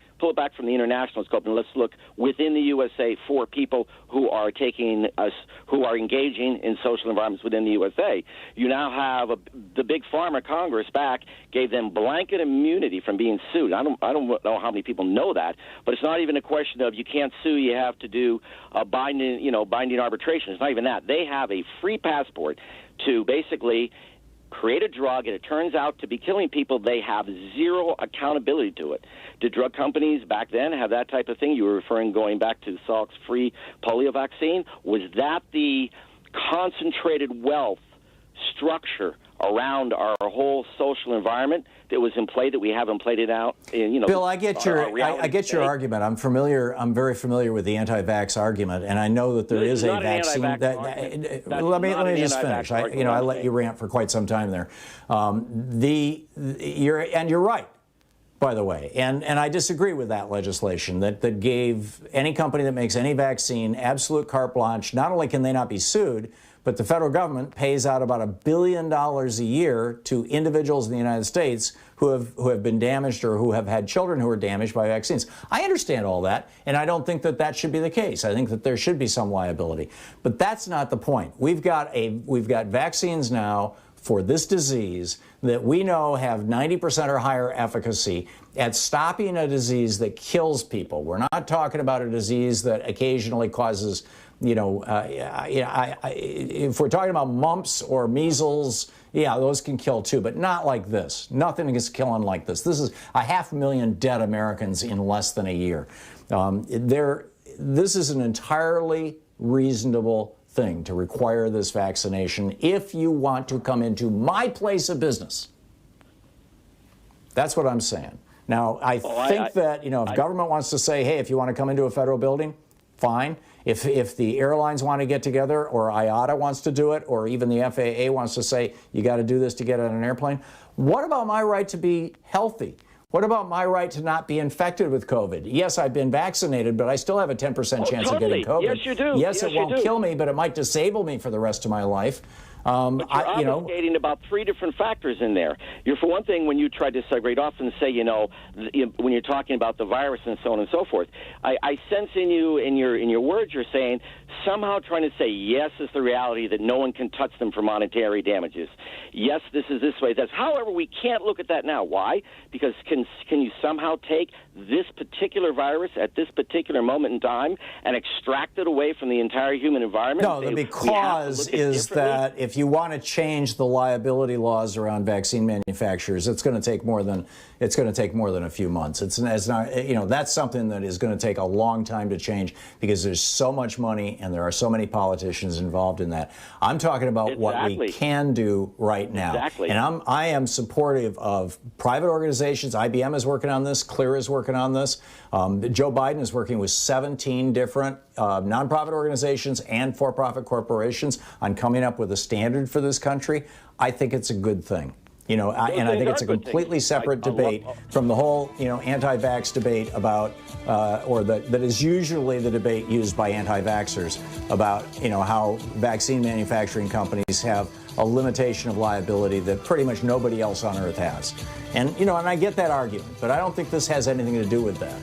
international scope, and let's look within the USA for people who are engaging in social environments within the USA. You now have the big pharma Congress back gave them blanket immunity from being sued. I don't know how many people know that, but it's not even a question of you can't sue. You have to do binding arbitration. It's not even that. They have a free passport to basically create a drug, and it turns out to be killing people. They have zero accountability to it. Did drug companies back then have that type of thing? You were referring going back to Salk's free polio vaccine. Was that the concentrated wealth structure around our whole social environment that was in play that we haven't played it out in, Bill, I get your argument. I'm very familiar with the anti-vax argument, and I know that there is a vaccine let me just finish. I let you rant for quite some time there. You're right, by the way, and I disagree with that legislation that gave any company that makes any vaccine absolute carte blanche. Not only can they not be sued, but the federal government pays out about $1 billion a year to individuals in the United States who have been damaged or who have had children who are damaged by vaccines. I understand all that, and I don't think that should be the case. I think that there should be some liability. But that's not the point. We've got vaccines now for this disease that we know have 90% or higher efficacy at stopping a disease that kills people. We're not talking about a disease that occasionally causes if we're talking about mumps or measles, yeah, those can kill too, but not like this. Nothing is killing like this. This is 500,000 dead Americans in less than a year. This is an entirely reasonable thing to require this vaccination if you want to come into my place of business. That's what I'm saying. Now, I think that, if government wants to say, hey, if you want to come into a federal building, fine. If the airlines want to get together, or IATA wants to do it, or even the FAA wants to say, you got to do this to get on an airplane, what about my right to be healthy? What about my right to not be infected with COVID? Yes, I've been vaccinated, but I still have a 10% chance of getting COVID. Yes, you do. Yes, it won't kill me, but it might disable me for the rest of my life. But you're obfuscating about three different factors in there. For one thing, when you try to segregate off and say, when you're talking about the virus and so on and so forth, I sense in your words you're saying somehow trying to say yes is the reality that no one can touch them for monetary damages. Yes, this is this way. However, we can't look at that now. Why? Because can you somehow take this particular virus at this particular moment in time and extract it away from the entire human environment? No, the because is that if you want to change the liability laws around vaccine manufacturers, it's going to take more than a few months. It's not, that's something that is going to take a long time to change because there's so much money and there are so many politicians involved in that. I'm talking about what we can do right now. Exactly. And I am supportive of private organizations. IBM is working on this. Clear is working on this. Joe Biden is working with 17 different nonprofit organizations and for-profit corporations on coming up with a standard for this country. I think it's a good thing. And I think it's a completely separate debate from the whole, anti-vax debate about, that is usually the debate used by anti-vaxxers about, how vaccine manufacturing companies have a limitation of liability that pretty much nobody else on earth has. And, and I get that argument, but I don't think this has anything to do with that.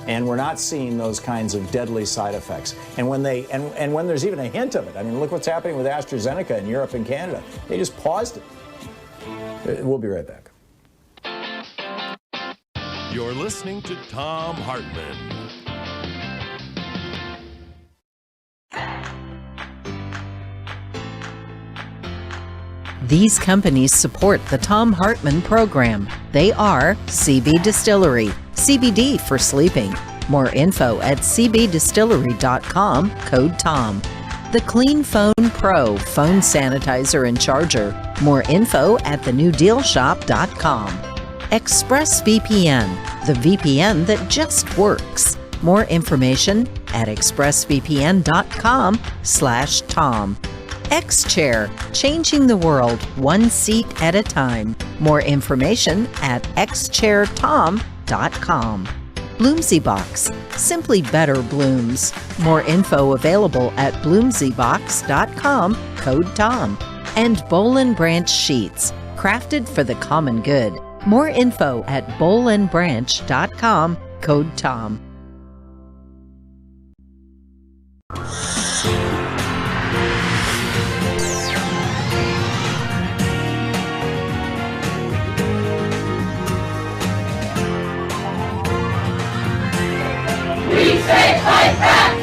And we're not seeing those kinds of deadly side effects. And when when there's even a hint of it, look what's happening with AstraZeneca in Europe and Canada. They just paused it. We'll be right back. You're listening to Thom Hartmann. These companies support the Thom Hartmann Program. They are CB Distillery, CBD for sleeping. More info at cbdistillery.com, code TOM. The Clean Phone Pro phone sanitizer and charger. More info at thenewdealshop.com. ExpressVPN, the VPN that just works. More information at expressvpn.com/Tom. X-Chair, changing the world one seat at a time. More information at xchairtom.com. Bloomsy Box, simply better blooms. More info available at bloomsybox.com, code TOM. And Boll & Branch Sheets, crafted for the common good. More info at bollandbranch.com, code TOM. We say fight back!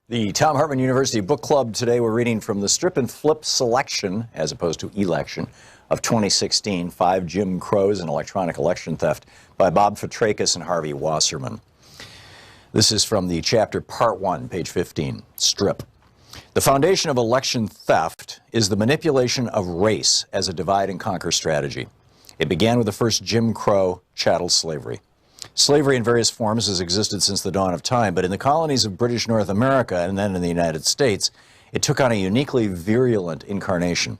The Thom Hartmann University Book Club today, we're reading from the Strip and Flip selection, as opposed to election, of 2016, 5 Jim Crows and Electronic Election Theft by Bob Fitrakis and Harvey Wasserman. This is from the chapter Part 1, page 15, Strip. The foundation of election theft is the manipulation of race as a divide and conquer strategy. It began with the first Jim Crow chattel slavery. Slavery in various forms has existed since the dawn of time, but in the colonies of British North America and then in the United States, it took on a uniquely virulent incarnation.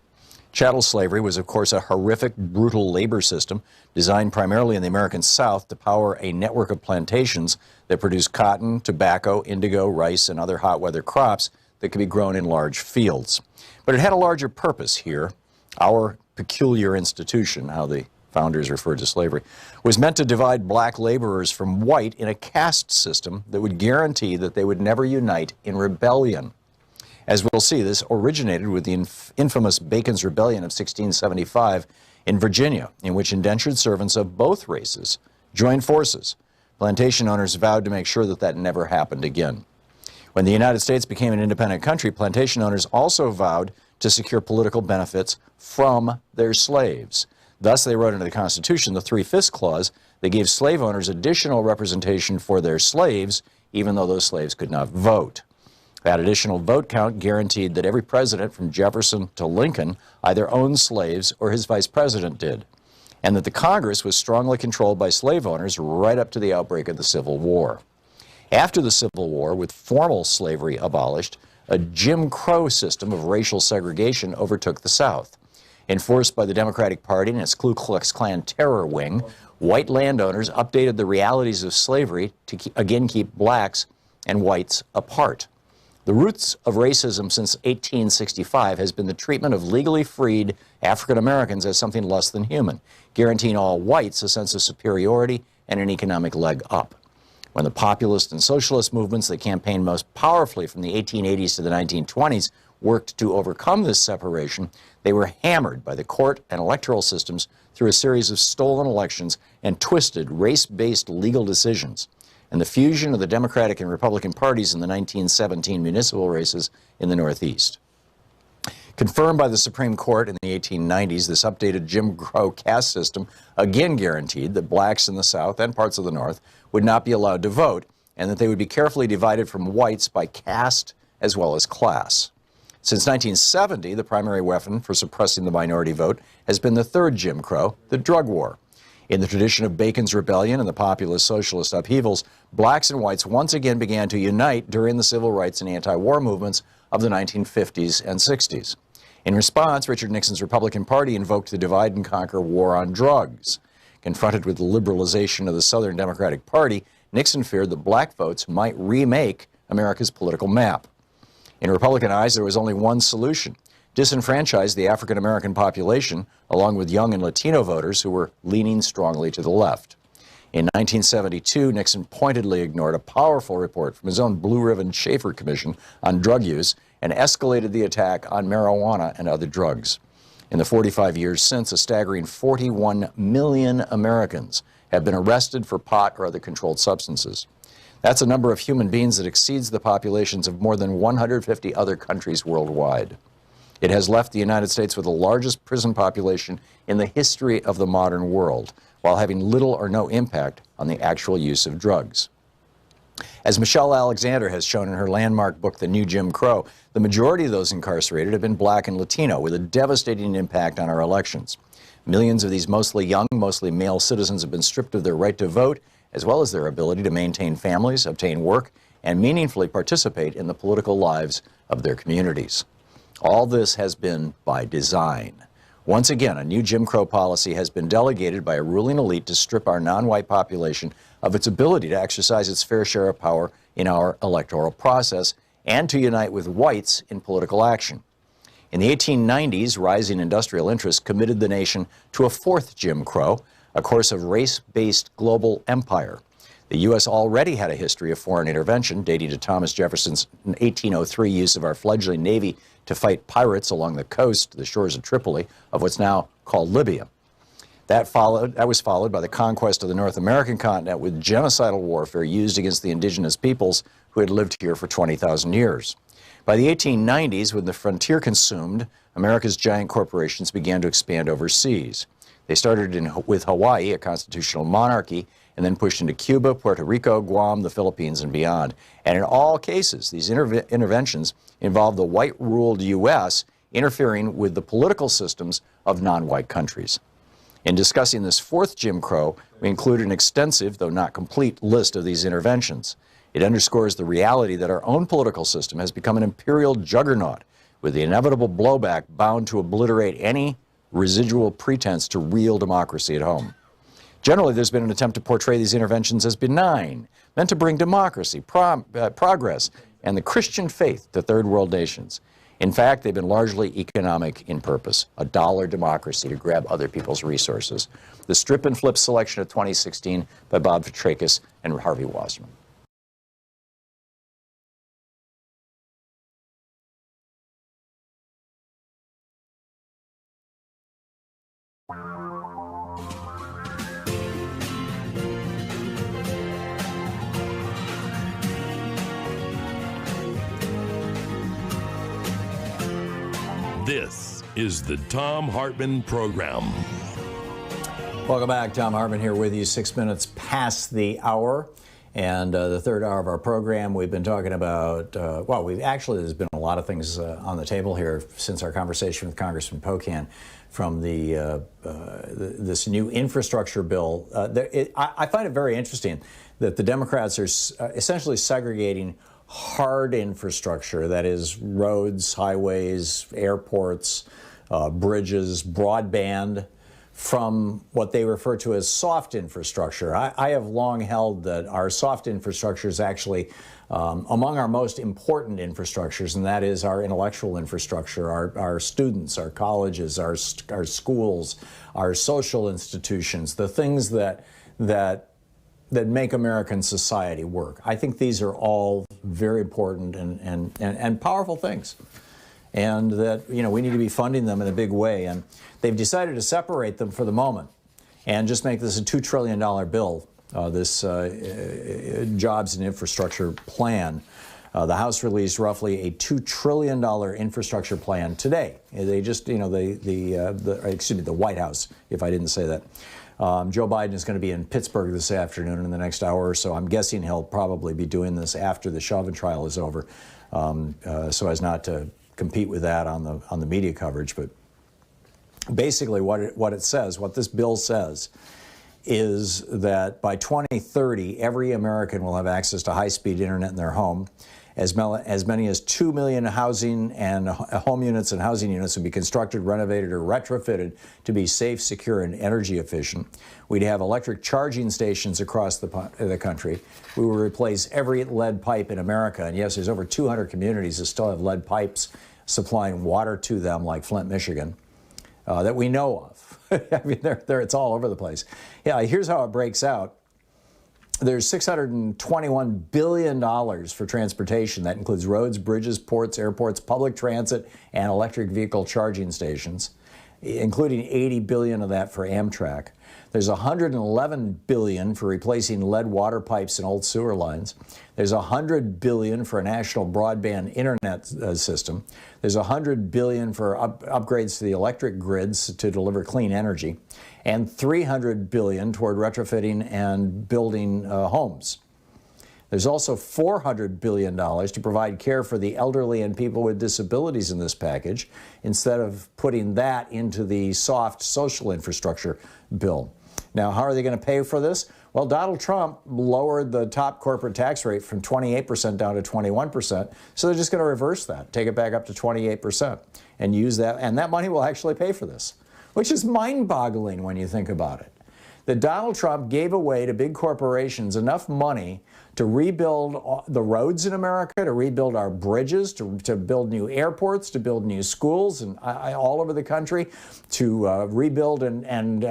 Chattel slavery was, of course, a horrific, brutal labor system designed primarily in the American South to power a network of plantations that produced cotton, tobacco, indigo, rice, and other hot weather crops that could be grown in large fields. But it had a larger purpose here. Our peculiar institution, how the founders referred to slavery, was meant to divide black laborers from white in a caste system that would guarantee that they would never unite in rebellion. As we'll see, this originated with the infamous Bacon's Rebellion of 1675 in Virginia, in which indentured servants of both races joined forces. Plantation owners vowed to make sure that that never happened again. When the United States became an independent country, plantation owners also vowed to secure political benefits from their slaves. Thus, they wrote into the Constitution the 3/5 clause that gave slave owners additional representation for their slaves, even though those slaves could not vote. That additional vote count guaranteed that every president from Jefferson to Lincoln either owned slaves or his vice president did, and that the Congress was strongly controlled by slave owners right up to the outbreak of the Civil War. After the Civil War, with formal slavery abolished, a Jim Crow system of racial segregation overtook the South. Enforced by the Democratic Party and its Ku Klux Klan terror wing, white landowners updated the realities of slavery to again keep blacks and whites apart. The roots of racism since 1865 has been the treatment of legally freed African Americans as something less than human, guaranteeing all whites a sense of superiority and an economic leg up. When the populist and socialist movements that campaigned most powerfully from the 1880s to the 1920s worked to overcome this separation, they were hammered by the court and electoral systems through a series of stolen elections and twisted race-based legal decisions, and the fusion of the Democratic and Republican parties in the 1917 municipal races in the Northeast. Confirmed by the Supreme Court in the 1890s, this updated Jim Crow caste system again guaranteed that blacks in the South and parts of the North would not be allowed to vote, and that they would be carefully divided from whites by caste as well as class. Since 1970, the primary weapon for suppressing the minority vote has been the third Jim Crow, the drug war. In the tradition of Bacon's Rebellion and the populist socialist upheavals, blacks and whites once again began to unite during the civil rights and anti-war movements of the 1950s and 60s. In response, Richard Nixon's Republican Party invoked the divide and conquer war on drugs. Confronted with the liberalization of the Southern Democratic Party, Nixon feared that black votes might remake America's political map. In Republican eyes, there was only one solution: disenfranchise the African American population, along with young and Latino voters who were leaning strongly to the left. In 1972, Nixon pointedly ignored a powerful report from his own Blue Ribbon Schaefer Commission on drug use and escalated the attack on marijuana and other drugs. In the 45 years since, a staggering 41 million Americans have been arrested for pot or other controlled substances. That's a number of human beings that exceeds the populations of more than 150 other countries worldwide. It has left the United States with the largest prison population in the history of the modern world, while having little or no impact on the actual use of drugs. As Michelle Alexander has shown in her landmark book, The New Jim Crow, the majority of those incarcerated have been black and Latino, with a devastating impact on our elections. Millions of these mostly young, mostly male citizens have been stripped of their right to vote, as well as their ability to maintain families, obtain work, and meaningfully participate in the political lives of their communities. All this has been by design. Once again, a new Jim Crow policy has been delegated by a ruling elite to strip our non-white population of its ability to exercise its fair share of power in our electoral process and to unite with whites in political action. In the 1890s, rising industrial interests committed the nation to a fourth Jim Crow, a course of race-based global empire. The U.S. already had a history of foreign intervention, dating to Thomas Jefferson's 1803 use of our fledgling Navy to fight pirates along the coast, the shores of Tripoli, of what's now called Libya. That was followed by the conquest of the North American continent with genocidal warfare used against the indigenous peoples who had lived here for 20,000 years. By the 1890s, when the frontier consumed, America's giant corporations began to expand overseas. They started with Hawaii, a constitutional monarchy, and then pushed into Cuba, Puerto Rico, Guam, the Philippines, and beyond. And in all cases, these interventions involved the white-ruled U.S. interfering with the political systems of non-white countries. In discussing this fourth Jim Crow, we include an extensive, though not complete, list of these interventions. It underscores the reality that our own political system has become an imperial juggernaut, with the inevitable blowback bound to obliterate any residual pretense to real democracy at home. Generally, there's been an attempt to portray these interventions as benign, meant to bring democracy, progress, and the Christian faith to third world nations. In fact, they've been largely economic in purpose, a dollar democracy to grab other people's resources. The strip and flip selection of 2016 by Bob Petrakis and Harvey Wasserman. This is the Thom Hartmann Program. Welcome back. Thom Hartmann here with you, 6 minutes past the hour. And the third hour of our program, we've been talking about, there's been a lot of things on the table here since our conversation with Congressman Pocan from this new infrastructure bill. I find it very interesting that the Democrats are essentially segregating hard infrastructure, that is roads, highways, airports, bridges, broadband, from what they refer to as soft infrastructure. I have long held that our soft infrastructure is actually among our most important infrastructures, and that is our intellectual infrastructure, our students, our colleges, our schools, our social institutions, the things that make American society work. I think these are all very important and powerful things, and that we need to be funding them in a big way. And they've decided to separate them for the moment and just make this a $2 trillion bill, this jobs and infrastructure plan. The House released roughly a $2 trillion infrastructure plan today. They just, the White House, if I didn't say that. Joe Biden is going to be in Pittsburgh this afternoon in the next hour or so. I'm guessing he'll probably be doing this after the Chauvin trial is over, so as not to compete with that on the media coverage. But basically what this bill says is that by 2030, every American will have access to high-speed internet in their home. As many as 2 million housing and home units and housing units will be constructed, renovated, or retrofitted to be safe, secure, and energy efficient. We'd have electric charging stations across the country. We will replace every lead pipe in America. And yes, there's over 200 communities that still have lead pipes supplying water to them, like Flint, Michigan, that we know of. I mean, it's all over the place. Yeah, here's how it breaks out. There's $621 billion for transportation. That includes roads, bridges, ports, airports, public transit, and electric vehicle charging stations, including $80 billion of that for Amtrak. There's $111 billion for replacing lead water pipes and old sewer lines. There's $100 billion for a national broadband internet system. There's $100 billion for upgrades to the electric grids to deliver clean energy, and $300 billion toward retrofitting and building homes. There's also $400 billion to provide care for the elderly and people with disabilities in this package, instead of putting that into the soft social infrastructure bill. Now, how are they going to pay for this? Well, Donald Trump lowered the top corporate tax rate from 28% down to 21%, so they're just going to reverse that, take it back up to 28%, and use that, and that money will actually pay for this, which is mind-boggling when you think about it. That Donald Trump gave away to big corporations enough money to rebuild the roads in America, to rebuild our bridges, to build new airports, to build new schools and all over the country, to rebuild and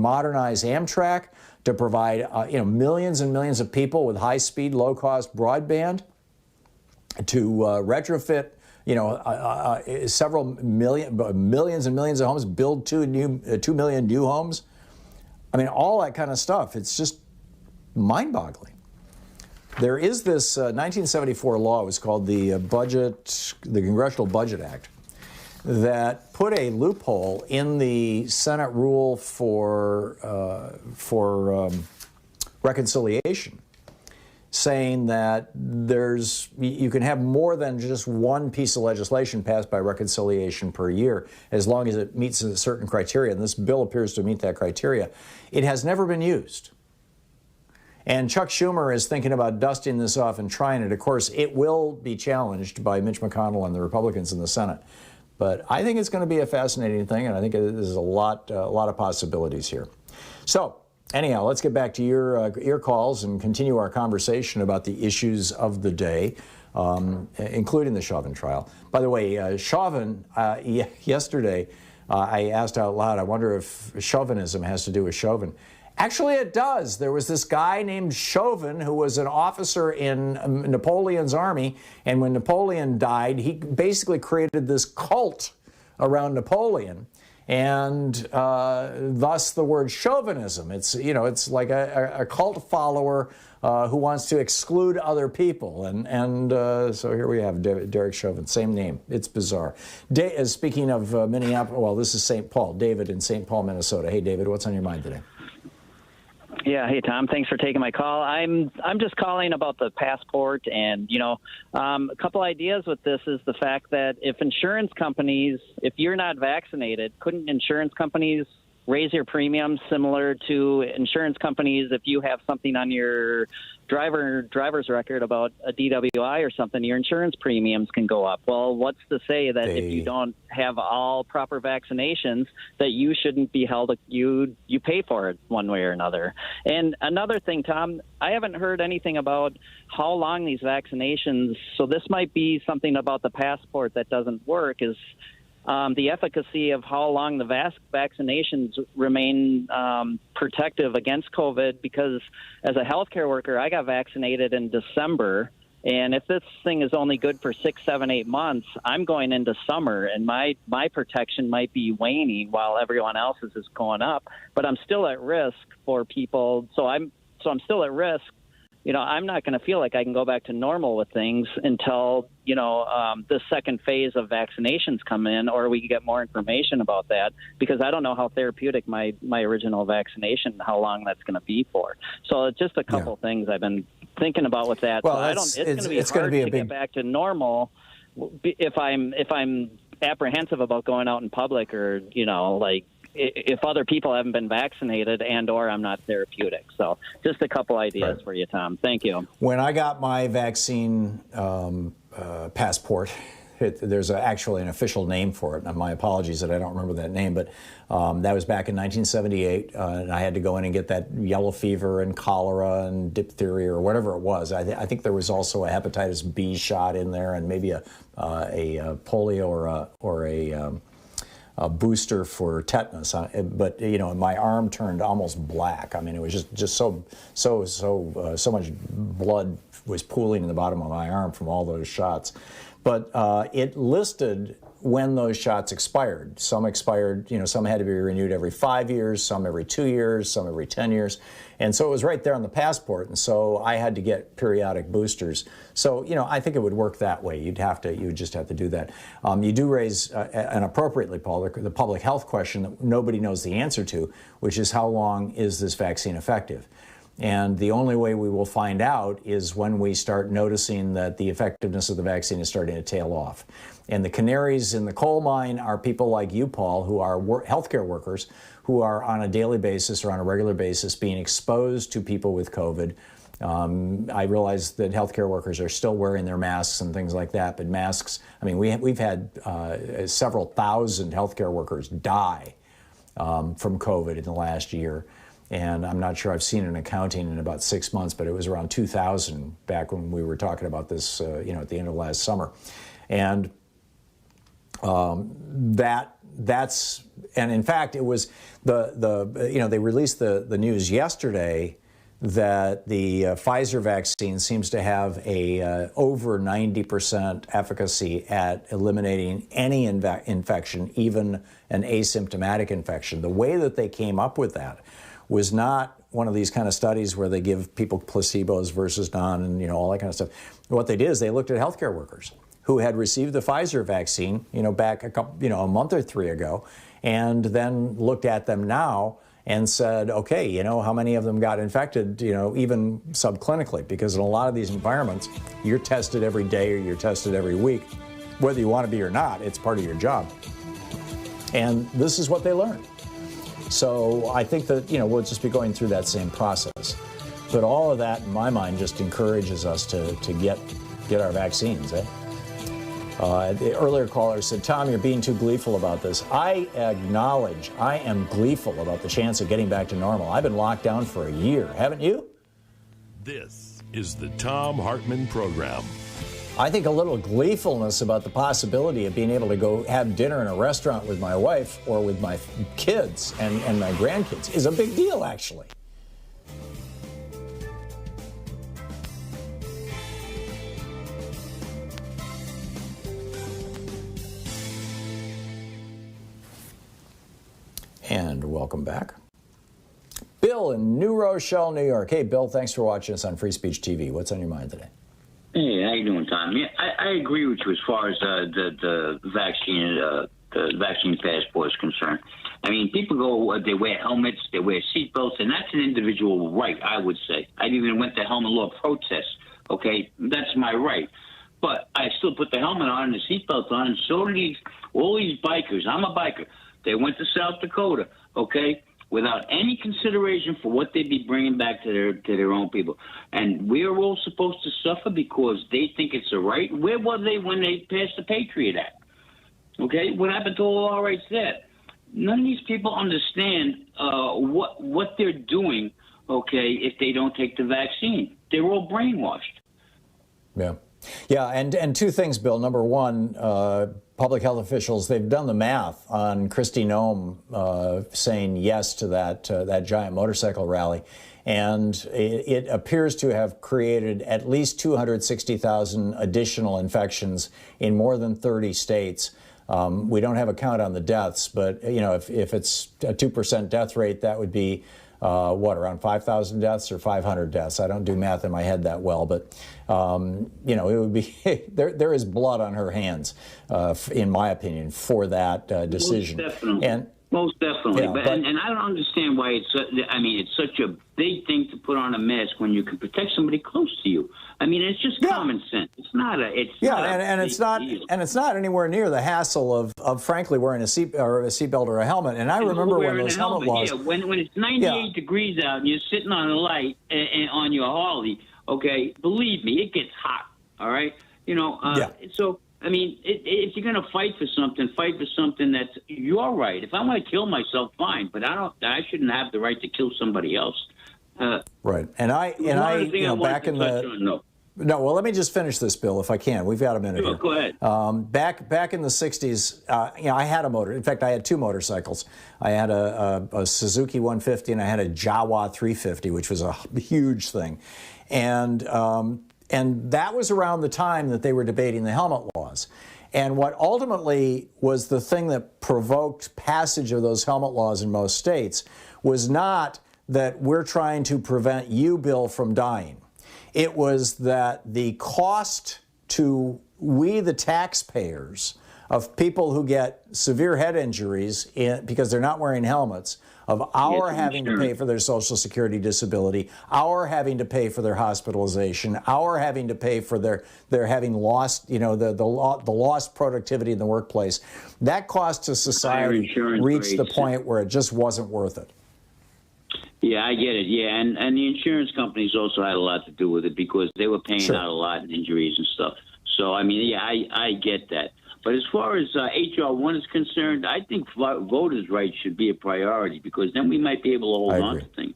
modernize Amtrak, to provide millions and millions of people with high-speed, low-cost broadband, to retrofit several millions and millions of homes, build 2 million new homes. I mean, all that kind of stuff. It's just mind-boggling. There is this 1974 law, it was called the Congressional Budget Act, that put a loophole in the Senate rule for reconciliation, saying that you can have more than just one piece of legislation passed by reconciliation per year as long as it meets a certain criteria, and this bill appears to meet that criteria. It has never been used. And Chuck Schumer is thinking about dusting this off and trying it. Of course, it will be challenged by Mitch McConnell and the Republicans in the Senate. But I think it's going to be a fascinating thing, and I think there's a lot of possibilities here. So, anyhow, let's get back to your calls and continue our conversation about the issues of the day, including the Chauvin trial. By the way, Chauvin, yesterday, I asked out loud, I wonder if chauvinism has to do with Chauvin. Actually, it does. There was this guy named Chauvin who was an officer in Napoleon's army, and when Napoleon died, he basically created this cult around Napoleon, and thus the word chauvinism. It's like a cult follower who wants to exclude other people, and so here we have Derek Chauvin, same name. It's bizarre. Speaking of Minneapolis, well, this is St. Paul. David in St. Paul, Minnesota. Hey, David, what's on your mind today? Yeah, hey Tom, thanks for taking my call. I'm just calling about the passport, and a couple ideas with this is the fact that if insurance companies, if you're not vaccinated, couldn't insurance companies raise your premiums similar to insurance companies if you have something on your driver's record about a DWI or something, your insurance premiums can go up. Well, what's to say that if you don't have all proper vaccinations that you shouldn't be held, you pay for it one way or another. And another thing, Tom, I haven't heard anything about how long these vaccinations, so this might be something about the passport that doesn't work, is the efficacy of how long the vaccinations remain protective against COVID, because as a healthcare worker, I got vaccinated in December. And if this thing is only good for 6, 7, 8 months, I'm going into summer, and my protection might be waning while everyone else's is going up. But I'm still at risk for people. So I'm still at risk. I'm not going to feel like I can go back to normal with things until, the second phase of vaccinations come in, or we can get more information about that, because I don't know how therapeutic my original vaccination, how long that's going to be for. So it's just a couple things I've been thinking about with that. Well, so it's going to be hard to get back to normal if I'm apprehensive about going out in public, or, if other people haven't been vaccinated and or I'm not therapeutic. So just a couple ideas for you, Tom. Thank you. When I got my vaccine passport, there's actually an official name for it. And my apologies that I don't remember that name, but that was back in 1978. And I had to go in and get that yellow fever and cholera and diphtheria or whatever it was. I think there was also a hepatitis B shot in there, and maybe a polio or a booster for tetanus, but my arm turned almost black. I mean, it was just so much blood was pooling in the bottom of my arm from all those shots. But it listed when those shots expired. Some expired, some had to be renewed every 5 years, some every 2 years, some every 10 years. And so it was right there on the passport. And so I had to get periodic boosters. So, I think it would work that way. You would just have to do that. You do raise, and appropriately, Paul, the public health question that nobody knows the answer to, which is how long is this vaccine effective? And the only way we will find out is when we start noticing that the effectiveness of the vaccine is starting to tail off. And the canaries in the coal mine are people like you, Paul, who are healthcare workers who are on a daily basis or on a regular basis being exposed to people with COVID. I realize that healthcare workers are still wearing their masks and things like that, but masks, I mean, we've had several thousand healthcare workers die from COVID in the last year. And I'm not sure I've seen an accounting in about 6 months, but it was around 2,000 back when we were talking about this, at the end of last summer. And that's, and in fact, it was they released the news yesterday that the Pfizer vaccine seems to have a over 90% efficacy at eliminating any infection, even an asymptomatic infection. The way that they came up with that was not one of these kind of studies where they give people placebos versus none and all that kind of stuff. What they did is they looked at healthcare workers who had received the Pfizer vaccine, back a month or 3 ago, and then looked at them now and said, okay, you know, how many of them got infected, you know, even subclinically? Because in a lot of these environments, you're tested every day or you're tested every week. Whether you want to be or not, it's part of your job. And this is what they learned. So I think that, you know, we'll just be going through that same process. But all of that, in my mind, just encourages us to get our vaccines, eh? The earlier caller said, Tom, you're being too gleeful about this. I acknowledge I am gleeful about the chance of getting back to normal. I've been locked down for a year, haven't you? This is the Thom Hartmann Program. I think a little gleefulness about the possibility of being able to go have dinner in a restaurant with my wife or with my kids and my grandkids is a big deal, actually. And welcome back. Bill in New Rochelle, New York. Hey, Bill, thanks for watching us on Free Speech TV. What's on your mind today? Hey, how you doing, Tom? Yeah, I agree with you as far as the vaccine passport is concerned. I mean, people go, they wear helmets, they wear seatbelts, and that's an individual right, I would say. I even went to helmet law protest, okay? That's my right. But I still put the helmet on and the seatbelt on, and so do all these bikers. I'm a biker. They went to South Dakota, okay, without any consideration for what they'd be bringing back to their own people. And we're all supposed to suffer because they think it's a right. Where were they when they passed the Patriot Act? Okay, what happened to all our rights there? None of these people understand what they're doing, okay, if they don't take the vaccine. They're all brainwashed. Yeah. Yeah, and two things, Bill. Number one, public health officials, they've done the math on Kristi Noem saying yes to that giant motorcycle rally. And it appears to have created at least 260,000 additional infections in more than 30 states. We don't have a count on the deaths, but you know, if it's a 2% death rate, that would be around 5,000 deaths or 500 deaths? I don't do math in my head that well, but you know, it would be there is blood on her hands, in my opinion, for that decision. Most definitely. And most definitely. Yeah, but I don't understand why it's such a big thing to put on a mask when you can protect somebody close to you. I mean, it's just common sense. It's not a. It's not anywhere near the hassle of frankly wearing a seatbelt or a helmet. And I remember when those helmet laws. Yeah, when it's 98 degrees out and you're sitting on a light and on your Harley, okay, believe me, it gets hot. All right, you know. So I mean, if you're going to fight for something that's your right. If I want to kill myself, fine, but I shouldn't have the right to kill somebody else. Right, and I you know, back in the. No, well, let me just finish this, Bill, if I can. We've got a minute here. Go ahead. Back in the 60s, you know, I had a motor. In fact, I had two motorcycles. I had a Suzuki 150 and I had a Jawa 350, which was a huge thing. And that was around the time that they were debating the helmet laws. And what ultimately was the thing that provoked passage of those helmet laws in most states was not that we're trying to prevent you, Bill, from dying. It was that the cost to we, the taxpayers, of people who get severe head injuries because they're not wearing helmets, of our having to pay for their Social Security disability, our having to pay for their hospitalization, our having to pay for their having lost, you know, the lost productivity in the workplace, that cost to society reached the point where it just wasn't worth it. Yeah, I get it. Yeah, and the insurance companies also had a lot to do with it because they were paying out a lot in injuries and stuff. So, I mean, yeah, I get that. But as far as H.R. 1 is concerned, I think voters' rights should be a priority because then we might be able to hold on to things.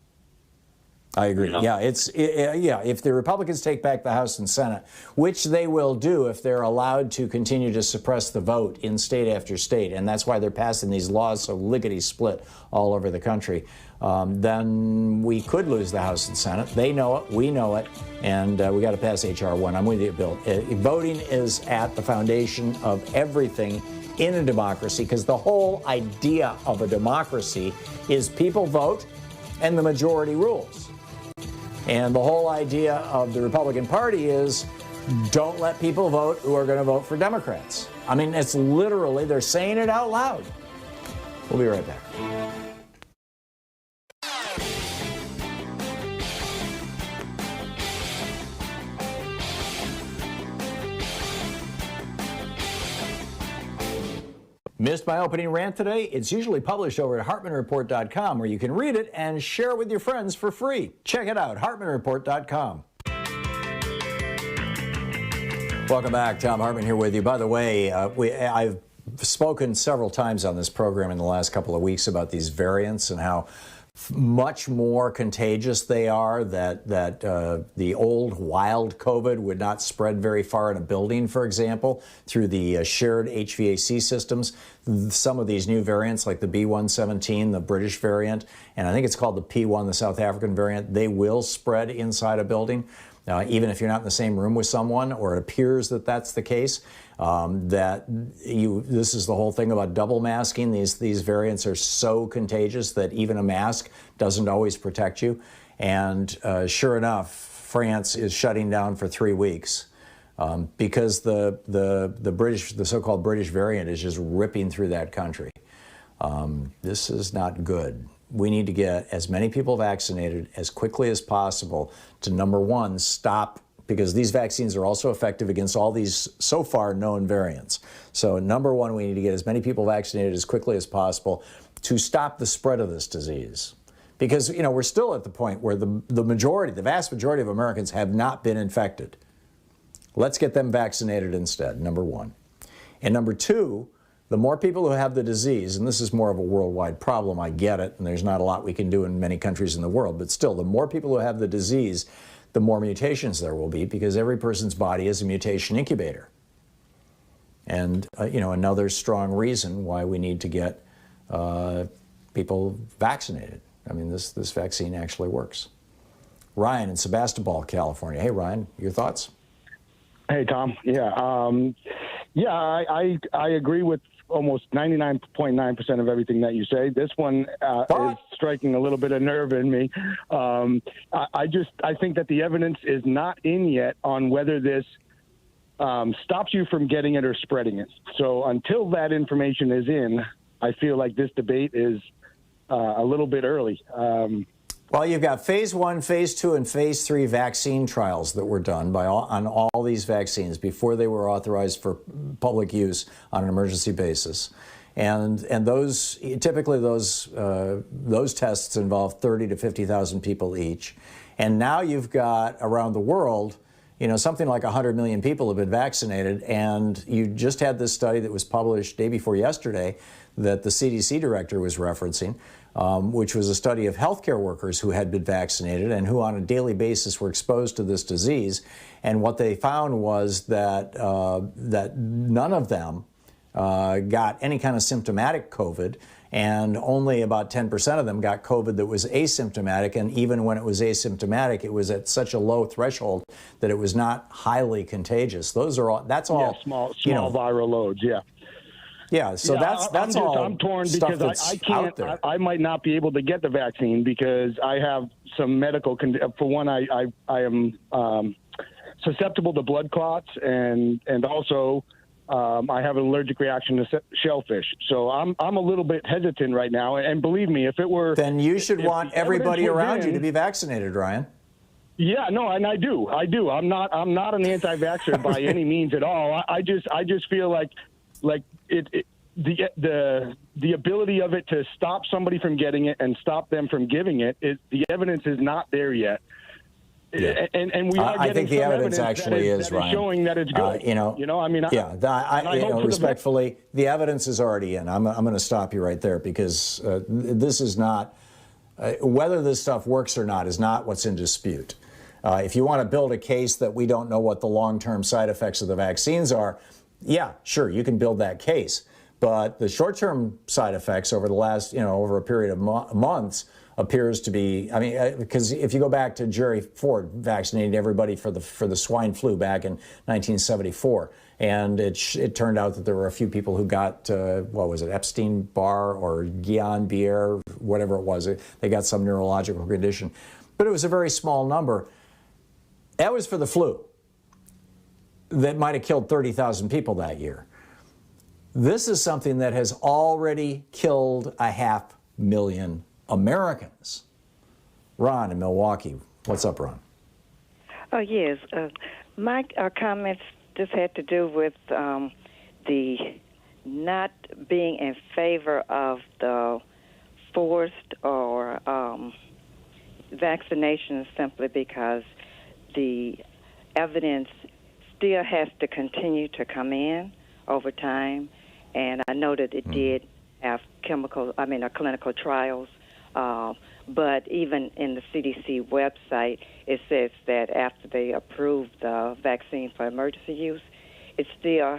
I agree. You know? Yeah, if the Republicans take back the House and Senate, which they will do if they're allowed to continue to suppress the vote in state after state, and that's why they're passing these laws so lickety-split all over the country, then we could lose the House and Senate. They know it, we know it, and we got to pass H.R. 1. I'm with you, Bill. Voting is at the foundation of everything in a democracy because the whole idea of a democracy is people vote and the majority rules. And the whole idea of the Republican Party is don't let people vote who are going to vote for Democrats. I mean, it's literally, they're saying it out loud. We'll be right back. Missed my opening rant today? It's usually published over at HartmannReport.com, where you can read it and share it with your friends for free. Check it out, HartmannReport.com. Welcome back. Thom Hartmann here with you. By the way, I've spoken several times on this program in the last couple of weeks about these variants and how much more contagious they are, that the old wild COVID would not spread very far in a building, for example, through the shared HVAC systems. Some of these new variants, like the B117, the British variant, and I think it's called the P1, the South African variant, they will spread inside a building, even if you're not in the same room with someone, or it appears that that's the case. This is the whole thing about double masking. These variants are so contagious that even a mask doesn't always protect you. And sure enough, France is shutting down for 3 weeks because the so-called British variant is just ripping through that country. This is not good. We need to get as many people vaccinated as quickly as possible to, number one, stop, because these vaccines are also effective against all these so far known variants. So number one, we need to get as many people vaccinated as quickly as possible to stop the spread of this disease. Because, you know, we're still at the point where the vast majority of Americans have not been infected. Let's get them vaccinated instead, number one. And number two, the more people who have the disease, and this is more of a worldwide problem, I get it, and there's not a lot we can do in many countries in the world, but still, the more people who have the disease, the more mutations there will be, because every person's body is a mutation incubator. And, another strong reason why we need to get people vaccinated. I mean, this vaccine actually works. Ryan in Sebastopol, California. Hey, Ryan, your thoughts? Hey, Tom. I agree with almost 99.9% of everything that you say. This one is striking a little bit of nerve in me. I think that the evidence is not in yet on whether this stops you from getting it or spreading it. So until that information is in, I feel like this debate is a little bit early. Well, you've got phase 1, phase 2, and phase 3 vaccine trials that were done on all these vaccines before they were authorized for public use on an emergency basis. And those tests involve 30 to 50,000 people each. And now you've got around the world, something like 100 million people have been vaccinated. And you just had this study that was published day before yesterday that the CDC director was referencing, which was a study of healthcare workers who had been vaccinated and who on a daily basis were exposed to this disease. And what they found was that none of them got any kind of symptomatic COVID, and only about 10% of them got COVID that was asymptomatic. And even when it was asymptomatic, it was at such a low threshold that it was not highly contagious. Small viral loads. Yeah, so that's all. I'm torn because I can't. I might not be able to get the vaccine because I have some medical. For one, I am susceptible to blood clots, and also I have an allergic reaction to shellfish. So I'm a little bit hesitant right now. And believe me, if it were, then you should want everybody around you to be vaccinated, Ryan. Yeah, no, and I do. I'm not an anti-vaxxer by any means at all. I just feel like the ability of it to stop somebody from getting it and stop them from giving it, the evidence is not there yet. Yeah. And we are I think the evidence actually is, Ryan, showing that it's good. Respectfully, the evidence is already in. I'm going to stop you right there because this is not whether this stuff works or not is not what's in dispute. If you want to build a case that we don't know what the long-term side effects of the vaccines are, yeah, sure, you can build that case. But the short-term side effects over the last, over a period of months appears to be, because if you go back to Jerry Ford vaccinating everybody for the swine flu back in 1974, and it turned out that there were a few people who got, Epstein-Barr or Guillain-Barré, whatever it was. They got some neurological condition. But it was a very small number. That was for the flu. That might have killed 30,000 people that year. This is something that has already killed 500,000 Americans. Ron in Milwaukee. What's up, Ron? Oh, yes. My comments just had to do with the not being in favor of the forced or vaccinations simply because the evidence still has to continue to come in over time, and I know that it did have clinical trials, but even in the CDC website, it says that after they approved the vaccine for emergency use, it still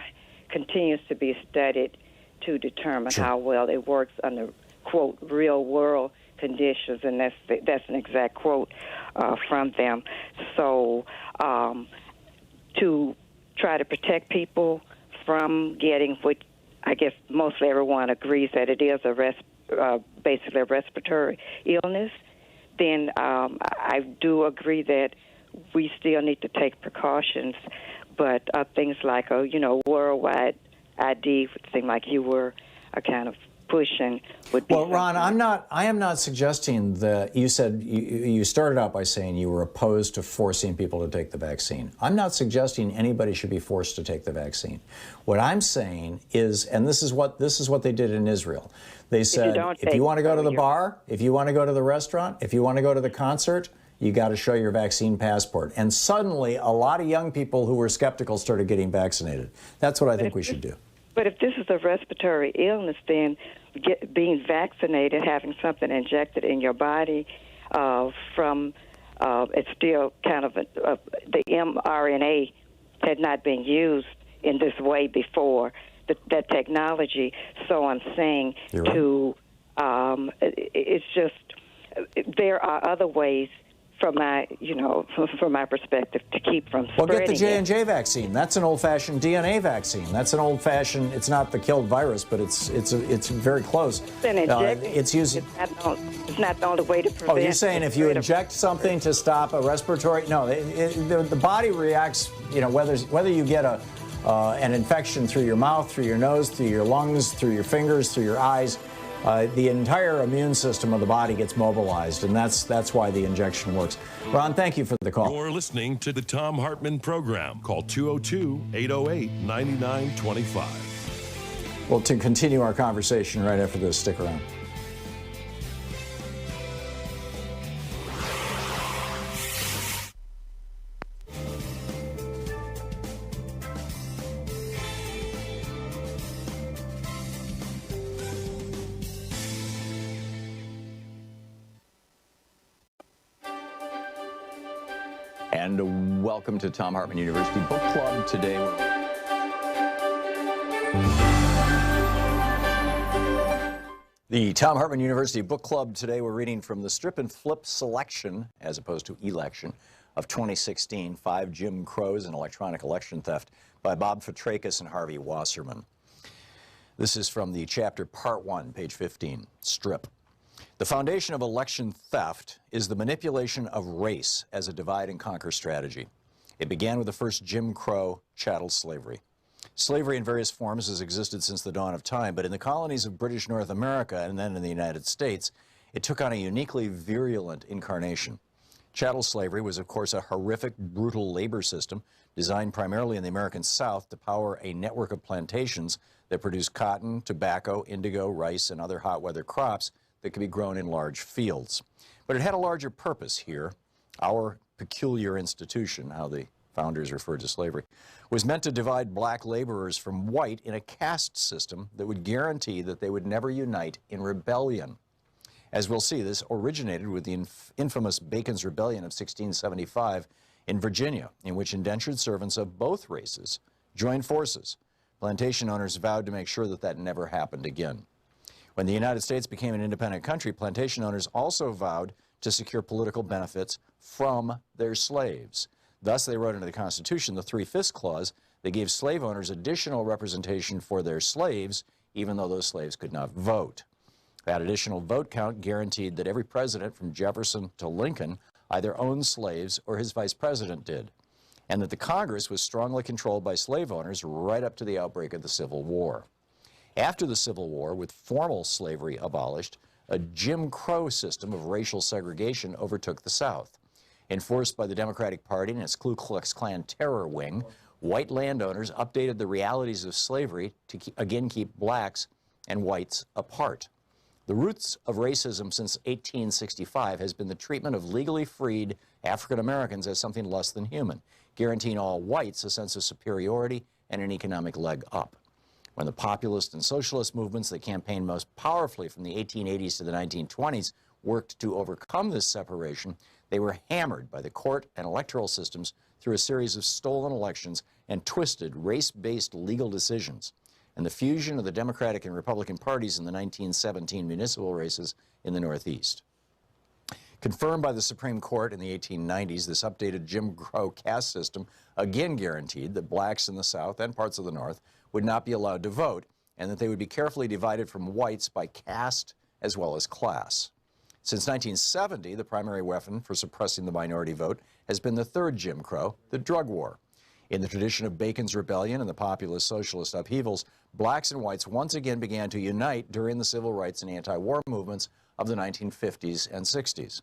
continues to be studied to determine how well it works under, quote, real-world conditions, and that's an exact quote from them. So to try to protect people from getting what I guess mostly everyone agrees that it is basically a respiratory illness, then I do agree that we still need to take precautions. But things like worldwide ID would seem like you were kind of pushing would be. Well, Ron, I am not suggesting that you said you started out by saying you were opposed to forcing people to take the vaccine. I'm not suggesting anybody should be forced to take the vaccine. What I'm saying is, and this is what they did in Israel. They said, if you want to go to the bar, if you want to go to the restaurant, if you want to go to the concert, you got to show your vaccine passport. And suddenly, a lot of young people who were skeptical started getting vaccinated. That's what I think we should do. But if this is a respiratory illness, then being vaccinated, having something injected in your body from it's still kind of the mRNA had not been used in this way before, that technology. So I'm saying it's just there are other ways from my perspective to keep from spreading. Well, get the J&J vaccine. That's an old-fashioned DNA vaccine. That's an old-fashioned. It's not the killed virus, but it's very close. It's using. It's not the only way to prevent. Oh, you're saying if you inject something to stop a respiratory? No, the body reacts. Whether you get an infection through your mouth, through your nose, through your lungs, through your fingers, through your eyes. The entire immune system of the body gets mobilized, and that's why the injection works. Ron, thank you for the call. You're listening to the Thom Hartmann Program. Call 202-808-9925. Well, to continue our conversation right after this, stick around. And welcome to Thom Hartmann University Book Club. Today, the Thom Hartmann University Book Club. Today we're reading from the Strip and Flip selection, as opposed to election, of 2016, 5 Jim Crows and Electronic Election Theft by Bob Fitrakis and Harvey Wasserman. This is from the chapter Part 1, page 15, Strip. The foundation of election theft is the manipulation of race as a divide-and-conquer strategy. It began with the first Jim Crow chattel slavery. Slavery in various forms has existed since the dawn of time, but in the colonies of British North America and then in the United States, it took on a uniquely virulent incarnation. Chattel slavery was, of course, a horrific, brutal labor system designed primarily in the American South to power a network of plantations that produced cotton, tobacco, indigo, rice, and other hot weather crops that could be grown in large fields. But it had a larger purpose here. Our peculiar institution, how the founders referred to slavery, was meant to divide black laborers from white in a caste system that would guarantee that they would never unite in rebellion. As we'll see, this originated with the infamous Bacon's Rebellion of 1675 in Virginia, in which indentured servants of both races joined forces. Plantation owners vowed to make sure that that never happened again. When the United States became an independent country, plantation owners also vowed to secure political benefits from their slaves. Thus, they wrote into the Constitution the 3/5 clause that gave slave owners additional representation for their slaves, even though those slaves could not vote. That additional vote count guaranteed that every president from Jefferson to Lincoln either owned slaves or his vice president did, and that the Congress was strongly controlled by slave owners right up to the outbreak of the Civil War. After the Civil War, with formal slavery abolished, a Jim Crow system of racial segregation overtook the South. Enforced by the Democratic Party and its Ku Klux Klan terror wing, white landowners updated the realities of slavery to again keep blacks and whites apart. The roots of racism since 1865 has been the treatment of legally freed African Americans as something less than human, guaranteeing all whites a sense of superiority and an economic leg up. When the populist and socialist movements that campaigned most powerfully from the 1880s to the 1920s worked to overcome this separation, they were hammered by the court and electoral systems through a series of stolen elections and twisted race-based legal decisions, and the fusion of the Democratic and Republican parties in the 1917 municipal races in the Northeast. Confirmed by the Supreme Court in the 1890s, this updated Jim Crow caste system again guaranteed that blacks in the South and parts of the North would not be allowed to vote, and that they would be carefully divided from whites by caste as well as class. Since 1970, the primary weapon for suppressing the minority vote has been the third Jim Crow, the drug war. In the tradition of Bacon's Rebellion and the populist socialist upheavals, blacks and whites once again began to unite during the civil rights and anti-war movements of the 1950s and 60s.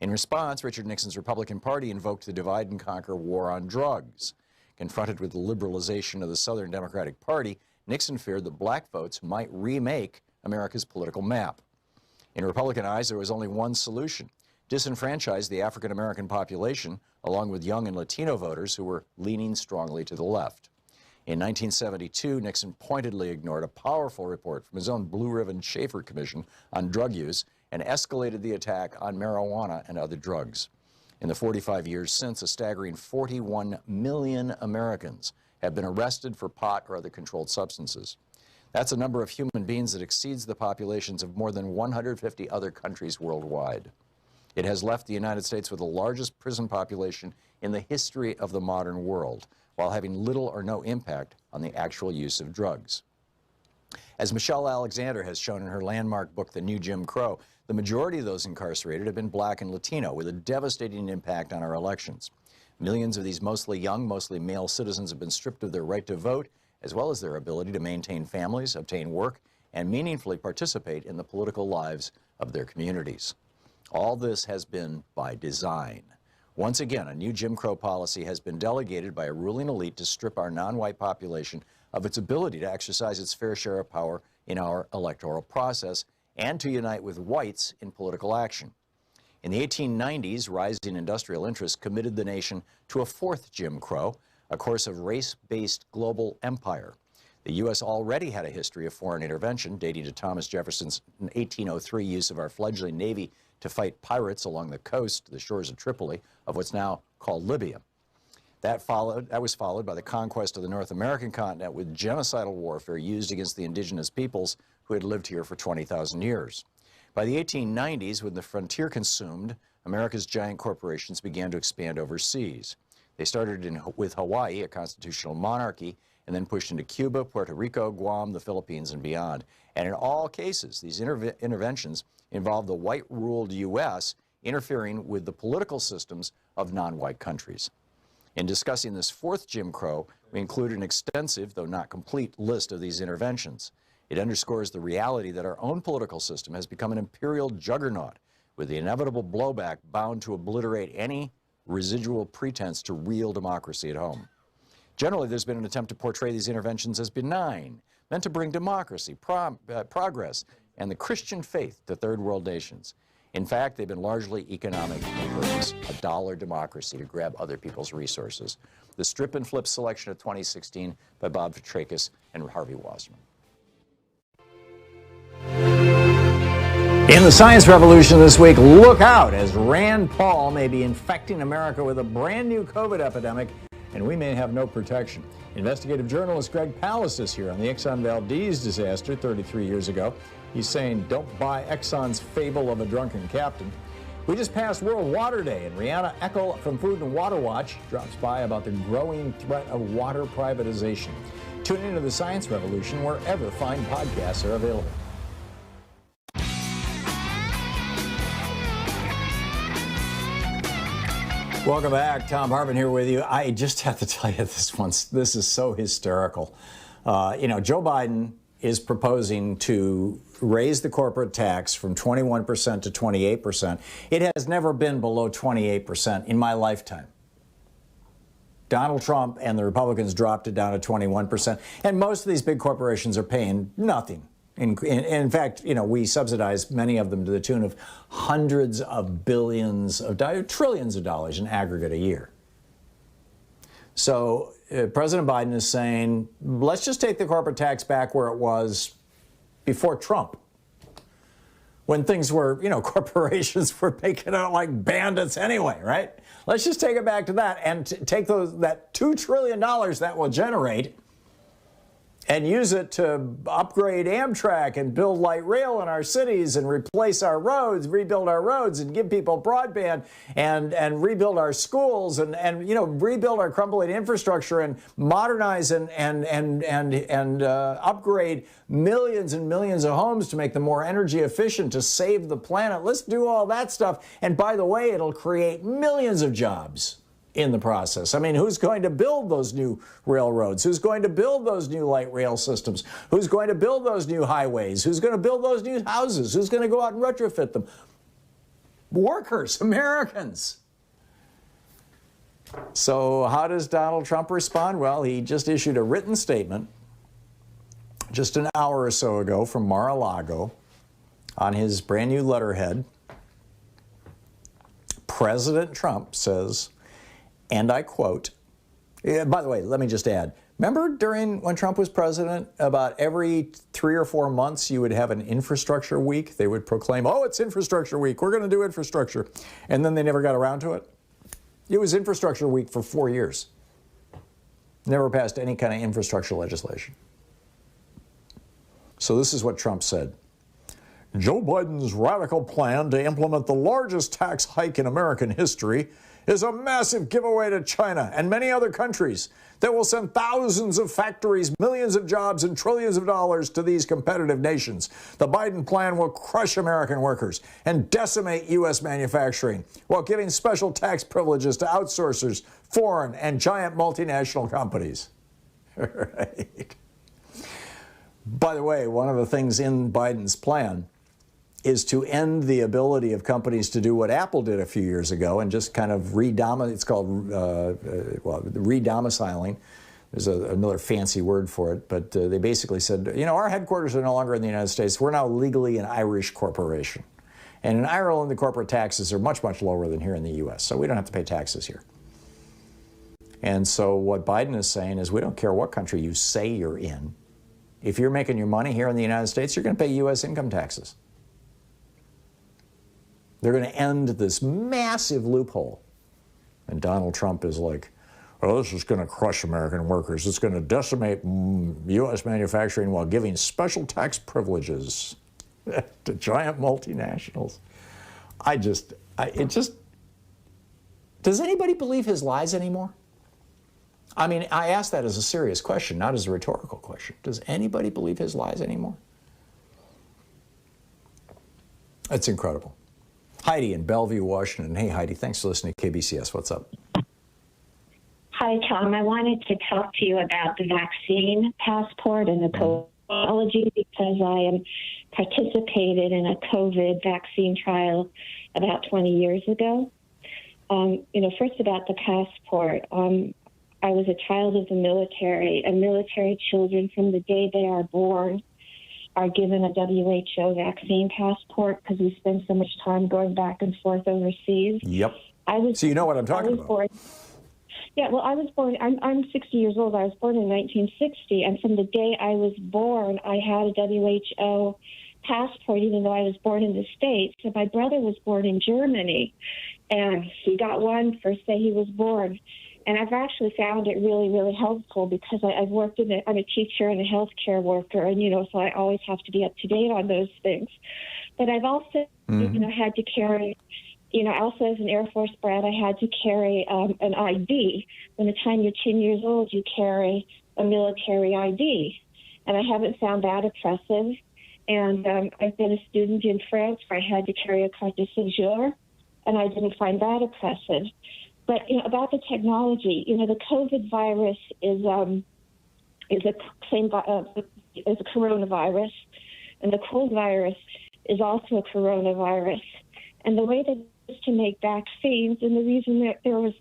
In response, Richard Nixon's Republican Party invoked the divide and conquer war on drugs. Confronted with the liberalization of the Southern Democratic Party, Nixon feared that black votes might remake America's political map. In Republican eyes, there was only one solution: disenfranchise the African American population, along with young and Latino voters who were leaning strongly to the left. In 1972, Nixon pointedly ignored a powerful report from his own Blue Ribbon Schaefer Commission on drug use and escalated the attack on marijuana and other drugs. In the 45 years since, a staggering 41 million Americans have been arrested for pot or other controlled substances. That's a number of human beings that exceeds the populations of more than 150 other countries worldwide. It has left the United States with the largest prison population in the history of the modern world, while having little or no impact on the actual use of drugs. As Michelle Alexander has shown in her landmark book, The New Jim Crow, the majority of those incarcerated have been black and Latino, with a devastating impact on our elections. Millions of these mostly young, mostly male citizens have been stripped of their right to vote, as well as their ability to maintain families, obtain work, and meaningfully participate in the political lives of their communities. All this has been by design. Once again, a new Jim Crow policy has been delegated by a ruling elite to strip our non-white population of its ability to exercise its fair share of power in our electoral process and to unite with whites in political action. In the 1890s, rising industrial interests committed the nation to a fourth Jim Crow, a course of race-based global empire. The U.S. already had a history of foreign intervention, dating to Thomas Jefferson's 1803 use of our fledgling Navy to fight pirates along the coast, the shores of Tripoli, of what's now called Libya. That was followed by the conquest of the North American continent with genocidal warfare used against the indigenous peoples who had lived here for 20,000 years. By the 1890s, when the frontier consumed, America's giant corporations began to expand overseas. They started with Hawaii, a constitutional monarchy, and then pushed into Cuba, Puerto Rico, Guam, the Philippines, and beyond. And in all cases, these interventions involved the white-ruled U.S. interfering with the political systems of non-white countries. In discussing this fourth Jim Crow, we include an extensive, though not complete, list of these interventions. It underscores the reality that our own political system has become an imperial juggernaut, with the inevitable blowback bound to obliterate any residual pretense to real democracy at home. Generally, there's been an attempt to portray these interventions as benign, meant to bring democracy, progress, and the Christian faith to third world nations. In fact, they've been largely economic in purpose, a dollar democracy to grab other people's resources. The Strip and Flip selection of 2016 by Bob Petrakis and Harvey Wasserman. In the science revolution this week, look out as Rand Paul may be infecting America with a brand new COVID epidemic, and we may have no protection. Investigative journalist Greg Palast is here on the Exxon Valdez disaster 33 years ago. He's saying, don't buy Exxon's fable of a drunken captain. We just passed World Water Day, and Rihanna Eckel from Food and Water Watch drops by about the growing threat of water privatization. Tune into the Science Revolution wherever fine podcasts are available. Welcome back. Thom Hartmann here with you. I just have to tell you this is so hysterical. Joe Biden is proposing to raise the corporate tax from 21% to 28%. It has never been below 28% in my lifetime. Donald Trump and the Republicans dropped it down to 21%. And most of these big corporations are paying nothing. In fact, you know, we subsidize many of them to the tune of hundreds of billions of dollars, trillions of dollars in aggregate a year. So President Biden is saying, let's just take the corporate tax back where it was before Trump, when things were, you know, corporations were making out like bandits anyway, right? Let's just take it back to that and take that $2 trillion that will generate and use it to upgrade Amtrak and build light rail in our cities and replace our roads, rebuild our roads and give people broadband and rebuild our schools and you know, rebuild our crumbling infrastructure and modernize and upgrade millions and millions of homes to make them more energy efficient, to save the planet. Let's do all that stuff. And by the way, it'll create millions of jobs in the process. I mean, who's going to build those new railroads? Who's going to build those new light rail systems? Who's going to build those new highways? Who's going to build those new houses? Who's going to go out and retrofit them? Workers, Americans. So how does Donald Trump respond? Well, he just issued a written statement just an hour or so ago from Mar-a-Lago on his brand new letterhead. President Trump says, and I quote, by the way, let me just add, remember when Trump was president, about every 3 or 4 months you would have an infrastructure week? They would proclaim, oh, it's infrastructure week, we're going to do infrastructure. And then they never got around to it. It was infrastructure week for 4 years. Never passed any kind of infrastructure legislation. So this is what Trump said. Joe Biden's radical plan to implement the largest tax hike in American history is a massive giveaway to China and many other countries that will send thousands of factories, millions of jobs, and trillions of dollars to these competitive nations. The Biden plan will crush American workers and decimate U.S. manufacturing while giving special tax privileges to outsourcers, foreign, and giant multinational companies. Right. By the way, one of the things in Biden's plan is to end the ability of companies to do what Apple did a few years ago and just kind of it's called redomiciling. There's another fancy word for it, but they basically said, you know, our headquarters are no longer in the United States. We're now legally an Irish corporation. And in Ireland, the corporate taxes are much, much lower than here in the U.S., so we don't have to pay taxes here. And so what Biden is saying is we don't care what country you say you're in. If you're making your money here in the United States, you're going to pay U.S. income taxes. They're going to end this massive loophole. And Donald Trump is like, oh, this is going to crush American workers. It's going to decimate U.S. manufacturing while giving special tax privileges to giant multinationals. Does anybody believe his lies anymore? I mean, I ask that as a serious question, not as a rhetorical question. Does anybody believe his lies anymore? That's incredible. Heidi in Bellevue, Washington. Hey, Heidi, thanks for listening to KBCS. What's up? Hi, Tom. I wanted to talk to you about the vaccine passport and the COVID because I participated in a COVID vaccine trial about 20 years ago. First about the passport. I was a child of the military, and military children from the day they are born are given a WHO vaccine passport because we spend so much time going back and forth overseas. Yep. So you know what I'm talking about. Yeah, well, I was born, I'm 60 years old. I was born in 1960, and from the day I was born, I had a WHO passport, even though I was born in the States. And my brother was born in Germany, and he got one first day he was born. And I've actually found it really, really helpful because I've worked I'm a teacher and a healthcare worker, and, so I always have to be up to date on those things. But I've also, had to carry, also as an Air Force brat, I had to carry an ID. By the time you're 10 years old, you carry a military ID. And I haven't found that oppressive. And I've been a student in France where I had to carry a carte de séjour, and I didn't find that oppressive. But about the technology, the COVID virus is a coronavirus, and the cold virus is also a coronavirus. And the way that is to make vaccines, and the reason that there was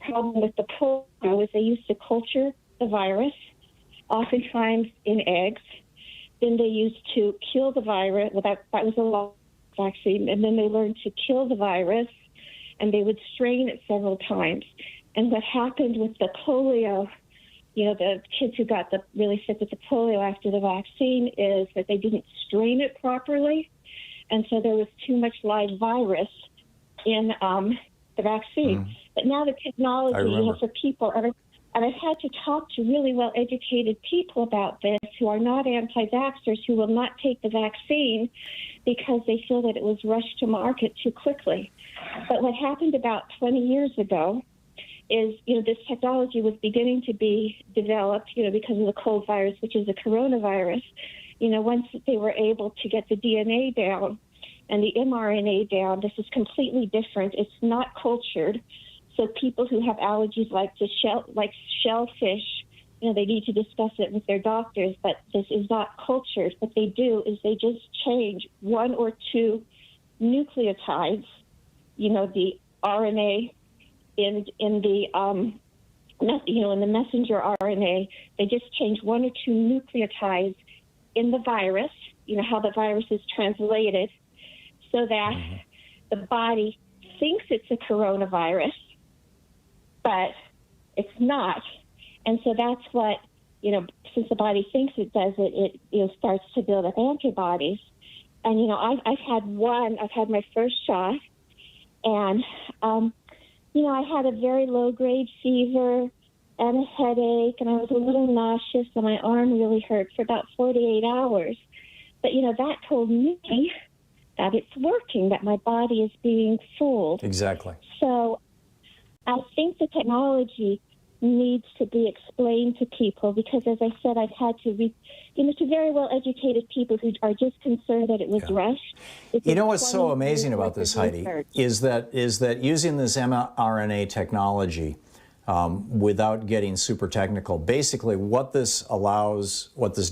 problem with the polio is they used to culture the virus, oftentimes in eggs. Then they used to kill the virus. Well, that was a long vaccine. And then they learned to kill the virus, and they would strain it several times. And what happened with the polio, the kids who got really sick with the polio after the vaccine, is that they didn't strain it properly. And so there was too much live virus in the vaccine. But now the technology, for people, and I've had to talk to really well-educated people about this who are not anti-vaxxers, who will not take the vaccine because they feel that it was rushed to market too quickly. But what happened about 20 years ago is, this technology was beginning to be developed, because of the cold virus, which is the coronavirus. Once they were able to get the DNA down and the mRNA down, this is completely different. It's not cultured. So people who have allergies like shellfish, they need to discuss it with their doctors, but this is not cultured. What they do is they just change one or two nucleotides, the RNA in the in the messenger RNA. They just change one or two nucleotides in the virus, how the virus is translated, so that the body thinks it's a coronavirus, but it's not. And so that's what, since the body thinks it does it, it starts to build up antibodies. And, I've had my first shot, and, I had a very low-grade fever and a headache, and I was a little nauseous, and my arm really hurt for about 48 hours. But, that told me that it's working, that my body is being fooled. Exactly. So I think the technology needs to be explained to people, because, as I said, I've had to to very well-educated people who are just concerned that it was rushed. What's so amazing about this, Heidi, is that using this mRNA technology, without getting super technical, basically what this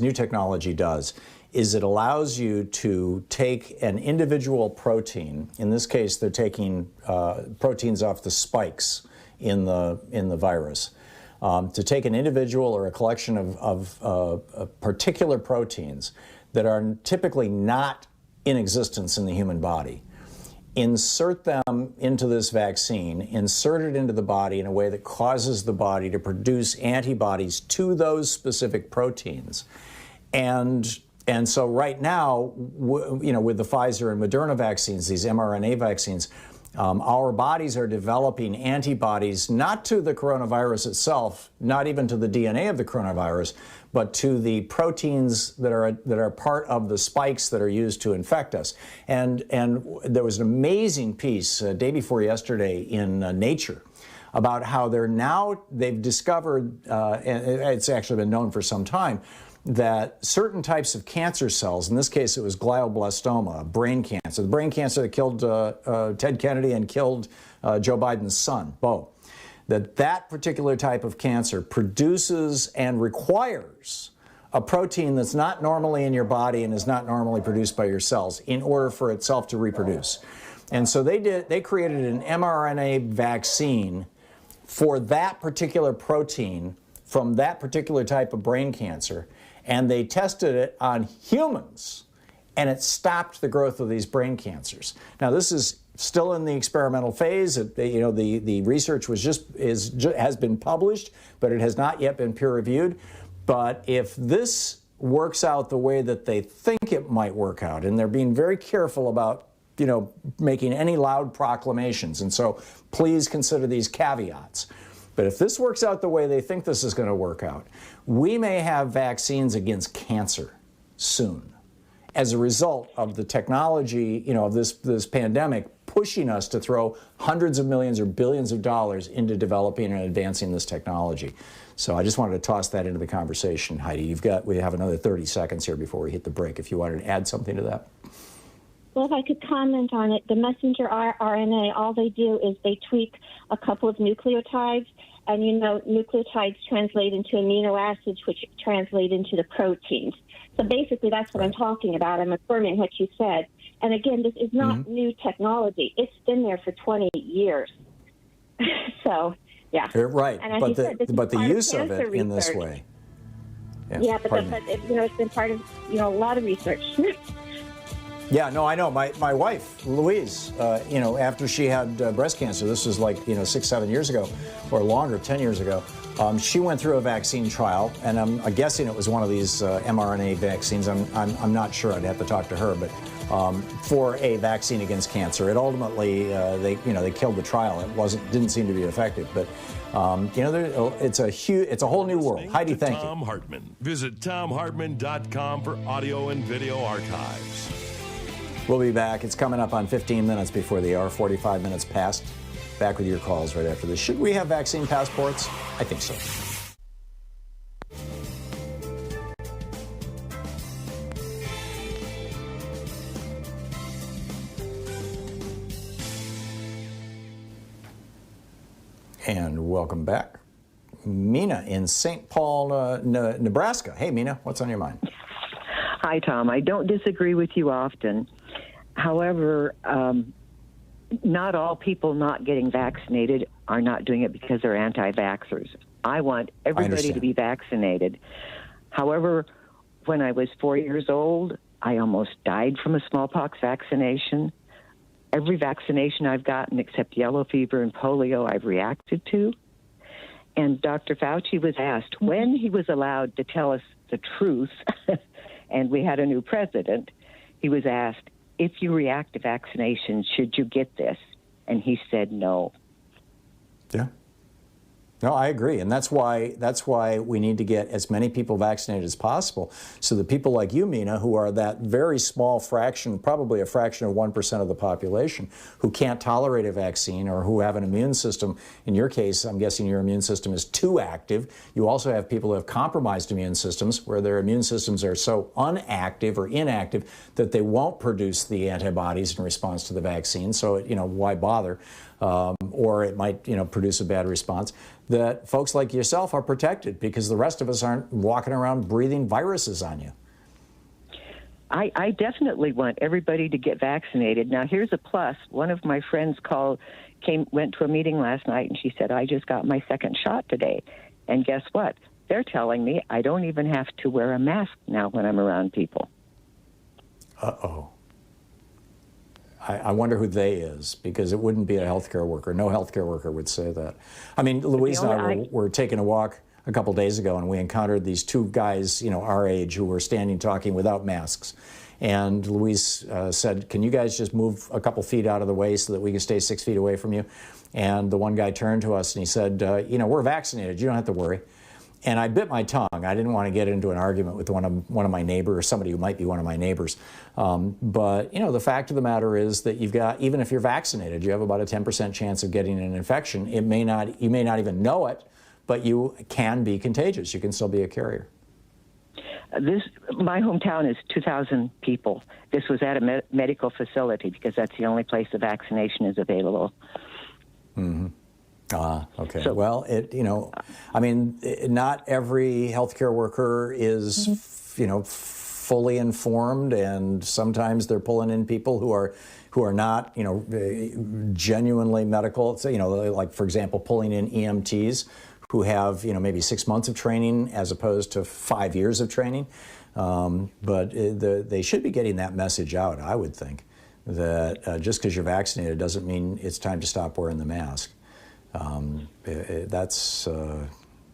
new technology does is it allows you to take an individual protein. In this case, they're taking proteins off the spikes in the virus. To take an individual or a collection of particular proteins that are typically not in existence in the human body, insert them into this vaccine, insert it into the body in a way that causes the body to produce antibodies to those specific proteins. And so right now, with the Pfizer and Moderna vaccines, these mRNA vaccines, our bodies are developing antibodies not to the coronavirus itself, not even to the DNA of the coronavirus, but to the proteins that are part of the spikes that are used to infect us. And there was an amazing piece day before yesterday in Nature about how they've discovered, and it's actually been known for some time, that certain types of cancer cells, in this case it was glioblastoma, brain cancer, the brain cancer that killed Ted Kennedy and killed Joe Biden's son, Beau, that particular type of cancer produces and requires a protein that's not normally in your body and is not normally produced by your cells in order for itself to reproduce. And so they created an mRNA vaccine for that particular protein from that particular type of brain cancer, and they tested it on humans, and it stopped the growth of these brain cancers. Now, this is still in the experimental phase. The research has been published, but it has not yet been peer-reviewed. But if this works out the way that they think it might work out, and they're being very careful about making any loud proclamations, and so please consider these caveats. But if this works out the way they think this is going to work out, we may have vaccines against cancer soon as a result of the technology, of this pandemic pushing us to throw hundreds of millions or billions of dollars into developing and advancing this technology. So I just wanted to toss that into the conversation. Heidi, we have another 30 seconds here before we hit the break, if you wanted to add something to that. Well, if I could comment on it, the messenger RNA, all they do is they tweak a couple of nucleotides, and nucleotides translate into amino acids, which translate into the proteins. So basically, that's what I'm talking about. I'm affirming what you said. And again, this is not new technology. It's been there for 20 years. So Yeah. Right. And as but you the said, this is but the part use of cancer it in this research. way. Yeah, but pardon me. it's been part of a lot of research. Yeah, no, I know. My wife, Louise, after she had breast cancer, this was like 6-7 years ago, or longer, 10 years ago. She went through a vaccine trial, and I'm guessing it was one of these mRNA vaccines. I'm not sure. I'd have to talk to her, but for a vaccine against cancer, it ultimately they killed the trial. It didn't seem to be effective, but it's a whole new world. Heidi, thank you. Thom Hartmann. Visit ThomHartmann.com for audio and video archives. We'll be back. It's coming up on 15 minutes before the hour, 45 minutes past. Back with your calls right after this. Should we have vaccine passports? I think so. And welcome back. Mina in St. Paul, Nebraska. Hey, Mina, what's on your mind? Hi, Tom. I don't disagree with you often. However, not all people not getting vaccinated are not doing it because they're anti-vaxxers. I want everybody to be vaccinated. However, when I was 4 years old, I almost died from a smallpox vaccination. Every vaccination I've gotten except yellow fever and polio I've reacted to. And Dr. Fauci was asked when he was allowed to tell us the truth, and we had a new president, he was asked, if you react to vaccination, should you get this? And he said no. Yeah. No, I agree, and that's why we need to get as many people vaccinated as possible, so that people like you, Mina, who are that very small fraction, probably a fraction of 1% of the population, who can't tolerate a vaccine or who have an immune system. In your case, I'm guessing your immune system is too active. You also have people who have compromised immune systems, where their immune systems are so unactive or inactive that they won't produce the antibodies in response to the vaccine. So, why bother? Or it might, produce a bad response. That folks like yourself are protected because the rest of us aren't walking around breathing viruses on you. I definitely want everybody to get vaccinated. Now, here's a plus. One of my friends went to a meeting last night, and she said, I just got my second shot today. And guess what? They're telling me I don't even have to wear a mask now when I'm around people. Uh-oh. I wonder who they is, because it wouldn't be a healthcare worker. No healthcare worker would say that. I mean, Louise and I were taking a walk a couple days ago, and we encountered these two guys, our age, who were standing talking without masks. And Louise said, can you guys just move a couple feet out of the way so that we can stay 6 feet away from you? And the one guy turned to us and he said, we're vaccinated. You don't have to worry. And I bit my tongue. I didn't want to get into an argument with one of my neighbors, or somebody who might be one of my neighbors. But the fact of the matter is that you've got, even if you're vaccinated, you have about a 10% chance of getting an infection. You may not even know it, but you can be contagious. You can still be a carrier. My hometown is 2,000 people. This was at a medical facility because that's the only place the vaccination is available. Mm-hmm. Okay. So, well, not every healthcare worker is, fully informed, and sometimes they're pulling in people who are not, genuinely medical. So, like, for example, pulling in EMTs who have, maybe 6 months of training as opposed to 5 years of training. But they should be getting that message out, I would think, that just because you're vaccinated doesn't mean it's time to stop wearing the mask.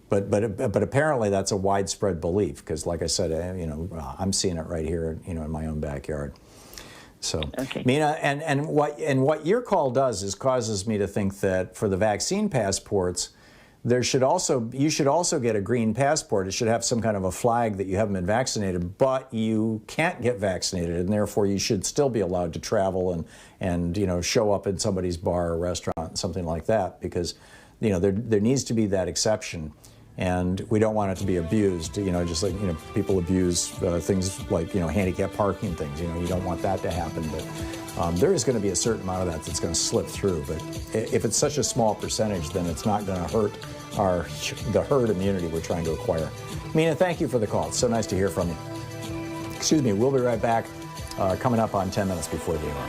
But apparently that's a widespread belief, because, like I said, I'm seeing it right here, in my own backyard. So, okay. Mina, and what your call does is causes me to think that for the vaccine passports, you should also get a green passport. It should have some kind of a flag that you haven't been vaccinated, but you can't get vaccinated, and therefore you should still be allowed to travel and show up in somebody's bar or restaurant, something like that, because there needs to be that exception, and we don't want it to be abused. Just like people abuse things like handicap parking things. You don't want that to happen, but there is going to be a certain amount of that's going to slip through. But if it's such a small percentage, then it's not going to hurt the herd immunity we're trying to acquire. Mina, thank you for the call. It's so nice to hear from you. Excuse me. We'll be right back. Coming up on 10 minutes before the hour.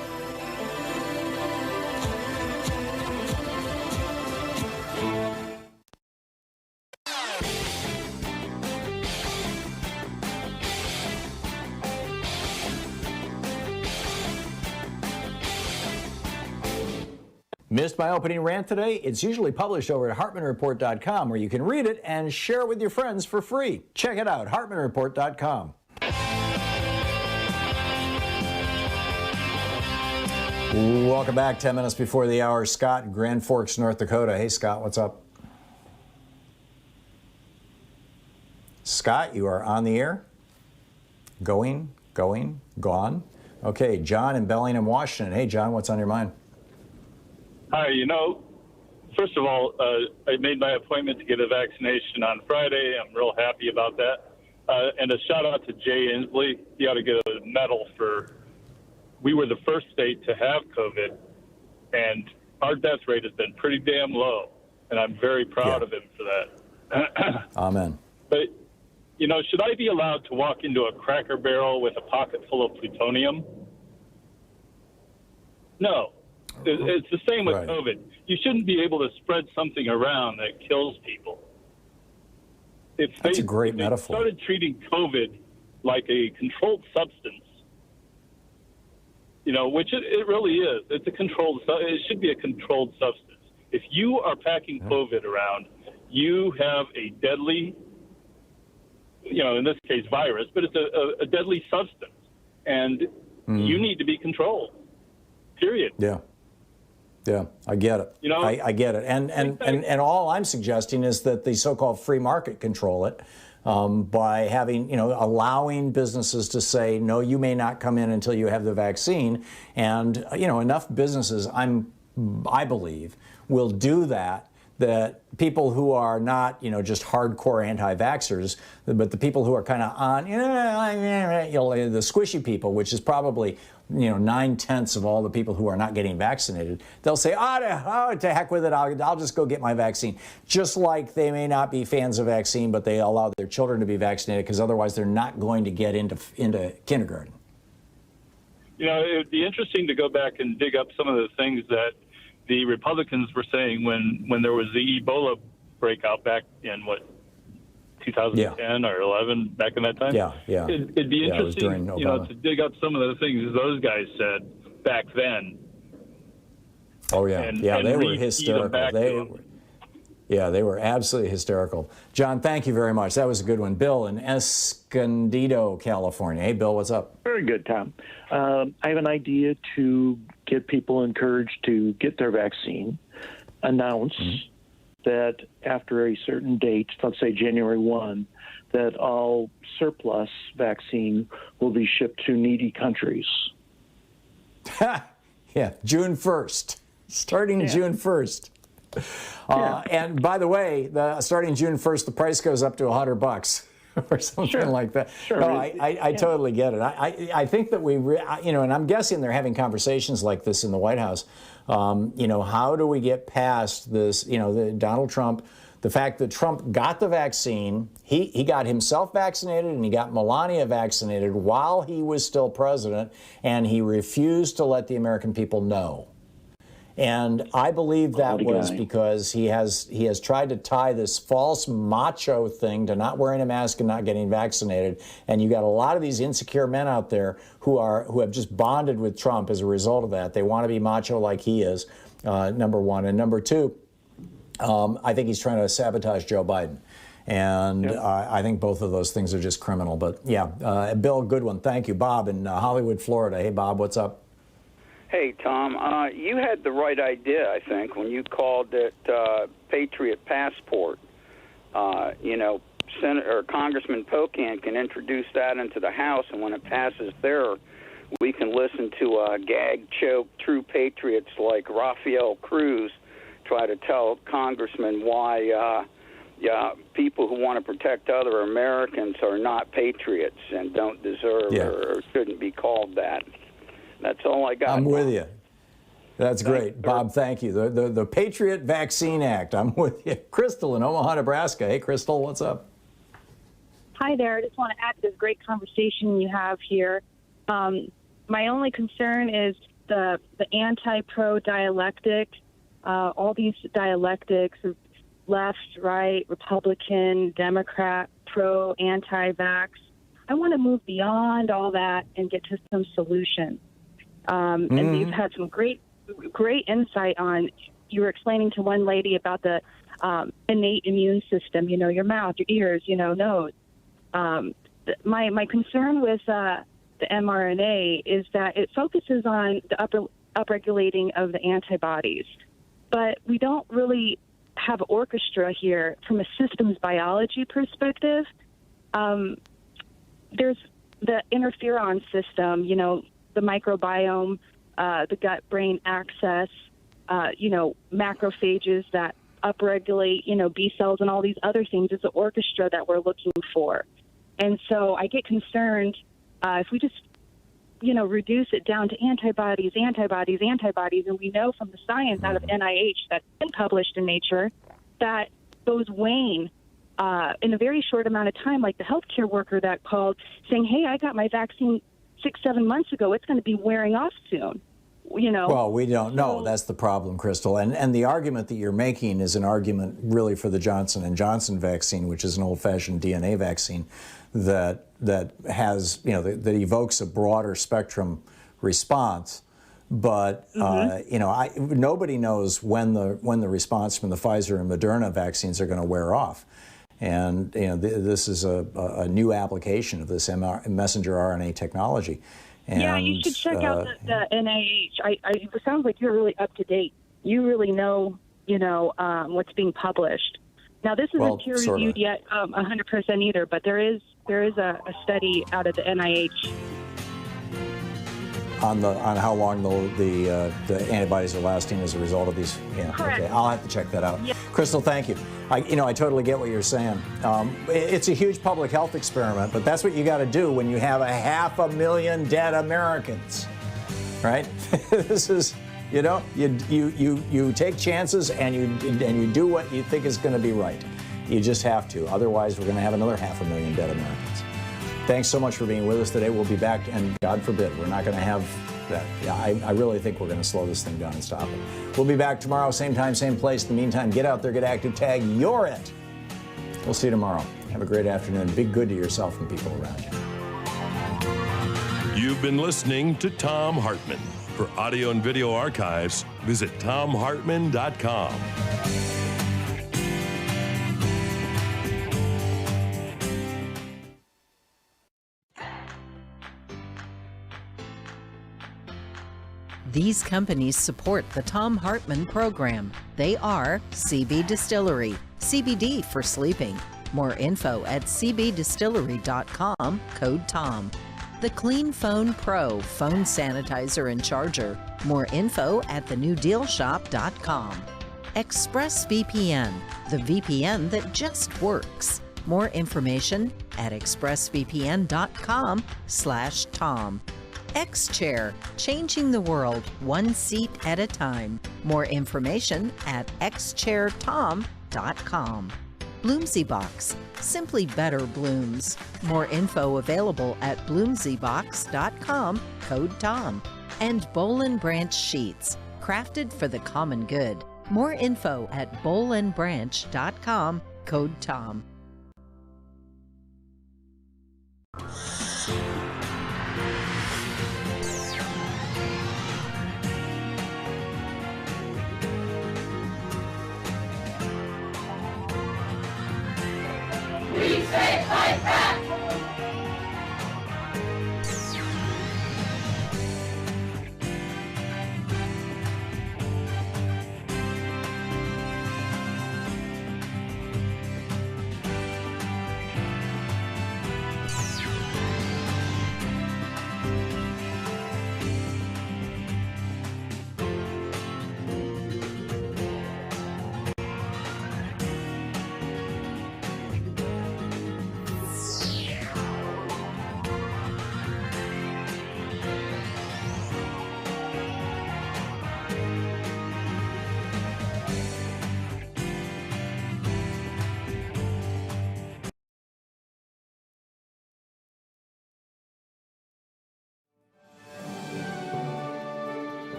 Missed my opening rant today? It's usually published over at HartmannReport.com, where you can read it and share it with your friends for free. Check it out, HartmannReport.com. Welcome back. 10 minutes before the hour. Scott in Grand Forks, North Dakota. Hey, Scott, what's up? Scott, you are on the air. Going, gone. Okay, John in Bellingham, Washington. Hey, John, what's on your mind? Hi, first of all, I made my appointment to get a vaccination on Friday. I'm real happy about that. And a shout out to Jay Inslee. He ought to get a medal we were the first state to have COVID, and our death rate has been pretty damn low. And I'm very proud of him for that. Amen. But, should I be allowed to walk into a Cracker Barrel with a pocket full of plutonium? No. It's the same with COVID. You shouldn't be able to spread something around that kills people. That's a great metaphor. They started treating COVID like a controlled substance, which it really is. It's it should be a controlled substance. If you are packing COVID around, you have a deadly, in this case virus, but it's a deadly substance. And you need to be controlled, period. Yeah, I get it. I get it. And all I'm suggesting is that the so-called free market control it by having, allowing businesses to say, no, you may not come in until you have the vaccine. And, enough businesses, I believe, will do that people who are not, just hardcore anti-vaxxers, but the people who are kind of on, the squishy people, which is probably, 9/10 of all the people who are not getting vaccinated, they'll say, to heck with it, I'll just go get my vaccine. Just like they may not be fans of vaccine, but they allow their children to be vaccinated because otherwise they're not going to get into kindergarten. It would be interesting to go back and dig up some of the things that the Republicans were saying when there was the Ebola breakout back in 2010 or 11, back in that time. Yeah. It'd be interesting, to dig up some of the things those guys said back then. Oh yeah, and they were hysterical. They were absolutely hysterical. John, thank you very much. That was a good one. Bill in Escondido, California. Hey, Bill, what's up? Very good, Tom. I have an idea to get people encouraged to get their vaccine, announce that after a certain date, let's say January 1, that all surplus vaccine will be shipped to needy countries. June 1st. Starting June 1st. And by the way, starting June 1st, the price goes up to $100 or something like that. Sure. No, I totally get it. I think that and I'm guessing they're having conversations like this in the White House. How do we get past this, Donald Trump, the fact that Trump got the vaccine, he got himself vaccinated and he got Melania vaccinated while he was still president, and he refused to let the American people know. And I believe that was because he has tried to tie this false macho thing to not wearing a mask and not getting vaccinated. And you got a lot of these insecure men out there who have just bonded with Trump as a result of that. They want to be macho like he is, number one. And number two, I think he's trying to sabotage Joe Biden. And I think both of those things are just criminal. But Bill, good one. Thank you. Bob in Hollywood, Florida. Hey, Bob, what's up? Hey, Tom, you had the right idea, I think, when you called it Patriot Passport. Senator Congressman Pocan can introduce that into the House, and when it passes there, we can listen to gag, choke, true patriots like Rafael Cruz try to tell Congressman why people who want to protect other Americans are not patriots and don't deserve or shouldn't be called that. That's all I got. I'm with you. That's great. Bob, thank you. The Patriot Vaccine Act. I'm with you. Crystal in Omaha, Nebraska. Hey, Crystal, what's up? Hi there. I just want to add to this great conversation you have here. My only concern is the anti-pro dialectic, all these dialectics of left, right, Republican, Democrat, pro, anti-vax. I want to move beyond all that and get to some solutions. And you've had some great great insight on. You were explaining to one lady about the innate immune system. You know, your mouth, your ears, nose. My concern with the mRNA is that it focuses on the upregulating of the antibodies, but we don't really have an orchestra here from a systems biology perspective. There's the interferon system, the microbiome, the gut-brain axis, macrophages that upregulate, B cells and all these other things. It's an orchestra that we're looking for. And so I get concerned if we just, reduce it down to antibodies, and we know from the science out of NIH that's been published in Nature that those wane in a very short amount of time, like the healthcare worker that called saying, hey, I got my vaccine 6-7 months ago. It's going to be wearing off soon. Well, we don't know. That's the problem, Crystal. And the argument that you're making is an argument really for the Johnson & Johnson vaccine, which is an old-fashioned DNA vaccine that has, that evokes a broader spectrum response. But, nobody knows when the response from the Pfizer and Moderna vaccines are going to wear off. And, this is a new application of this messenger RNA technology. And, yeah, you should check out the NIH. It sounds like you're really up to date. You really know, what's being published. Now, this isn't peer-reviewed yet 100% either, but there is a study out of the NIH on how long the antibodies are lasting as a result of these. Yeah, correct. Okay, I'll have to check that out. Yeah. Crystal, thank you. I totally get what you're saying. It's a huge public health experiment, but that's what you got to do when you have 500,000 dead Americans, right? This is, you take chances and you do what you think is going to be right. You just have to. Otherwise, we're going to have another 500,000 dead Americans. Thanks so much for being with us today. We'll be back, and God forbid, we're not going to have that. Yeah, I really think we're going to slow this thing down and stop it. We'll be back tomorrow, same time, same place. In the meantime, get out there, get active, tag, you're it. We'll see you tomorrow. Have a great afternoon. Be good to yourself and people around you. You've been listening to Thom Hartmann. For audio and video archives, visit thomhartmann.com. These companies support the Thom Hartmann Program. They are CB Distillery, CBD for sleeping. More info at cbdistillery.com, code TOM. The Clean Phone Pro phone sanitizer and charger. More info at thenewdealshop.com. ExpressVPN, the VPN that just works. More information at expressvpn.com/Tom. X-Chair, changing the world one seat at a time. More information at xchairtom.com. Bloomsy Box, simply better blooms. More info available at bloomsybox.com, code TOM. And Boll & Branch Sheets, crafted for the common good. More info at bollandbranch.com, code TOM.